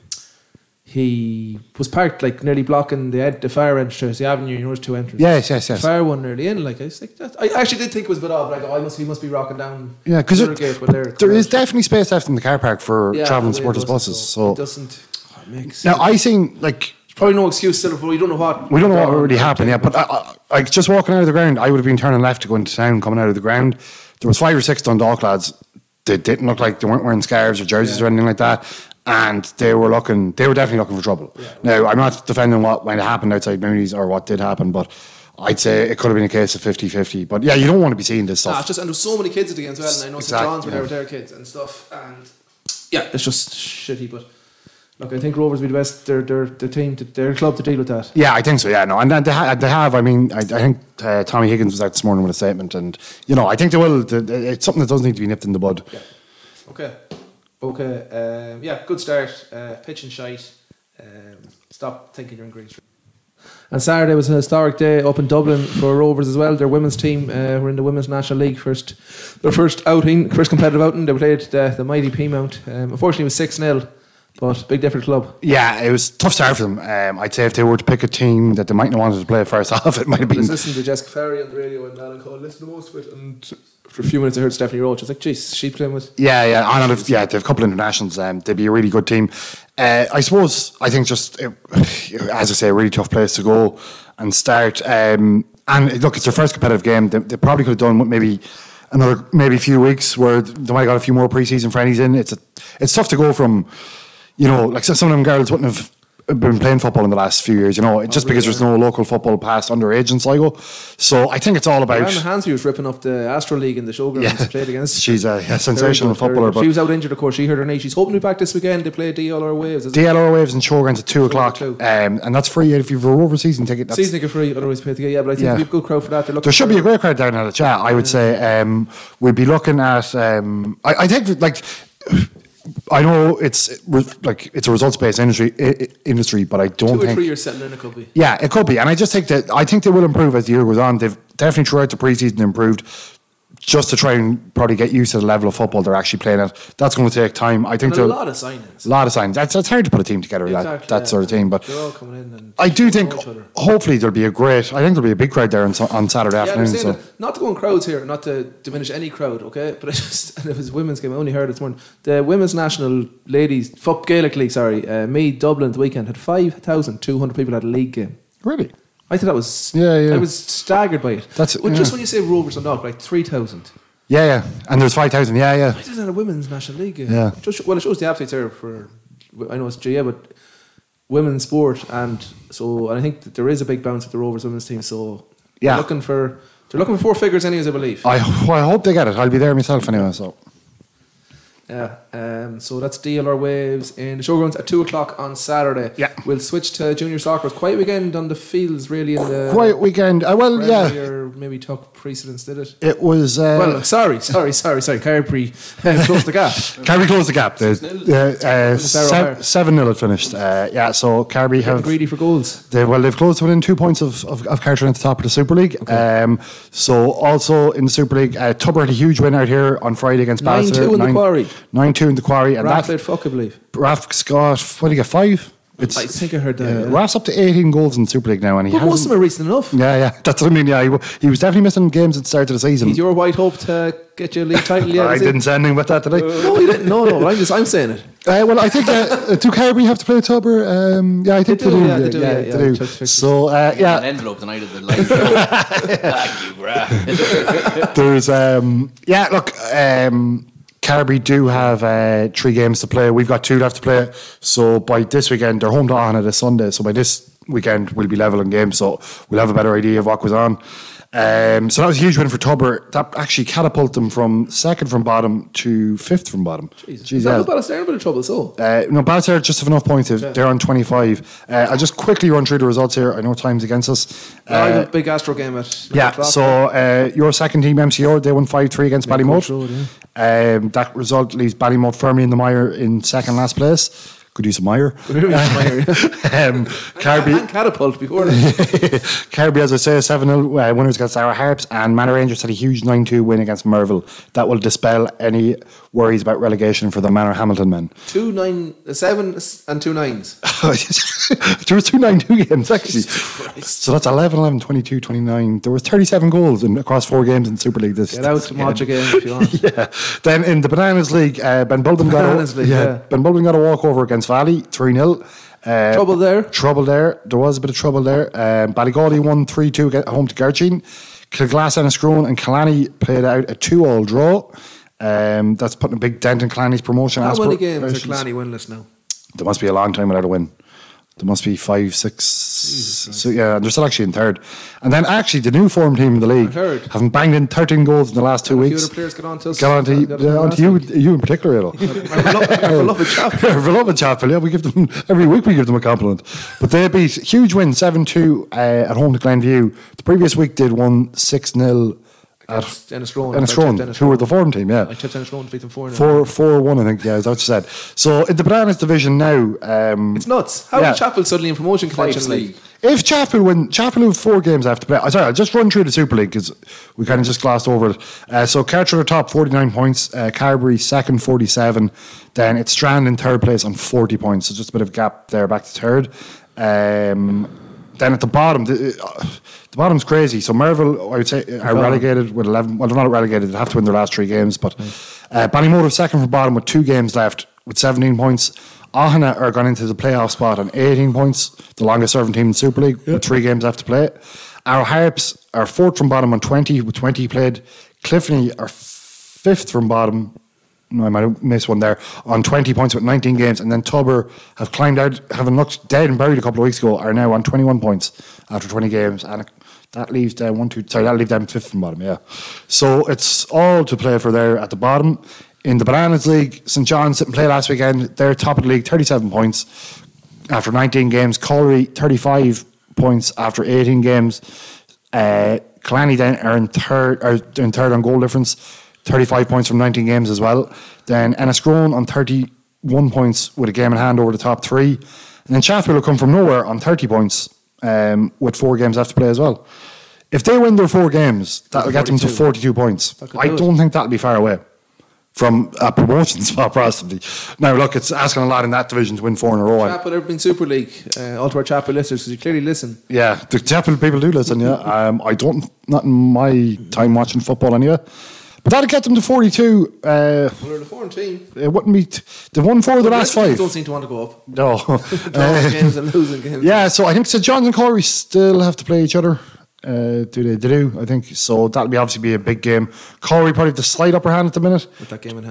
he was parked like nearly blocking the far end of Tracy Avenue. You know, there's 2 entrances. Yes. The far one nearly in. Like I was like, I actually did think it was a bit odd. But he must be rocking down. Yeah, because there is definitely space left in the car park for travelling supporters buses. So it doesn't. It makes now I think like. Probably no excuse still, but we don't know what. We don't know what really happened. Yeah, but I just walking out of the ground, I would have been turning left to go into town. Coming out of the ground, there was 5 or 6 Dundalk lads. They didn't look like they weren't wearing scarves or jerseys or anything like that. And they were definitely looking for trouble. Yeah. Now, I'm not defending what might have happened outside Mooney's or what did happen, but I'd say it could have been a case of 50-50. But yeah, you don't want to be seeing this stuff. And there's so many kids at the game as well, and I know St. John's were there with their kids and stuff. And yeah, it's just shitty. But look, I think Rovers will be the best. They're the team, their club to deal with that. Yeah, I think so. Yeah, no, and they have. I mean, I think Tommy Higgins was out this morning with a statement, and you know, I think they will. It's something that does need to be nipped in the bud. Yeah. Okay. Good start. Pitch and shite. Stop thinking you're in Greenstreet. And Saturday was a historic day up in Dublin for Rovers as well. Their women's team were in the Women's National League their first competitive outing. They played the mighty Peamount. Unfortunately, it was 6-0, but big different club. Yeah, it was a tough start for them. I'd say if they were to pick a team that they might not wanted to play first off, it might have been. I was listening to Jessica Ferry on the radio and Alan Cole listened to most of it, and for a few minutes I heard Stephanie Roach. I was like, geez, she playing with? Yeah. I know they have a couple of internationals. They'd be a really good team. I think just, as I say, a really tough place to go and start. And look, it's their first competitive game. They probably could have done maybe a few weeks where they might have got a few more pre-season friendlies in. It's tough to go from, like some of them girls wouldn't have been playing football in the last few years, because there's no local football past underage in Sligo. So I think it's all about. Anna Hansby was ripping up the Astro League in the showgrounds to played against. She's a sensational footballer. But she was out injured, of course. She hurt her knee. She's hoping to be back this weekend. They play DLR Waves. DLR Waves in showgrounds at 2 o'clock, and that's free if you've a Rover season ticket. Season ticket free, otherwise pay to get. Yeah, but I think we've a good crowd for that. There should be a great crowd down at the chat. I would say we'd be looking at. I think I know it's a results-based industry, but I don't think 2 or 3 years settling in it could be. Yeah, it could be, and I think they will improve as the year goes on. They've definitely throughout the pre-season improved, just to try and probably get used to the level of football they're actually playing at. That's going to take time. I think a lot of signings. A lot of signings. It's hard to put a team together, that sort of team. But they're all coming in. And I do think hopefully there'll be a big crowd there on Saturday afternoon. So. Not to go in crowds here, not to diminish any crowd, okay? But and it was women's game. I only heard it this morning. The Women's National Ladies Gaelic League, Meath Dublin the weekend had 5,200 people at a league game. Really? I thought that was. Yeah. I was staggered by it. Just when you say Rovers and Dundalk, 3,000. Yeah, and there's 5,000. Yeah. I did a women's national league. Yeah. It shows the appetite there for. I know it's GA, but women's sport, and I think that there is a big bounce with the Rovers women's team. So they're looking for 4 figures, anyways, I believe. I hope they get it. I'll be there myself anyway. So. Yeah, so that's DLR Waves in the showgrounds at 2 o'clock on Saturday. Yeah, we'll switch to junior soccer. It's quiet weekend on the fields, really. In the quiet weekend. Or maybe took precedence, did it? It was. Sorry. Carberry closed the gap. Carberry closed the gap. 7-0 it finished. So Carberry have greedy for goals. They've closed within 2 points of Carter at the top of the Super League. Okay. So also in the Super League, Tubber had a huge win out here on Friday against Ballister. 9-2 in the Quarry. 9-2 in the Quarry. And Raf played fuck, I believe. Raf's got, what did he get, 5? I think I heard that. Raf's up to 18 goals in the Super League now. And most of them are recent enough. Yeah. That's what I mean. Yeah, he was definitely missing games at the start of the season. He's your white hope to get your league title. Yeah, I didn't say anything about that today. No, you didn't. No. I'm saying it. I think do Carberry have to play Tubber? I think they do. They do. So an envelope tonight at the live show. There's Carberry do have 3 games to play. We've got 2 left to play. So by this weekend, they're home to Ahana this Sunday. So by this weekend, we'll be level in games. So we'll have a better idea of what goes on. So that was a huge win for Tubber. That actually catapulted them from 2nd from bottom to 5th from bottom. Jeez, Ballister in a bit of trouble, so? No, Ballister just have enough points. They're on 25. I'll just quickly run through the results here. I know time's against us. I have a big Astro game at your second team, MCO, they won 5-3 against Ballymote. That result leaves Ballymote firmly in the mire in second last place. Could use a mire. Carby catapult before that. Carby, as I say, 7-0 winners against Our Harps, and Manor Rangers had a huge 9-2 win against Merville. That will dispel any worries about relegation for the Manor Hamilton men. 7 and 2 9s. There was 2 9-2 games actually. So that's 11, 22, 29. There was 37 goals across 4 games in Super League. Get out to watch a game if you want. Then in the Bananas League, Ben Bulben got a walkover against Valley, 3-0. Trouble there. There was a bit of trouble there. Ballygawley won 3-2 at home to Garchine. Kilglass and Scrone and Killarney played out a 2-2 draw. That's putting a big dent in Killarney's promotion. How many games are Killarney winless now? There must be a long time without a win. There must be 5, 6. So they're still actually in 3rd. And then actually the new form team in the league having banged in 13 goals in the last 2 weeks. A few other players get on to us. On to you in particular, Edo. Our beloved chap. Our beloved chap. Yeah, we give them every week. We give them a compliment. But they beat huge win 7-2 at home to Glenview. The previous week they'd won 6-0. At Enniscrone, who were the form team, I tipped Enniscrone to beat them 4-0. 4-1, I think, that's what you said. So in the Bananas division now... it's nuts. How is Chapel suddenly in promotion contention? If Chapel have 4 games left to play. Sorry, I'll just run through the Super League because we kind of just glossed over it. So Carter are top, 49 points. Carberry second, 47. Then it's Strand in third place on 40 points. So just a bit of a gap there, back to third. Then at the bottom, the bottom's crazy. So Merville, I would say, are relegated with 11. Well, they're not relegated. They have to win their last 3 games. But Ballymote second from bottom with 2 games left with 17 points. Ahana are gone into the playoff spot on 18 points, the longest serving team in the Super League, with 3 games left to play. Our Harps are 4th from bottom on 20, with 20 played. Cliffney are 5th from bottom. No, I might have missed one there. On 20 points with 19 games. And then Tubber have climbed out, having looked dead and buried a couple of weeks ago, are now on 21 points after 20 games. And that leaves them that'll leave them 5th from bottom, yeah. So it's all to play for there at the bottom. In the Bananas League, St John's didn't play last weekend. They're top of the league, 37 points after 19 games. Colliery, 35 points after 18 games. Killarney then are in third on goal difference, 35 points from 19 games as well. Then Enniscrone on 31 points with a game in hand over the top 3. And then Sheffield will come from nowhere on 30 points with 4 games left to play as well. If they win their 4 games, that'll get them to 42 points. I don't think that'll be far away from a promotion spot, possibly. Now, look, it's asking a lot in that division to win 4 in a row. Chapel have been Super League. All to our Chapel listeners, because you clearly listen. Yeah, the Chapel people do listen, yeah. I don't, not in my time watching football anyway. But that'll get them to 42. Well, they're the foreign team. It wouldn't be... They've won 4 of the last 5. Don't seem to want to go up. No. Drawing games and losing games. Yeah, so I think St John's and Corey still have to play each other. They do, I think. So that'll be obviously be a big game. Corey probably have the slight upper hand at the minute. With that game in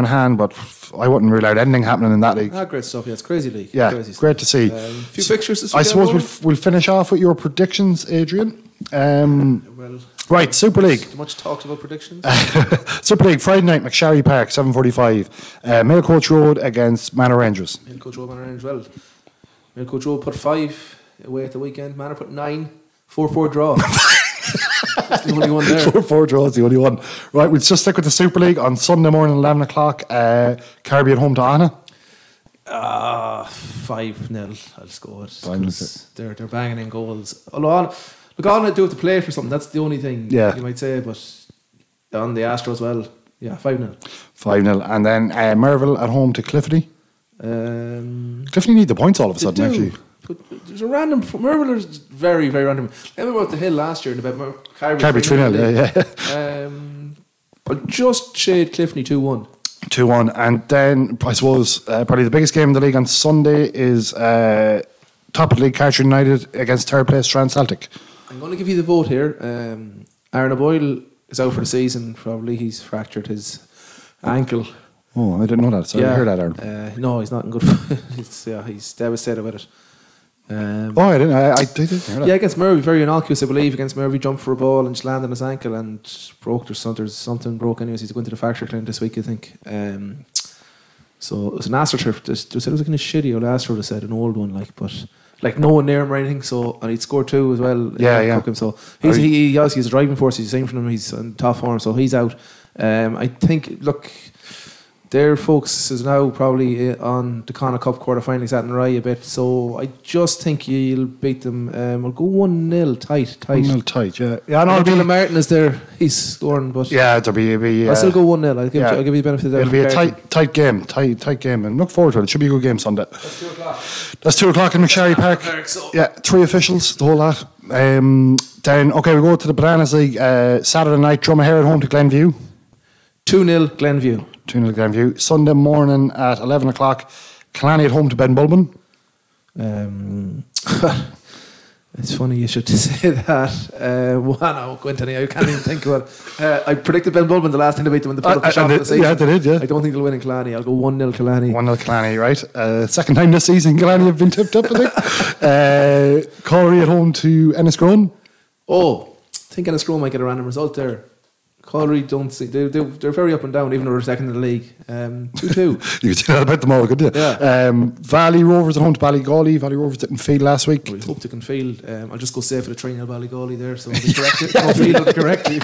hand. But I wouldn't rule out anything happening in that league. Great stuff. Yeah, it's crazy league. Yeah, crazy great to see. A few pictures this weekend. I suppose we'll finish off with your predictions, Adrian. Right, Super League. Much talked about predictions. Super League, Friday night, McSharry Park, 7:45. Mailcoach Road against Manor Rangers. Mailcoach Road, Manor Rangers, well. Mailcoach Road put 5 away at the weekend. Manor put 9. 4-4 draw. That's the only one there. 4-4 draw is the only one. Right, we'll just stick with the Super League on Sunday morning, 11 o'clock. Carby at home to Anna. 5-0. I'll score it. They're banging in goals. Although, look, all I do have to play for something. That's the only thing you might say. But on the Astro as well, 5-0. 5-0. And then Merville at home to Cliffney. Cliffney need the points all of a sudden, actually. But there's a random... Merville is very, very random. I remember about the Hill last year and about Carby 3-0, yeah. I'll just shade Cliffney 2-1. 2-1. And then, I suppose, probably the biggest game in the league on Sunday is top of the league, Carter United against third place Strand Celtic. I'm going to give you the vote here. Aaron O'Boyle is out for the season. Probably he's fractured his ankle. Oh, I didn't know that. So I heard that, Aaron. No, he's not in good. He's devastated with it. I didn't hear that. Yeah, against Murty, very innocuous, I believe. Against Murty, jumped for a ball and just landed on his ankle and broke. There's something broke anyways. He's going to the fracture clinic this week, I think. So it was an AstroTurf. They said it was a kind of shitty old Astro, they said, an old one, like no one near him or anything. So, and he'd scored 2 as well. Yeah. So he obviously has a driving force. He's the same from him. He's in top form, so he's out. I think, look, their focus is now probably on the Connacht Cup quarterfinals at Rye a bit. So I just think you'll beat them. We'll go 1-0 tight. 1-0 tight, yeah. Yeah, no, Dylan Martin is there. He's scoring, but yeah, there'll be. I'll still go 1-0. I'll give you the benefit of the doubt. It'll be a tight game, and look forward to it. It should be a good game Sunday. That's 2 o'clock. That's 2 o'clock in McSharry Park. Yeah, 3 officials, the whole lot. Then we go to the Bananas League. Saturday night, Dromahare at home to Glenview. 2-0 Glenview. 2-0 Glenview. Sunday morning at 11 o'clock, Killarney at home to Benbulben. It's funny you should say that. No, Quintany, I can't even think of it. I predicted Benbulben the last time they beat them when they put up the shot for the season. Yeah, they did, yeah. I don't think they'll win in Killarney. I'll go 1-0 Killarney. 1-0 Killarney, right. Second time this season, Killarney have been tipped up, I think. Corey at home to Enniscrone. I think Enniscrone might get a random result there. Collery don't see they're very up and down, even though they're second in the league. 2-2. You could say that about them all, couldn't you? Yeah. Valley Rovers at home to Ballygawley. Valley Rovers didn't field last week. We hope they can field. I'll just go say for the 3-0 Ballygawley there, so they correct it. Don't field it correctly.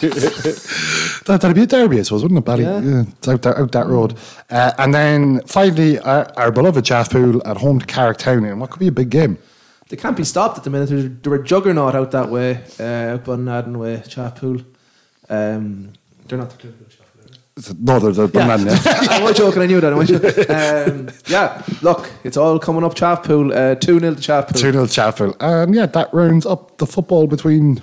That'd be a derby, I suppose, wouldn't it, Bally? Yeah, it's out that road. And then finally, our beloved Chaffpool at home to Carricktown. And what could be a big game? they can't be stopped at the minute. They're a juggernaut out that way, up on Naden way, Chapool. They're not the Liverpool Chapool. No, they're Dunman, yeah. I'm joking, I knew that. Yeah, look, it's all coming up Chapool. 2-0 to Chapool. 2-0 Chapool. And yeah, that rounds up the football between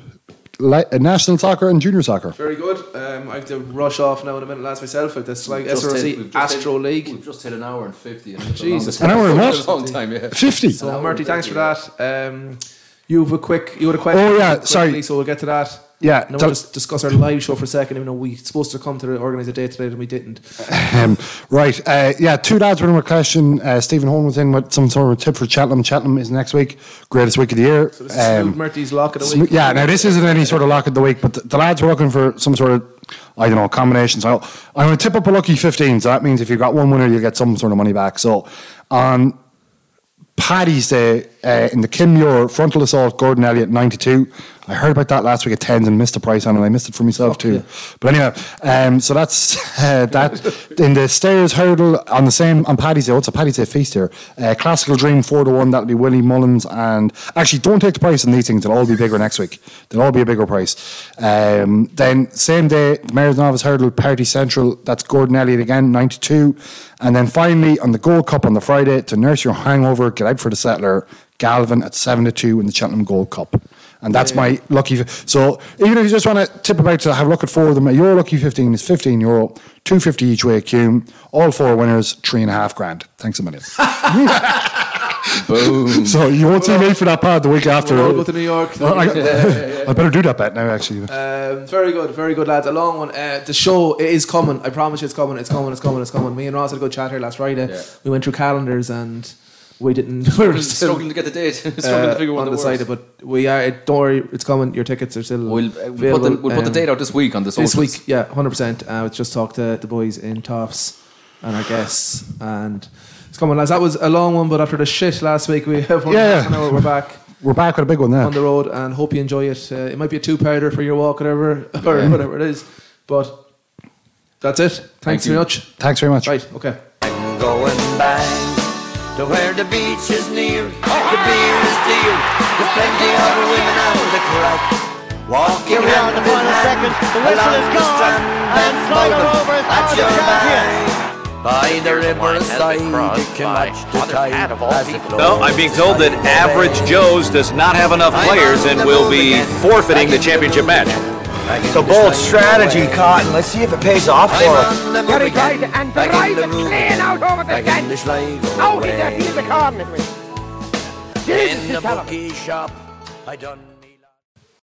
national soccer and junior soccer. Very good. I have to rush off now in a minute, lads, myself. This like SRC Astro League. We've just hit an hour and 50. Jesus. An hour and what? A long time, yeah. 50. So, Murty, thanks for that. You had a question. Oh, yeah, sorry. So we'll get to that. Yeah. Now we'll just discuss our live show for a second, even though we were supposed to come to organise a date today and we didn't. Right. Yeah, two lads were in with a question. Stephen Holm was in with some sort of tip for Cheltenham. Cheltenham is next week. Greatest week of the year. So this is Murty's lock of the week. Yeah, now this isn't any sort of lock of the week, but the lads were looking for some sort of, I don't know, combination. So I'm going to tip up a lucky 15. So that means if you've got one winner, you'll get some sort of money back. So on Paddy's Day, in the Kim Muir frontal assault, Gordon Elliott 92. I heard about that last week at 10s and missed the price on it. I missed it for myself too. Yeah. But anyway, so that's that. In the stairs hurdle on Paddy's Day, what's a Paddy's Day feast here? Classical Dream 4-1, that'll be Willie Mullins. And actually, don't take the price on these things, they'll all be bigger next week. They'll all be a bigger price. Then, same day, Mayor's Novice Hurdle, Party Central, that's Gordon Elliott again, 92. And then finally, on the Gold Cup on the Friday, to nurse your hangover, get out for the settler, Galvin at 7-2 in the Cheltenham Gold Cup. And that's my lucky. So even if you just want to tip about to have a look at four of them, your lucky 15 is €15, $2.50 each way at Cume. All four winners, $3,500. Thanks a million. Boom. So you won't see me for that part the week after. We'll go to New York. I better do that bet now, actually. Very good, lads. A long one. The show is coming. I promise you, it's coming. Me and Ross had a good chat here last Friday. Yeah. We went through calendars and we didn't. We were struggling to get the date. Struggling to figure out undecided, but we are. Don't worry, it's coming. Your tickets are still. We'll put the date out this week on the socials. This week, yeah, 100%. Let's just talk to the boys in Toffs and our guests, and it's coming, lads. That was a long one, but after the shit last week, we have an hour. We're back. We're back with a big one now on the road, and hope you enjoy it. It might be a 2-parter for your walk, or whatever it is, but that's it. Thanks very much. Thanks very much. Right, okay. I'm going back to where the beach is near, the beer is dear, there's plenty of women on the crack. Walking here we are in the final second, the whistle is gone, and Sligo Rovers are the champions. By the riverside, you can watch the tide as it flows. No, I'm being told that Average Joe's does not have enough players and will be forfeiting the championship match. It's a bold strategy, Cotton. Let's see if it pays off for him. Very good, and drive it clean out over the fence. Out in there, he's the corner. In the bookie shop, I done.